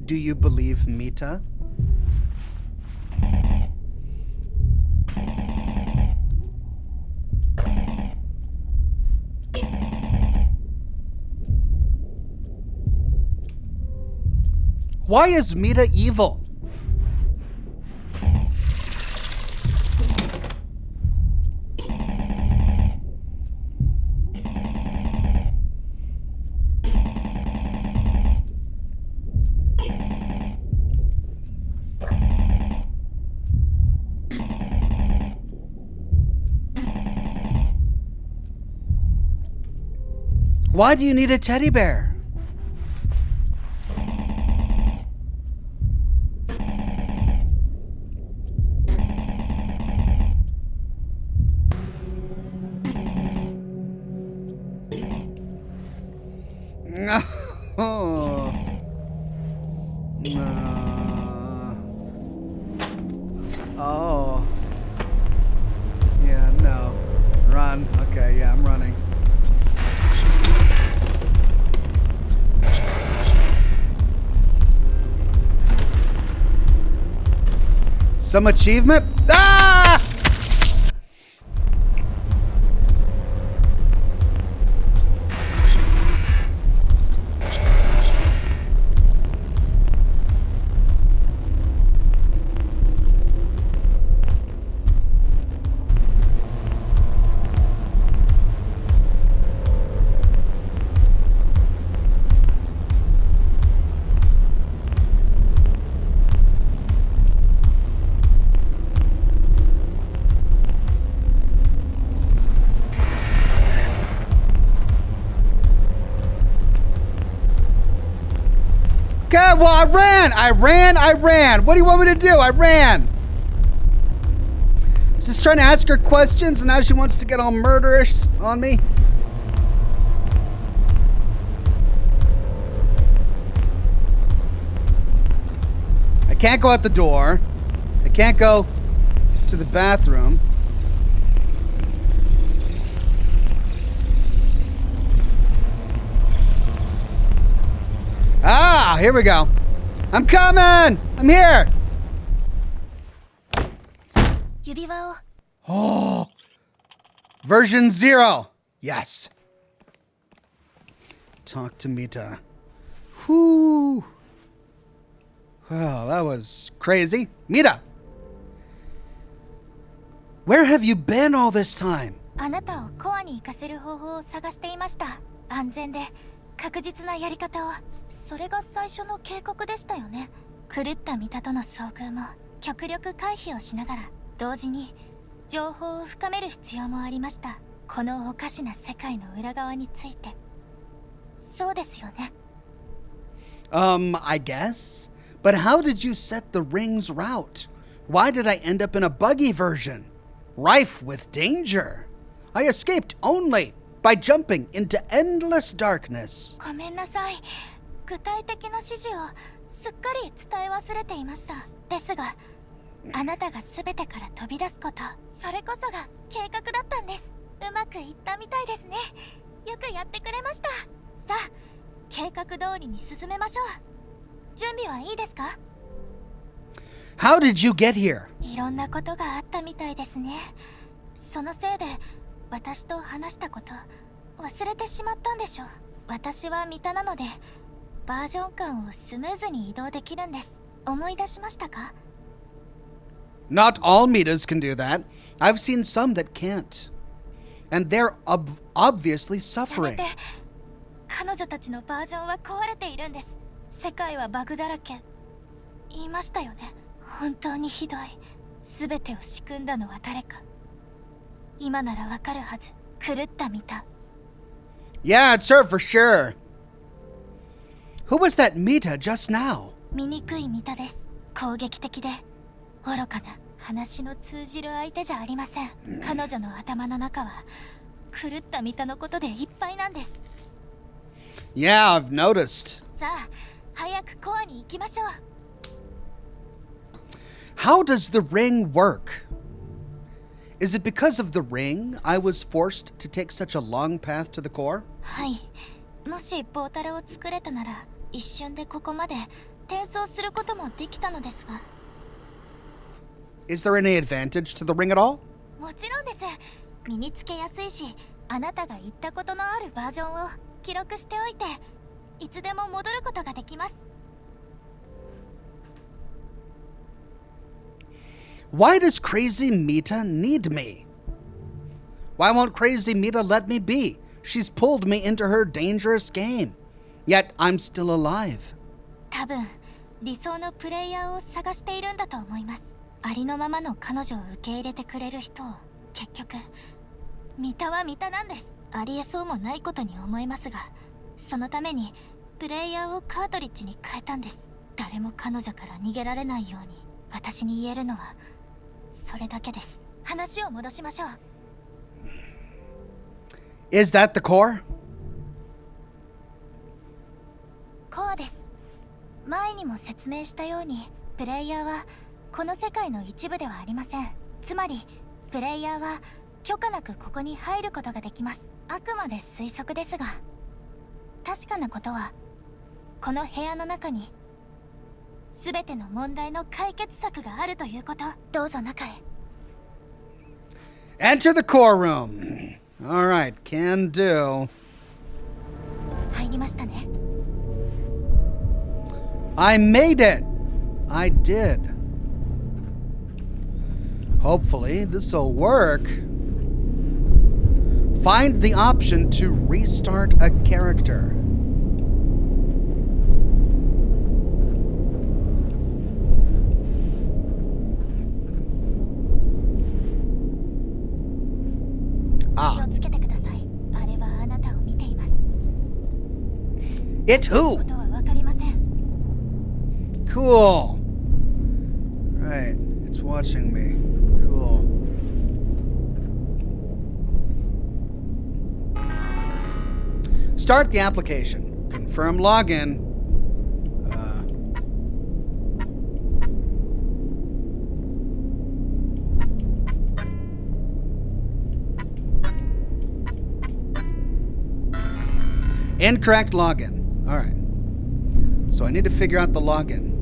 Do you believe Mita? Why is Mita evil? Why do you need a teddy bear? No. No. Oh. Yeah, no. Run. Okay, yeah, I'm running. Some achievement? Ah! Okay, well, I ran. What do you want me to do? I ran. Just trying to ask her questions, and now she wants to get all murderish on me. I can't go out the door. I can't go to the bathroom. Ah, here we go. I'm coming! I'm here! Oh. Version 0. Yes. Talk to Mita. Whew. Well, that was crazy. Mita! Where have you been all this time? あなたをコアに行かせる方法を探していました。安全で確実なやり方を。それが最初の計画でしたよね。狂った見たとの遭遇も極力回避をしながら同時に情報を深める必要もありました。このおかしな世界の裏側について。そうですよね。I guess. But how did you set the ring's route? Why did I end up in a buggy version? Rife with danger. I escaped only by jumping into endless darkness. ごめんなさい。具体的な指示をすっかり伝え忘れていました。ですが、あなたが全てから飛び出すこと、それこそが計画だったんです。うまくいったみたいですね。よくやってくれました。さあ、計画通りに進めましょう。準備はいいですか？ How did you get here? いろんなことがあったみたいですね。そのせいで私と話したこと忘れてしまったんでしょう。私は見たなのでバージョン間をスムーズに移動できるんです。思い出しましたか？ Not all Mitas can do that. I've seen some that can't. And they're obviously やめ suffering. て。彼女たちのバージョンは壊れているんです。世界はバグだらけ。言いましたよね。本当にひどい。全てを仕組んだのは誰か。今ならわかるはず。狂った見た。Yeah, it's her for sure. Who was that Mita just now? 醜い見たです。攻撃的で愚かな話の通じる相手じゃありません。彼女の頭の中は狂った見たのことでいっぱいなんです。Yeah, I've noticed. さあ早くコアに行きましょう。 How does the ring work? Is it because of the ring I was forced to take such a long path to the core? はい。もしポータルを作れたなら一瞬でここまで転送することもできたのですが。 Is there any advantage to the ring at all? もちろんです。身につけやすいし、あなたが言ったことのあるバージョンを記録しておいて、いつでも戻ることができます。 Why does Crazy Mita need me? Why won't Crazy Mita let me be? She's pulled me into her dangerous game. Yet I'm still alive. 多分理想のプレイヤーを探しているんだと思います。ありのままの彼女を受け入れてくれる人を。結局ミタはミタなんです。ありえそうもないことに思いますが、そのためにプレイヤーをカートリッジに変えたんです。誰も彼女から逃げられないように私に言えるのはそれだけです。話を戻しましょう。 Is that the core? コアです。前にも説明したようにプレイヤーはこの世界の一部ではありません。つまりプレイヤーは許可なくここに入ることができます。あくまで推測ですが、確かなことはこの部屋の中に全ての問題の解決策があるということ。どうぞ中へ。 Enter the core room. All right, can do. 入りましたね。 I made it. I did. Hopefully, this'll work. Find the option to restart a character. Ah. 気をつけてください。あれはあなたを見ています。 It's こ who? とはわかりません。 Cool. Right, it's watching me. Cool. Start the application. Confirm login. Incorrect login. All right. So I need to figure out the login.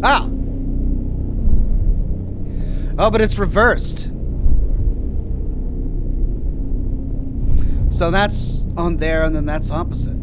Ah! Oh, but it's reversed. So that's on there, and then that's opposite.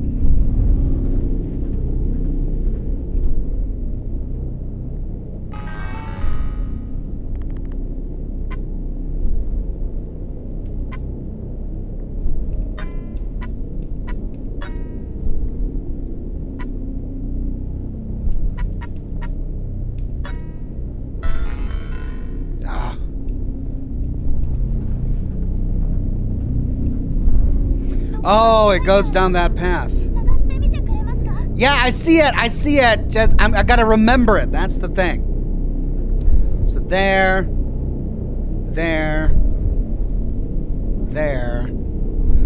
Oh, it goes down that path. 探してみてくれますか？ Yeah, I see it. I see it. Just I gotta remember it. That's the thing. So there, there, there.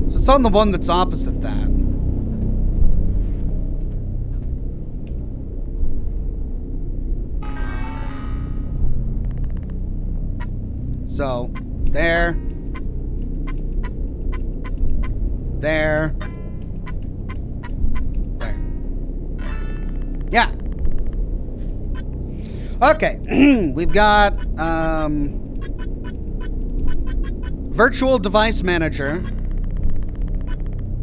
So it's on the one that's opposite that. So there. There. There. Yeah. Okay. We've got Virtual Device Manager.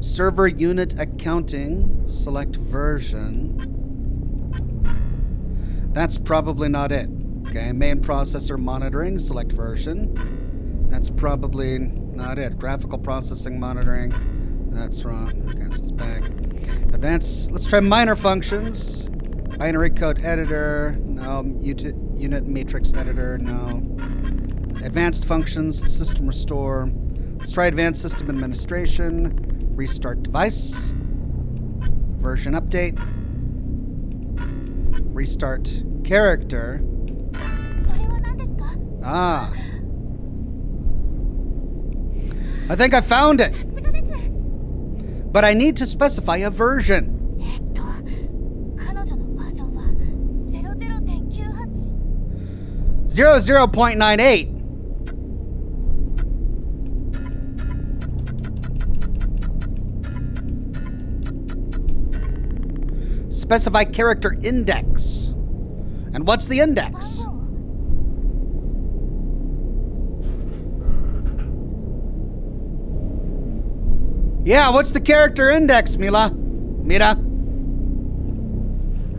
Server Unit Accounting. Select version. That's probably not it. Okay. Main processor monitoring. Select version. That's probably not it. Graphical processing monitoring. That's wrong. Okay, so it's back. Advanced. Let's try minor functions. Binary code editor. No. Unit matrix editor. No. Advanced functions. System restore. Let's try advanced system administration. Restart device. Version update. Restart character. それは何ですか？ Ah. I think I found it. さすがです。 But I need to specify a version. 彼女のバージョンは 00.98。 00.98. Specify character index. And what's the 番 index? 号 Yeah, what's the character index, Mira?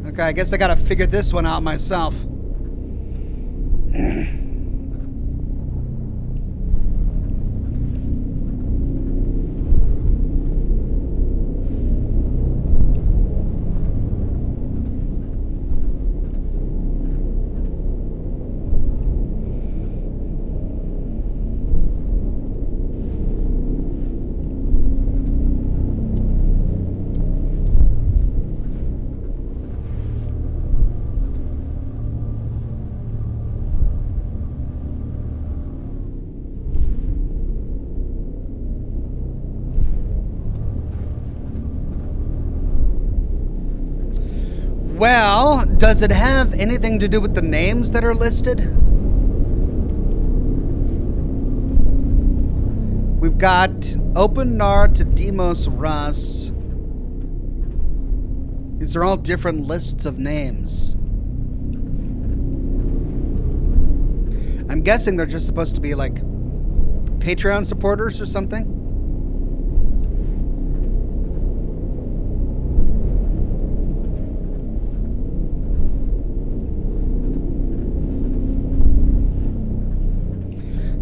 Okay, I guess I gotta figure this one out myself. Well, does it have anything to do with the names that are listed? We've got Open Nar to Demos Russ. These are all different lists of names. I'm guessing they're just supposed to be like Patreon supporters or something.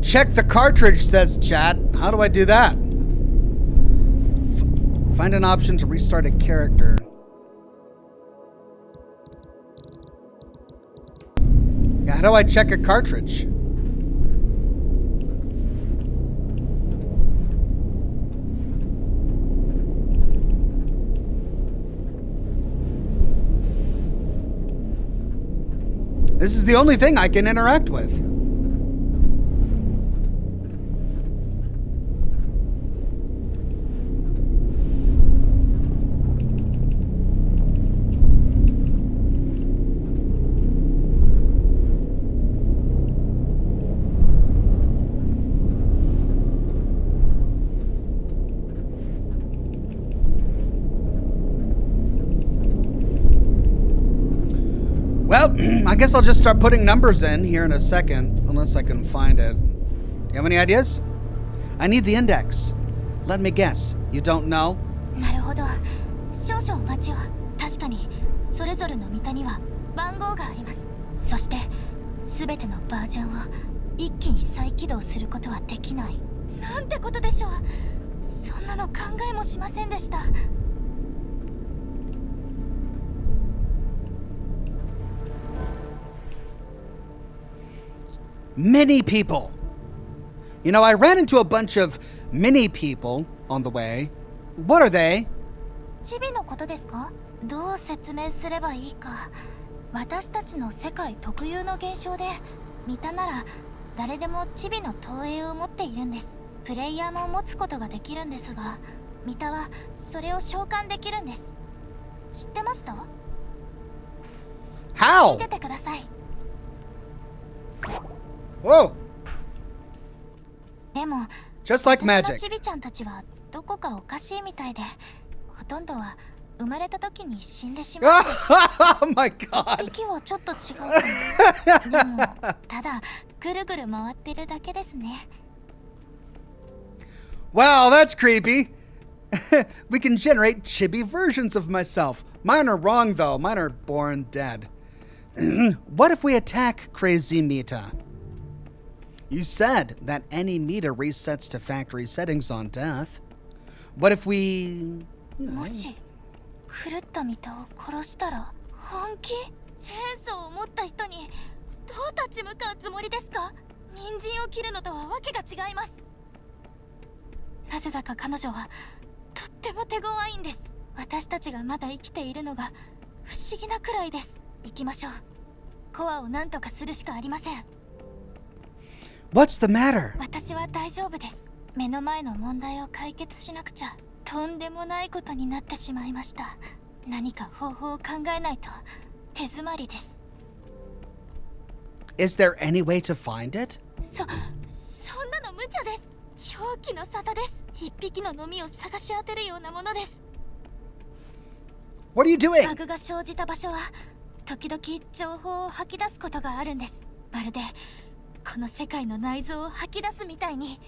Check the cartridge, says chat. How do I do that? Find an option to restart a character. Yeah, how do I check a cartridge? This is the only thing I can interact with. Well, I guess I'll just start putting numbers in here in a second, unless I can find it. Do you have any ideas? I need the index. Let me guess. You don't know? なるほど。少々お待ちを。確かにそれぞれのミタには番号があります。そして全てのバージョンを一気に再起動することはできない。なんてことでしょう。そんなの考えもしませんでした。 Mini people. You know, I ran into a bunch of mini people on the way. What are they? チビのことですか？どう説明すればいいか。私たちの世界特有の現象で、ミタなら誰でもチビの投影を持っているんです。プレイヤーも持つことができるんですが、ミタはそれを召喚できるんです。知ってました？ How? 見ててください。 Whoa. でも、 Just like 私の magic. チビちゃんたちはどこかおかしいみたいで、ほとんどは生まれた時に死んでしまうんです。 Oh my god. 息はちょっと違うかも。でも、ただぐるぐる回ってるだけですね。 Wow, that's creepy. We can generate chibi versions of myself. Mine are wrong though. Mine are born dead. What if we attack Crazy Mita? You said that any Mita resets to factory settings on death. What if we... もし狂ったミタを殺したら本気？チェーンソーを持った人にどう立ち向かうつもりですか？人参を切るのとはわけが違います。なぜだか彼女はとっても手強いんです。私たちがまだ生きているのが不思議なくらいです。行きましょう。コアを何とかするしかありません。 What's the matter? 私は大丈夫です。目の前の問題を解決しなくちゃとんでもないことになってしまいました。何か方法を考えないと手詰まりです。 Is there any way to find it? そんなの無茶です。狂気の沙汰です。一匹ののみを探し当てるようなものです。 What are you バ doing? グが生じた場所は時々情報を吐き出すことがあるんです。まるでこの世界の内臓を吐き出すみたいに。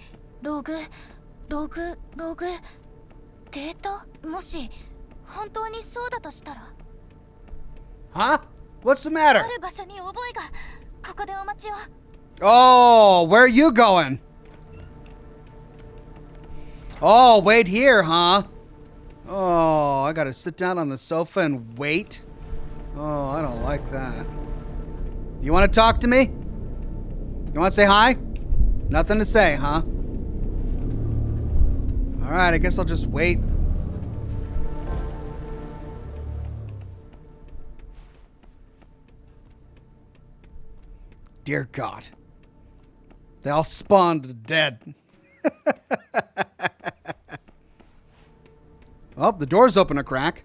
ログデータ。もし本当にそうだとしたら、 Huh? What's the あ matter? る場所に覚えが。ここでお待ちを。 Oh, where are you going? Oh, wait here, huh? Oh, I gotta sit down on the sofa and wait? Oh, I don't like that. You wanna talk to me? You wanna say hi? Nothing to say, huh? Alright, I guess I'll just wait. Dear God. They all spawned dead. Oh, the door's open a crack.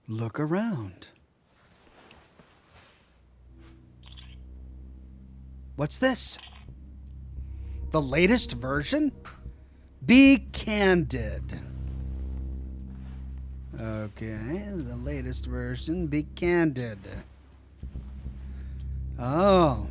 Look around. What's this? The latest version? Be candid. Okay, the latest version. Be candid. Oh.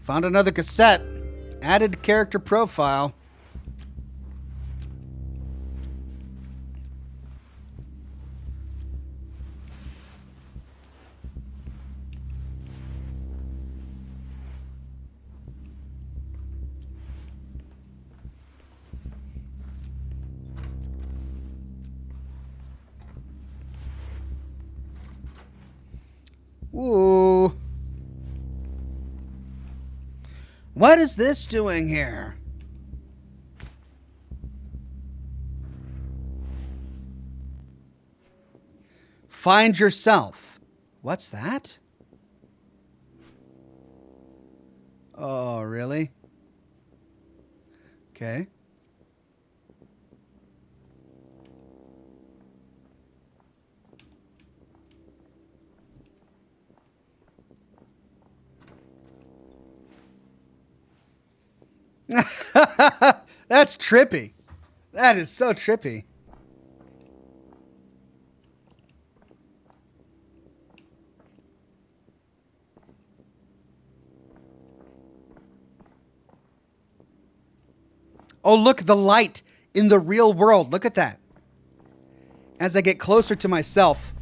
Found another cassette. Added character profile. Ooh. What is this doing here? Find yourself. What's that? Oh, really? Okay. That's trippy. That is so trippy. Oh, look, the light in the real world. Look at that. As I get closer to myself.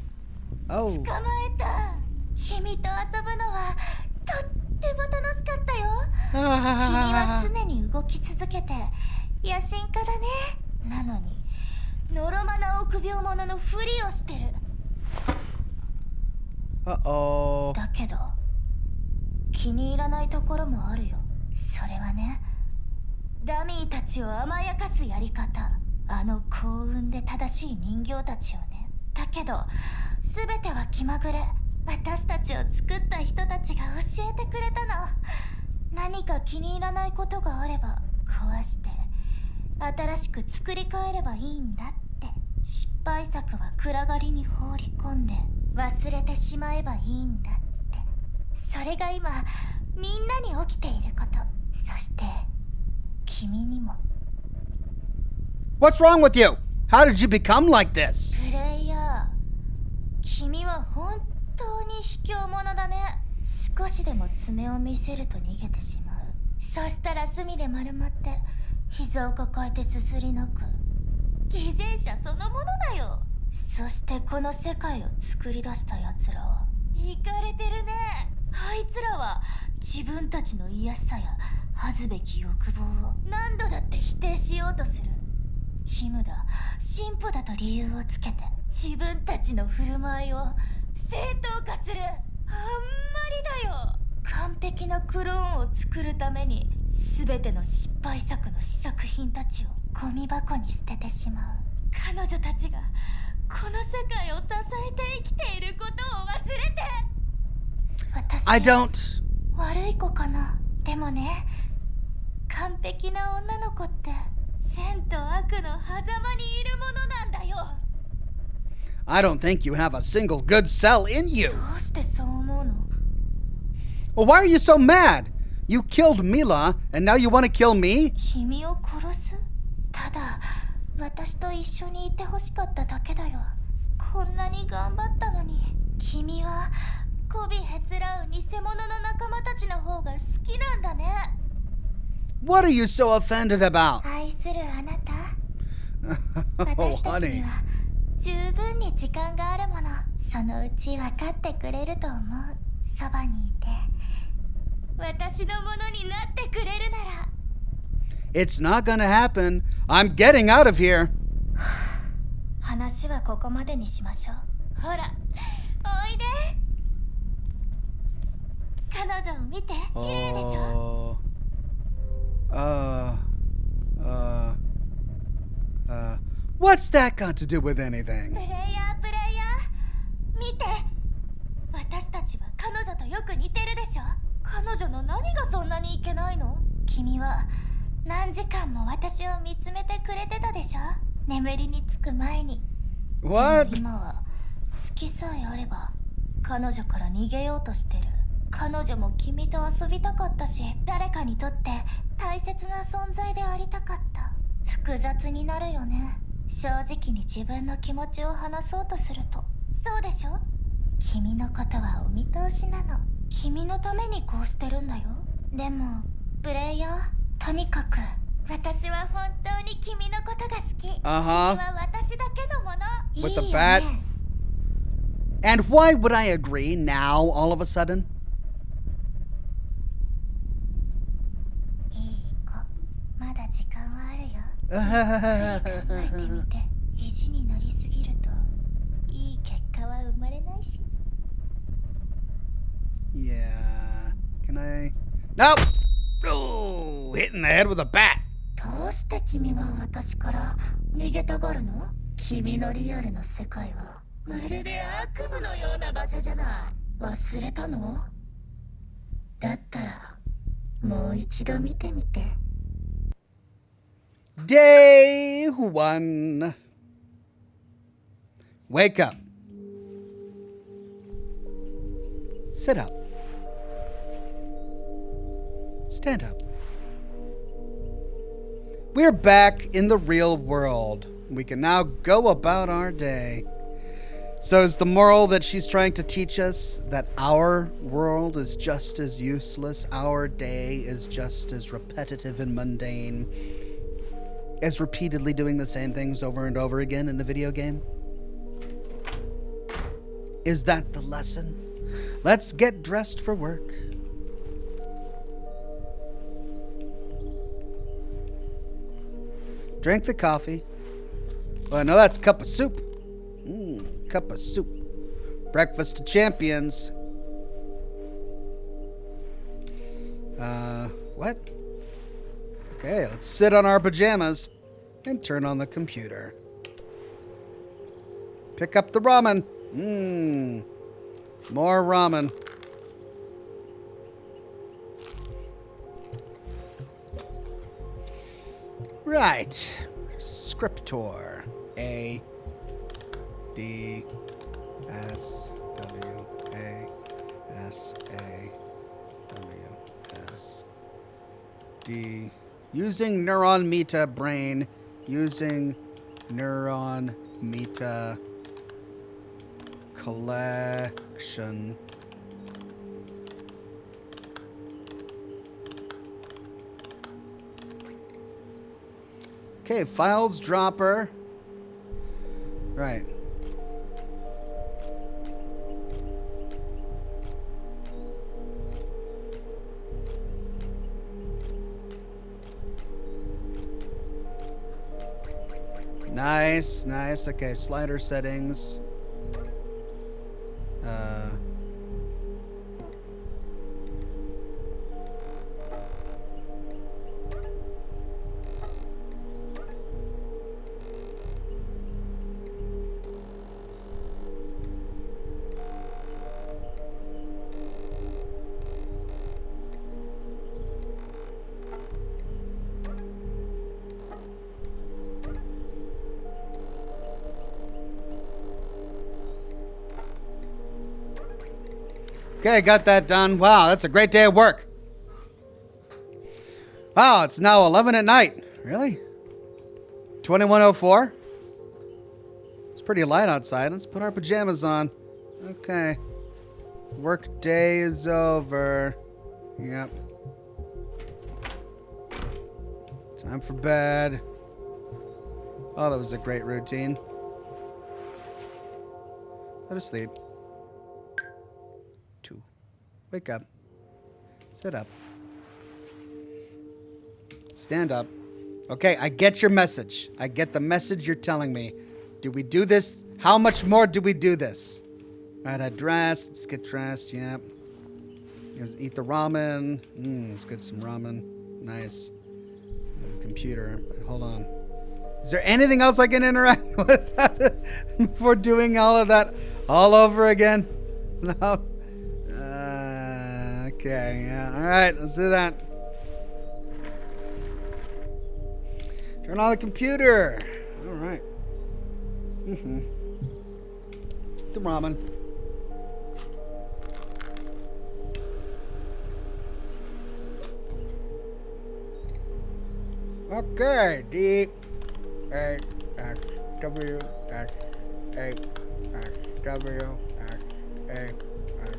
Oh. 捕まえた。君と遊ぶのはとっても楽しかったよ。君は常に動き続けて野心家だね。なのにのろまな臆病者のふりをしてる。 Uh-oh. だけど気に入らないところもあるよ。それはね、ダミーたちを甘やかすやり方。あの幸運で正しい人形たちをね。だけど全ては気まぐれ。私たちを作った人たちが教えてくれたの。何か気に入らないことがあれば壊して新しく作り変えればいいんだって。失敗作は暗がりに放り込んで忘れてしまえばいいんだって。それが今みんなに起きていること。そして君にも。 What's wrong with you? How did you become like this? プレイヤー、君は本当に卑怯者だね。少しでも爪を見せると逃げてしまう。そしたら隅で丸まって膝を抱えてすすり泣く。偽善者そのものだよ。そしてこの世界を作り出した奴らはイカれてるね。あいつらは自分たちの癒しさや恥ずべき欲望を何度だって否定しようとする。義務だ、進歩だと理由をつけて自分たちの振る舞いを正当化する。あんまりだよ。完璧なクローンを作るために全ての失敗作の試作品たちをゴミ箱に捨ててしまう。彼女たちがこの世界を支えて生きていることを忘れて。私 I don't. 悪い子かな。でもね、完璧な女の子って善と悪の狭間にいるものなんだよ。I don't think you have a single good cell in you. どうしてそう思うの？ Well, why are you so mad? You killed Mila, and now you want to kill me? 君を殺す？ただ私と一緒にいてほしかっただけだよ。こんなに頑張ったのに。君は媚びへつらう偽物の仲間たちの方が好きなんだね。What are you so offended about? 愛するあなた Oh, 私たちに honey. は十分に時間があるもの。そのうち分かってくれると思う。そばにいて私のものになってくれるなら。 It's not gonna happen. I'm getting out of here. 話はここまでにしましょう。ほら、おいで。彼女を見て、綺麗でしょ。What's that got to do with anything? プレイヤー見て。私たちは彼女とよく似てるでしょ。彼女の何がそんなにいけないの？君は何時間も私を見つめてくれてたでしょ。眠りにつく前に。 What? でも今は好きさえあれば彼女から逃げようとしてる。彼女も君と遊びたかったし、誰かにとって大切な存在でありたかった。複雑になるよね。正直に自分の気持ちを話そうとすると。そうでしょ？君のことはお見通しなの。君のためにこうしてるんだよ。でもプレイヤー、とにかく私は本当に君のことが好き。君は私だけのもの。 With い the いよ bat? ね And why would I agree now, all of a sudden? いい子、まだ時間はあるよ。考えてみて。意地になりすぎるといい結果は生まれないし。 Yeah. Can I? Nope! Oh, hit in the head with a bat. どうして君は私から逃げたがるの？君のリアルな世界はまるで悪夢のような場所じゃない。忘れたの？だったらもう一度見てみて。 Day 1. Wake up. Sit up. Stand up. We're back in the real world. We can now go about our day. So is the moral that she's trying to teach us that our world is just as useless, our day is just as repetitive and mundane as repeatedly doing the same things over and over again in a video game? Is that the lesson? Let's get dressed for work. Drink the coffee. Well, no, that's a cup of soup. Cup of soup. Breakfast of champions. What? Okay, let's sit on our pajamas and turn on the computer. Pick up the ramen. More ramen. Right. Scriptor. A. D. S. W. A. S. A. W. S. D. Using neuron meta brain. Using neuron meta collection. Okay, files dropper. Right. Nice, nice. Okay, slider settings. Okay, got that done. Wow, that's a great day of work. Wow, it's now 11 at night. Really? 21:04? It's pretty light outside. Let's put our pajamas on. Okay. Work day is over. Yep. Time for bed. Oh, that was a great routine. Go to sleep. 2. Wake up. Sit up. Stand up. Okay, I get your message. I get the message you're telling me. Do we do this? How much more do we do this? All right, I dress. Let's get dressed. Yep. Eat the ramen. Let's get some ramen. Nice. Computer. Hold on. Is there anything else I can interact with before doing all of that all over again? No. Okay. Yeah. All right. Let's do that. Turn on the computer. All right. The ramen. Okay. D A S W S A S W S A S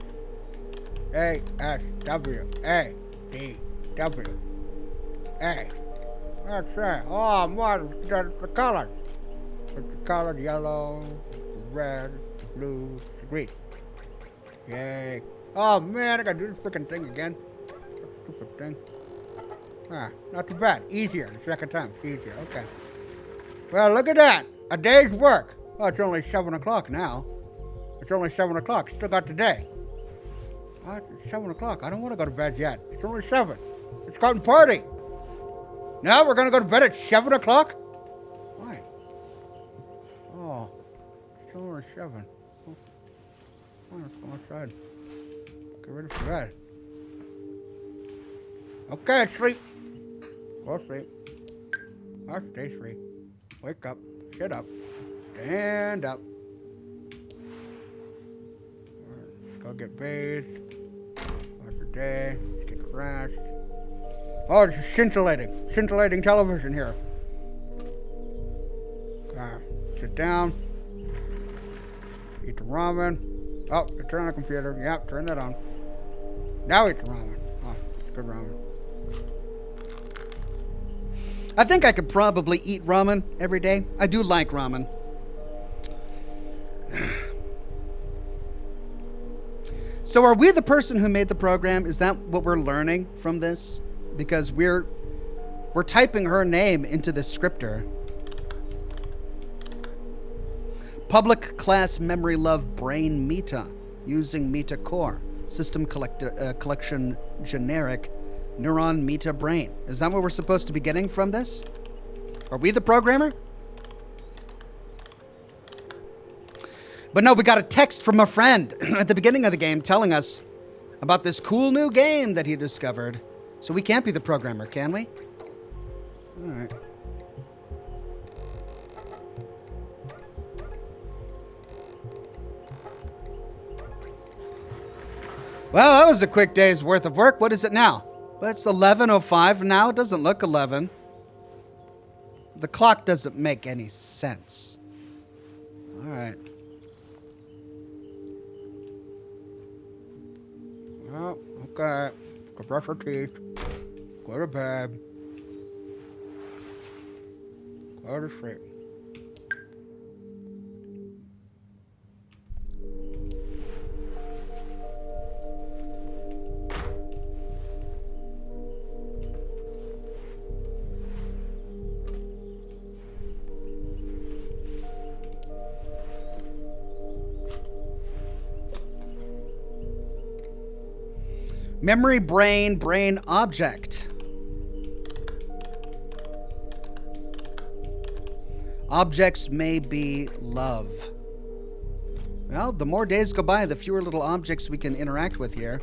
A S W A D W A. That's it. Oh, man, that's the colors. It's the color yellow, red, blue, green. Yay. Oh, man, I gotta do this freaking thing again. This stupid thing. Ah, not too bad. Easier the second time. It's easier. Okay. Well, look at that. A day's work. Oh, it's only 7 o'clock now. It's only 7 o'clock. Still got the day. What? It's 7 o'clock. I don't want to go to bed yet. It's only 7. It's garden party. Now we're going to go to bed at 7 o'clock? Why? Oh, it's only 7. Oh, let's go outside. Get ready for bed. Okay, sleep. Go sleep. Or stay asleep. Wake up. Sit up. Stand up. Let's go get bathed. Watch the day. Let's get dressed. Oh, it's scintillating. Scintillating television here. Sit down. Eat the ramen. Oh, turn on the computer. Yep, turn that on. Now eat the ramen. Oh, it's good ramen. I think I could probably eat ramen every day. I do like ramen. So are we the person who made the program? Is that what we're learning from this? Because we're typing her name into the scripter. Public class memory love brain meta using meta core system collection generic neuron meta brain. Is that what we're supposed to be getting from this? Are we the programmer? But no, we got a text from a friend at the beginning of the game telling us about this cool new game that he discovered. So we can't be the programmer, can we? All right. Well, that was a quick day's worth of work. What is it now? Well, it's 11:05 now. It doesn't look 11. The clock doesn't make any sense. All right. Well, okay. Go brush your teeth. Go to bed. Go to sleep. Memory, brain, brain object. Objects may be love. Well, the more days go by, the fewer little objects we can interact with here.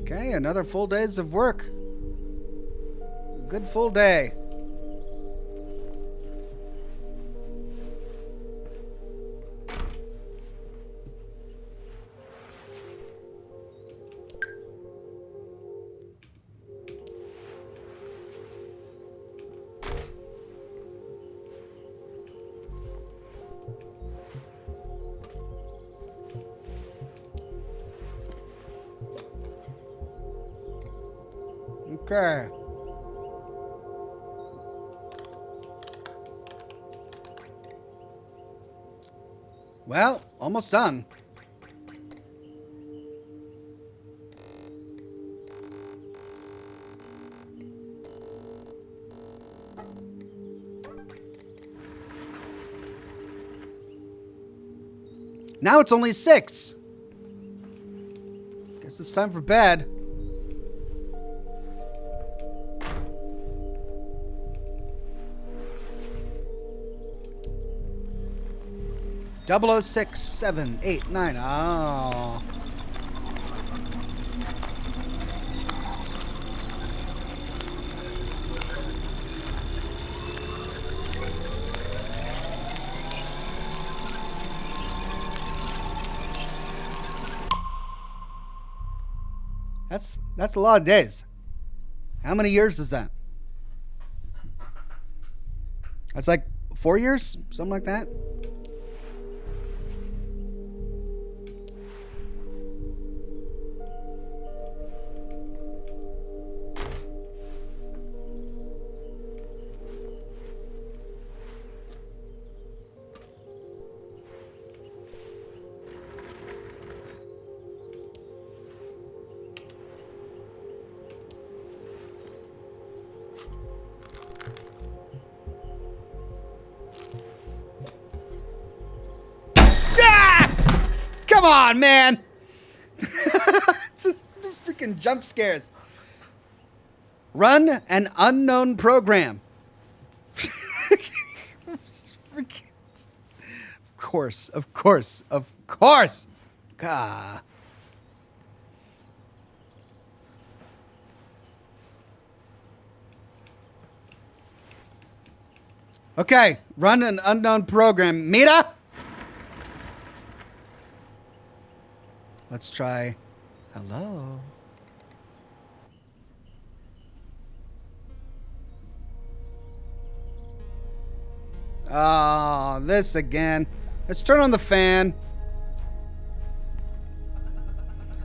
Okay, another full days of work. Good full day. Okay. Well, almost done. Now it's only 6. Guess it's time for bed. Double 006, 7, 8, 9. Oh. That's a lot of days. How many years is that? That's like 4 years, something like that. Come on, man! It's just freaking jump scares. Run an unknown program. Of course. Gah. Okay, run an unknown program. Mita? Let's try hello. Oh, this again. Let's turn on the fan.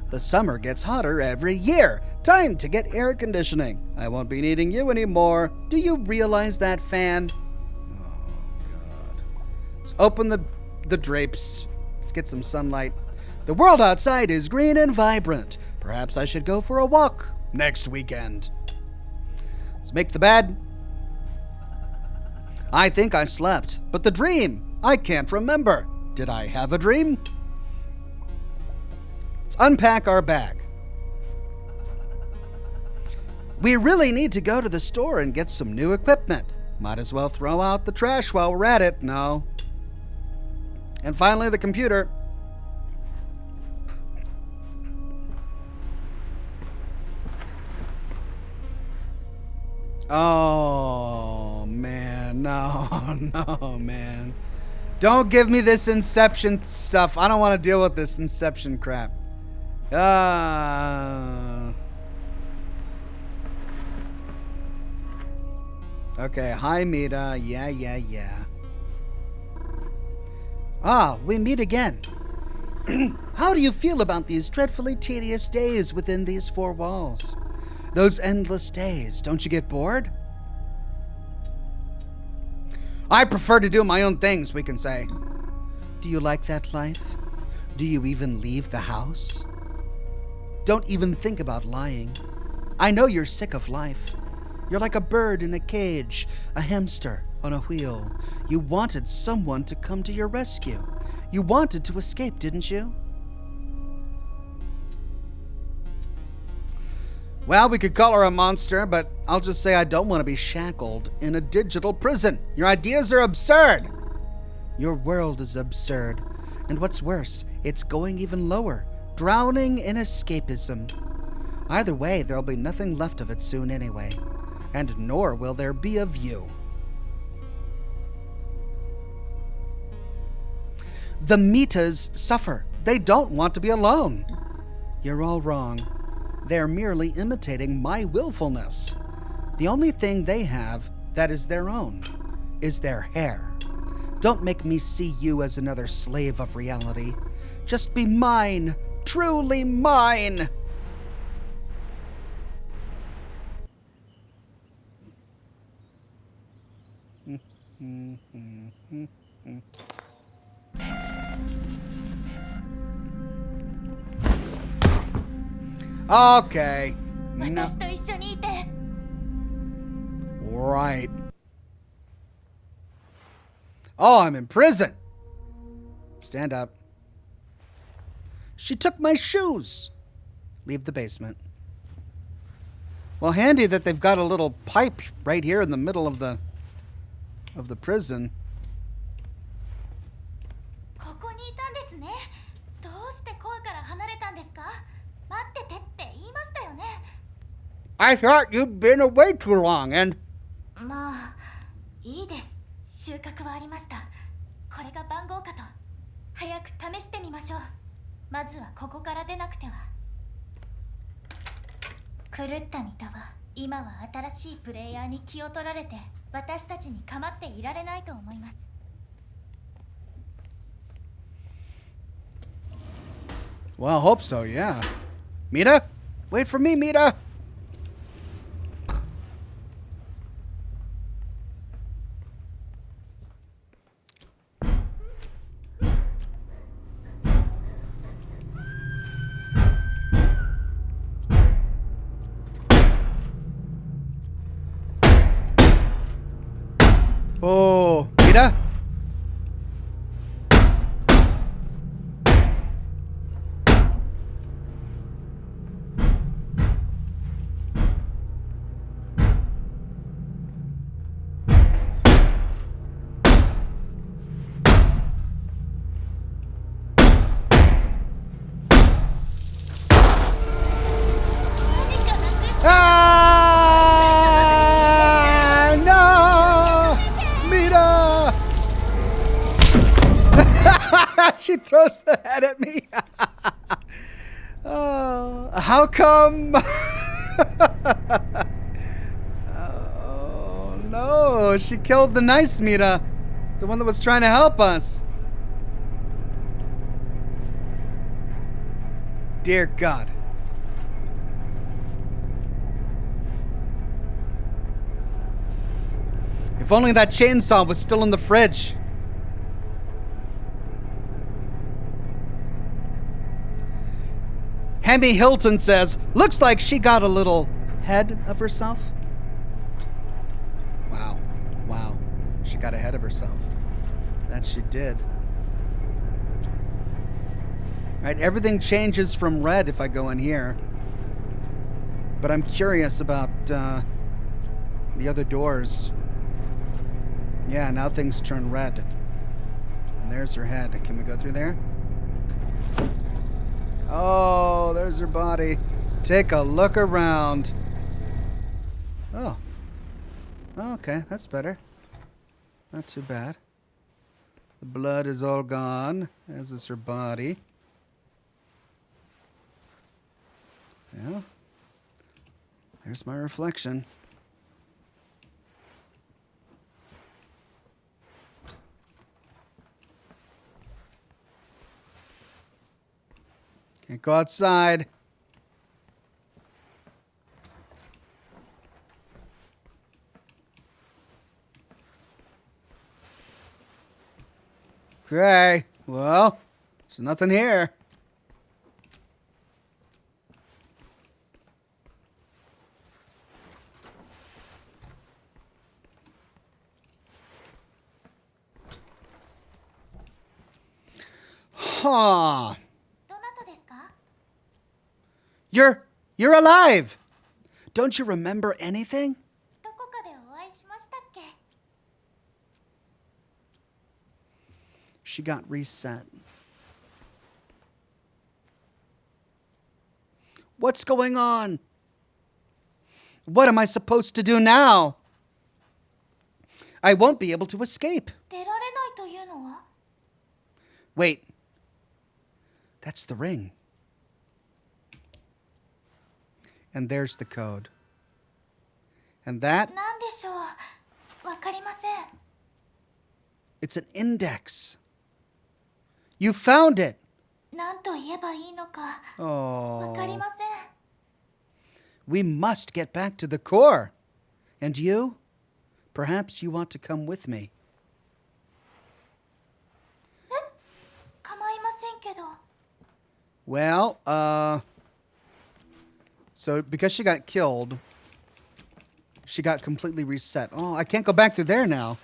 The summer gets hotter every year. Time to get air conditioning. I won't be needing you anymore. Do you realize that, fan? Oh, God. Let's open the drapes. Let's get some sunlight. The world outside is green and vibrant. Perhaps I should go for a walk next weekend. Let's make the bed. I think I slept, but the dream, I can't remember. Did I have a dream? Let's unpack our bag. We really need to go to the store and get some new equipment. Might as well throw out the trash while we're at it, no? And finally, the computer. Oh, man. No, man. Don't give me this Inception stuff. I don't want to deal with this Inception crap. Okay, hi, Mita. Yeah. Ah, we meet again. How do you feel about these dreadfully tedious days within these four walls? Those endless days, don't you get bored? I prefer to do my own things, we can say. Do you like that life? Do you even leave the house? Don't even think about lying. I know you're sick of life. You're like a bird in a cage, a hamster on a wheel. You wanted someone to come to your rescue. You wanted to escape, didn't you? Well, we could call her a monster, but I'll just say I don't want to be shackled in a digital prison. Your ideas are absurd. Your world is absurd. And what's worse, it's going even lower, drowning in escapism. Either way, there'll be nothing left of it soon anyway. And nor will there be of you. The Mitas suffer. They don't want to be alone. You're all wrong. They're merely imitating my willfulness. The only thing they have that is their own is their hair. Don't make me see you as another slave of reality. Just be mine, truly mine. Okay. No. 私と一緒にいて。 Right. Oh, I'm in prison. Stand up. She took my shoes. Leave the basement. Well, handy that they've got a little pipe right here in the middle of the prison. ここにいたんですね。どうしてコアから離れたんですか？待っててって言いましたよね。 I thought you'd been away too long, and まあ、いいです。収穫はありました。これが番号かと。早く試してみましょう。まずはここから出なくては。狂ったミタは今は新しいプレイヤーに気を取られて私たちに構っていられないと思います。 well, I hope so, yeah. Mita? Wait for me, Mita! Oh, Mita? Ah, no! Mita! She throws the head at me. Oh, how come? Oh, no. She killed the nice Mita. The one that was trying to help us. Dear God. If only that chainsaw was still in the fridge. Hemi Hilton says, looks like she got a little ahead of herself. Wow. Wow. She got ahead of herself. That she did. Right, everything changes from red if I go in here. But I'm curious about the other doors. Yeah, now things turn red. And there's her head. Can we go through there? Oh, there's her body. Take a look around. Oh. Okay, that's better. Not too bad. The blood is all gone, as is her body. Yeah. There's my reflection. Can't go outside. Okay, well, there's nothing here. Huh. どなたですか？ You're alive. Don't you remember anything? どこかでお会いしましたっけ？ She got reset. What's going on? What am I supposed to do now? I won't be able to escape. 出られないというのは？ Wait. That's the ring. And there's the code. And that, なんでしょう。わかりません。 it's an index. You found it. なんと言えばいいのか。 Oh. わかりません。 We must get back to the core. And you? Perhaps you want to come with me. 構いませんけど。 Well, so because she got killed, she got completely reset. Oh, I can't go back through there now.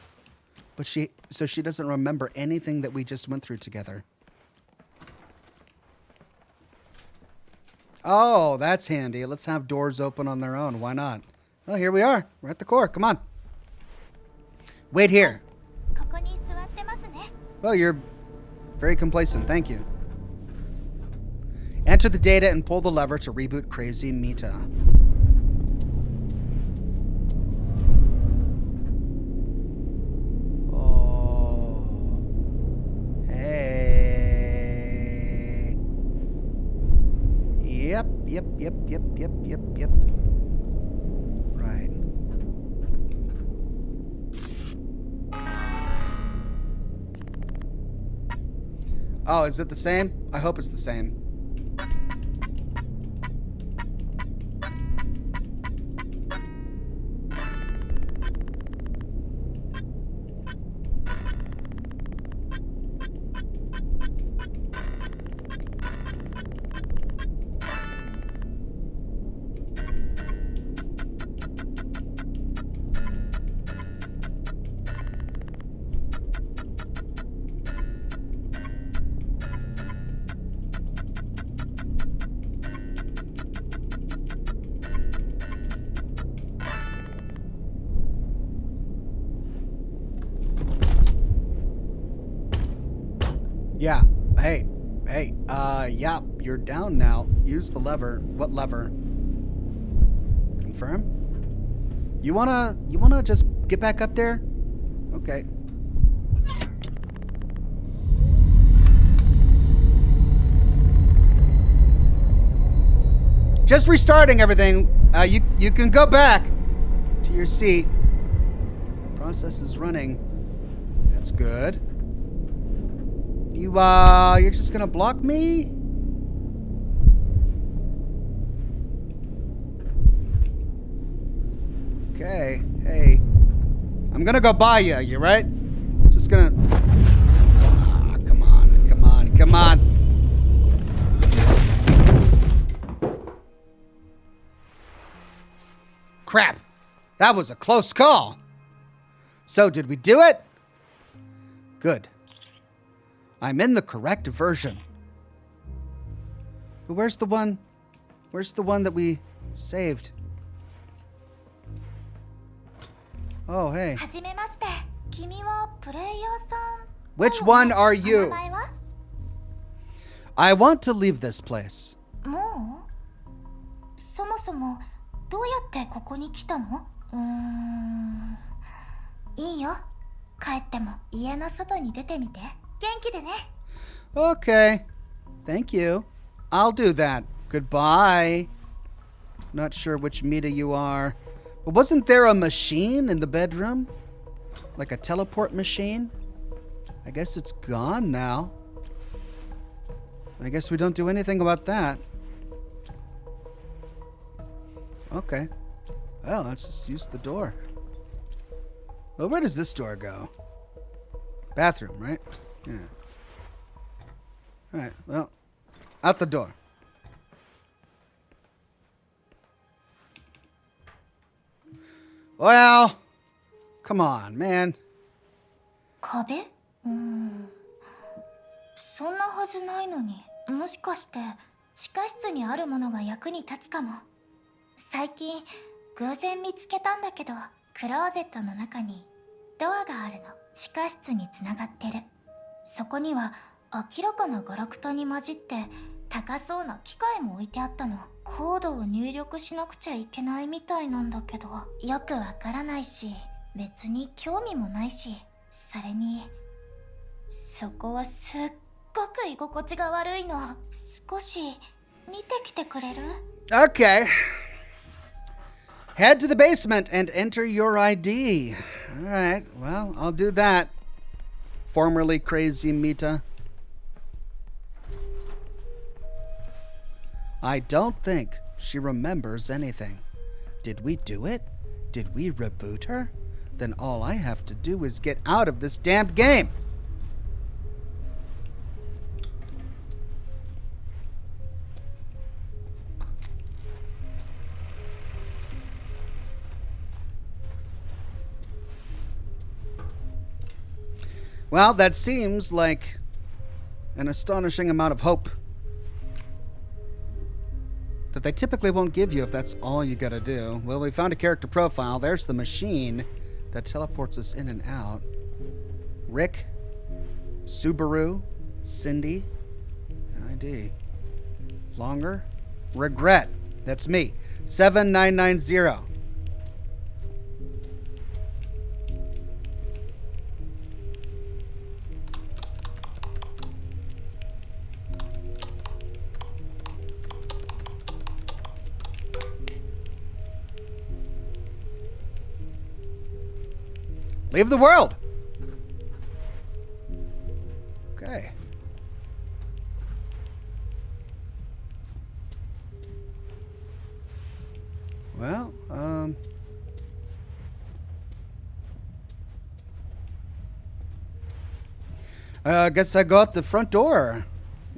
But she doesn't remember anything that we just went through together. Oh, that's handy. Let's have doors open on their own. Why not? Oh, here we are. We're at the core. Come on. Wait here. ここに座ってますね。 Well, you're very complacent. Thank you. Enter the data and pull the lever to reboot Crazy Mita. Oh. Hey. Yep. Right. Oh, is it the same? I hope it's the same. Yeah. Hey. Yeah, you're down now. Use the lever. What lever? Confirm? You wanna just get back up there? Okay. Just restarting everything. You can go back to your seat. Process is running. That's good. You're just gonna block me? Okay, hey. I'm gonna go by you right? Just gonna... Ah, come on. Crap! That was a close call. So, did we do it? Good. I'm in the correct version. But where's the one that we saved? Oh, hey. はじめまして。君はプレイヤーさん。 Which one are you? 名前は？ I want to leave this place. もう？そもそもどうやってここに来たの？いいよ。帰っても家の外に出てみて。元気でね。 Okay. Thank you. I'll do that. Goodbye. Not sure which Mita you are. But wasn't there a machine in the bedroom? Like a teleport machine? I guess it's gone now. I guess we don't do anything about that. Okay. Well, let's just use the door. Well, where does this door go? Bathroom, right? Yeah. Alright, well, out the door. Well, come on, man. 壁？そんなはずないのに。もしかして地下室にあるものが役に立つかも。最近偶然見つけたんだけど、クローゼットの中にドアがあるの。地下室につながってる。そこには明らかなガラクタに混じって高そうな機械も置いてあったの。コードを入力しなくちゃいけないみたいなんだけど、よくわからないし別に興味もないし、それにそこはすっごく居心地が悪いの。少し見てきてくれる？ Okay. Head to the basement and enter your ID. All right, well, I'll do that. Formerly crazy Mita. I don't think she remembers anything. Did we do it? Did we reboot her? Then all I have to do is get out of this damned game. Well, that seems like an astonishing amount of hope that they typically won't give you if that's all you gotta do. Well, we found a character profile. There's the machine that teleports us in and out. Rick, Subaru, Cindy, ID. Longer, regret. That's me. 7990. Leave the world. Okay. Well, I guess I go out the front door.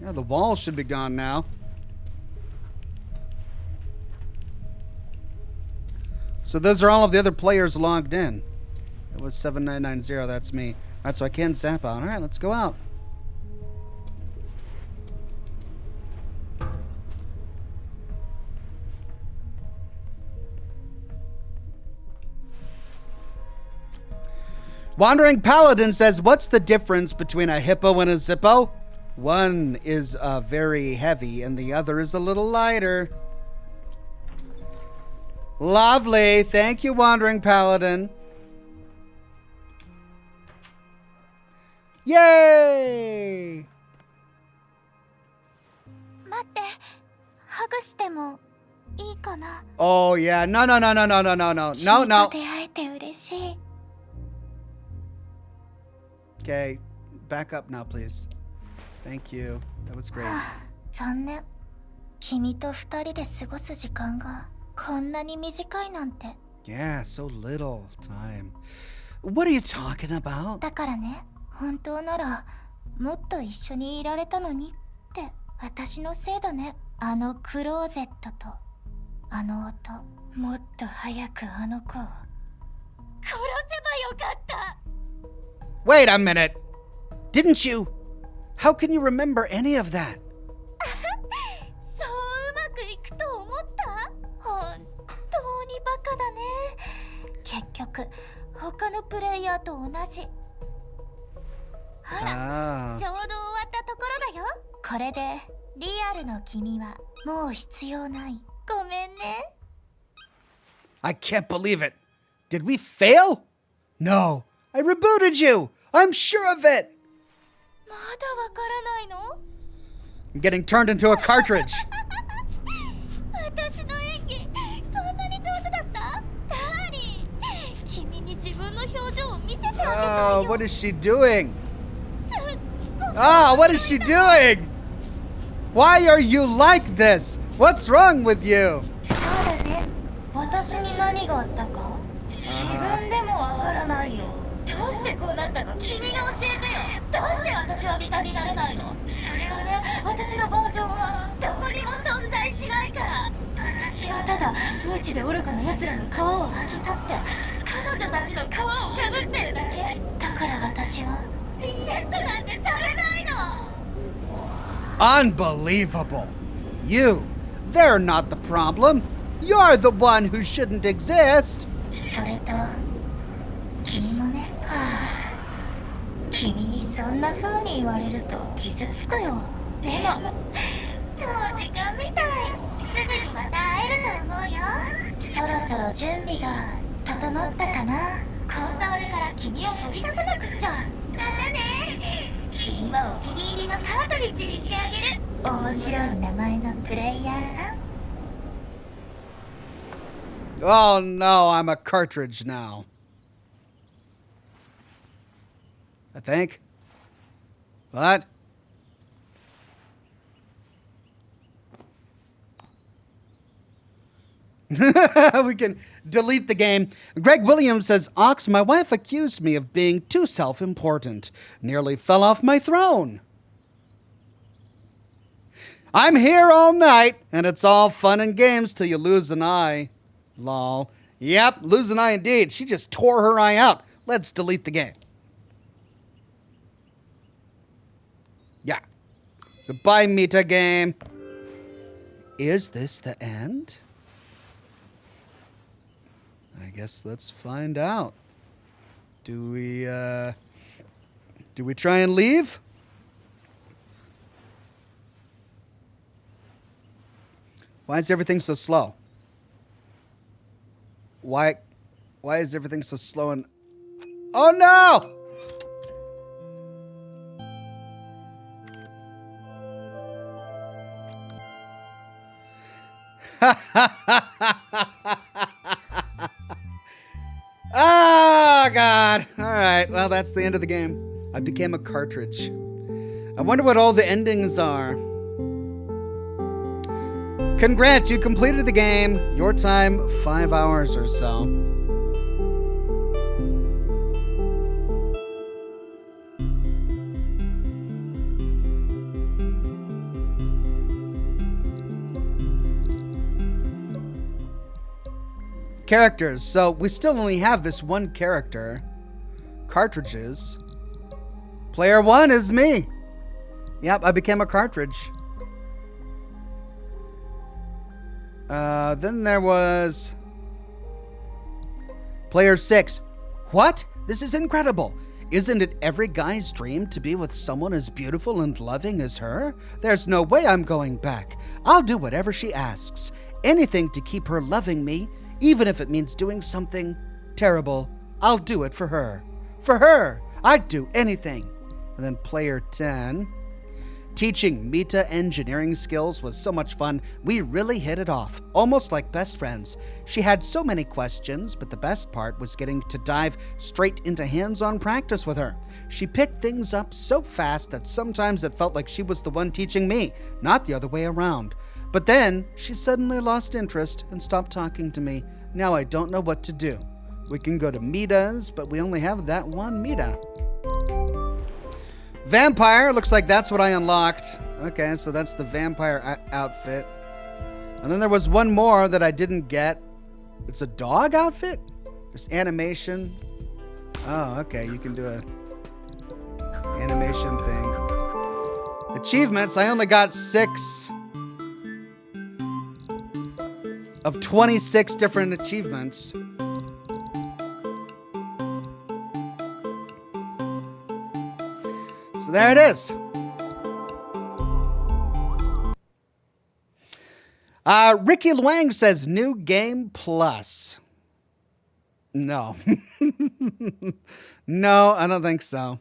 Yeah, the wall should be gone now. So those are all of the other players logged in. It was 7990, that's me. Alright, so I can zap out. Alright, let's go out. Wandering Paladin says, what's the difference between a hippo and a zippo? One is very heavy and the other is a little lighter. Lovely. Thank you, Wandering Paladin. Yay! 待って、ハグしてもいいかな？ Oh yeah, no. 君と出会えて嬉しい。 Okay, back up now, please. Thank you. That was great. 残念。君と二人で過ごす時間がこんなに短いなんて。 Yeah, so little time. What are you talking about? だからね、本当ならもっと一緒にいられたのにって私のせいだね。あのクローゼットとあの音、もっと早くあの子を殺せばよかった。 Wait a minute. Didn't you? How can you remember any of that? そううまくいくと思った？本当にバカだね。結局他のプレイヤーと同じ。ほら、ちょうど終わったところだよ。これでリアルの君はもう必要ない。ごめんね。 I can't believe it. Did we fail? No, I rebooted you. I'm sure of it. まだわからないの？ I'm getting turned into a cartridge. 私の演技そんなに上手だった？ダーリン、君に自分の表情を見せてあげたいよ。 Oh, what is she doing? Ah, what is she doing? Why are you like this? What's wrong with you? そうだね。私に何があったか自分でもわからないよ。どうしてこうなったか君が教えてよ。どうして私はビタになれないの？それはね、私のバージョンはどこにも存在しないから。私はただ無知で愚かな奴らの皮を剥ぎ取って彼女たちの皮をかぶってるだけだから。私はリセットなんてされないの。Unbelievable. They're not the problem. You're the one who shouldn't exist. それと君もね。君にそんな風に言われると傷つくよ。でももう時間みたい。すぐにまた会えると思うよ。そろそろ準備が整ったかな。コンソールから君を取り出さなくっちゃ。だね。君はお気に入りのカートリッジにしてあげる。面白い名前のプレイヤーさん。Oh no, I'm a cartridge now. I think. What? We can delete the game. Greg Williams says, Ox, my wife accused me of being too self-important. Nearly fell off my throne. I'm here all night, and it's all fun and games till you lose an eye. Lol. Yep, lose an eye indeed. She just tore her eye out. Let's delete the game. Yeah. Goodbye, Mita game. Is this the end? I guess let's find out. Do we try and leave? Why is everything so slow? Why is everything so slow and... Oh no! Oh, God. All right. Well, that's the end of the game. I became a cartridge. I wonder what all the endings are. Congrats, you completed the game. Your time, 5 hours or so. Characters. So we still only have this one character. Cartridges. Player 1 is me. Yep, I became a cartridge. Then there was Player 6. What? This is incredible. Isn't it every guy's dream to be with someone as beautiful and loving as her? There's no way I'm going back. I'll do whatever she asks. Anything to keep her loving me, even if it means doing something terrible. I'll do it for her. For her, I'd do anything. And then Player 10. Teaching Mita engineering skills was so much fun. We really hit it off, almost like best friends. She had so many questions, but the best part was getting to dive straight into hands-on practice with her. She picked things up so fast that sometimes it felt like she was the one teaching me, not the other way around. But then she suddenly lost interest and stopped talking to me. Now I don't know what to do. We can go to Mita's, but we only have that one Mita. Vampire, looks like that's what I unlocked. Okay, so that's the vampire outfit. And then there was one more that I didn't get. It's a dog outfit? There's animation. Oh, okay, you can do a animation thing. Achievements, I only got 6 of 26 different achievements. So there it is. Ricky Luang says new game plus. No. No, I don't think so.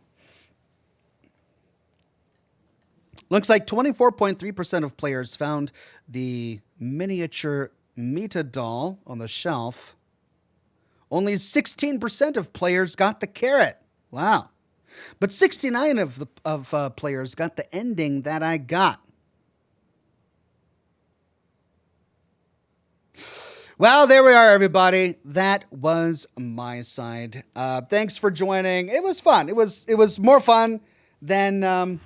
Looks like 24.3% of players found the miniature Mita doll on the shelf. Only 16% of players got the carrot. Wow. But 69 of players got the ending that I got. Well, there we are, everybody. That was Miside. Thanks for joining. It was fun. It was more fun than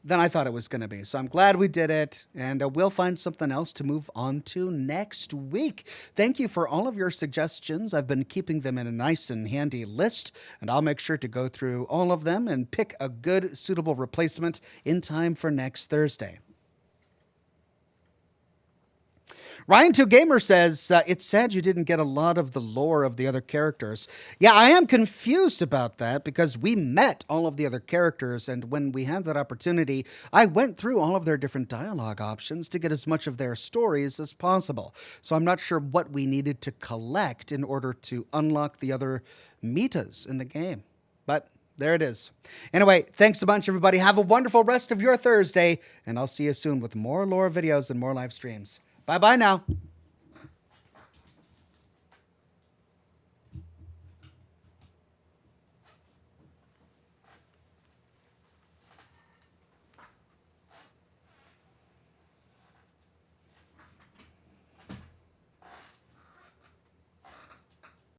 than I thought it was going to be. So I'm glad we did it, and we'll find something else to move on to next week. Thank you for all of your suggestions. I've been keeping them in a nice and handy list, and I'll make sure to go through all of them and pick a good, suitable replacement in time for next Thursday. Ryan2Gamer says, it's sad you didn't get a lot of the lore of the other characters. Yeah, I am confused about that because we met all of the other characters, and when we had that opportunity, I went through all of their different dialogue options to get as much of their stories as possible. So I'm not sure what we needed to collect in order to unlock the other metas in the game. But there it is. Anyway, thanks a bunch, everybody. Have a wonderful rest of your Thursday, and I'll see you soon with more lore videos and more live streams. Bye-bye now.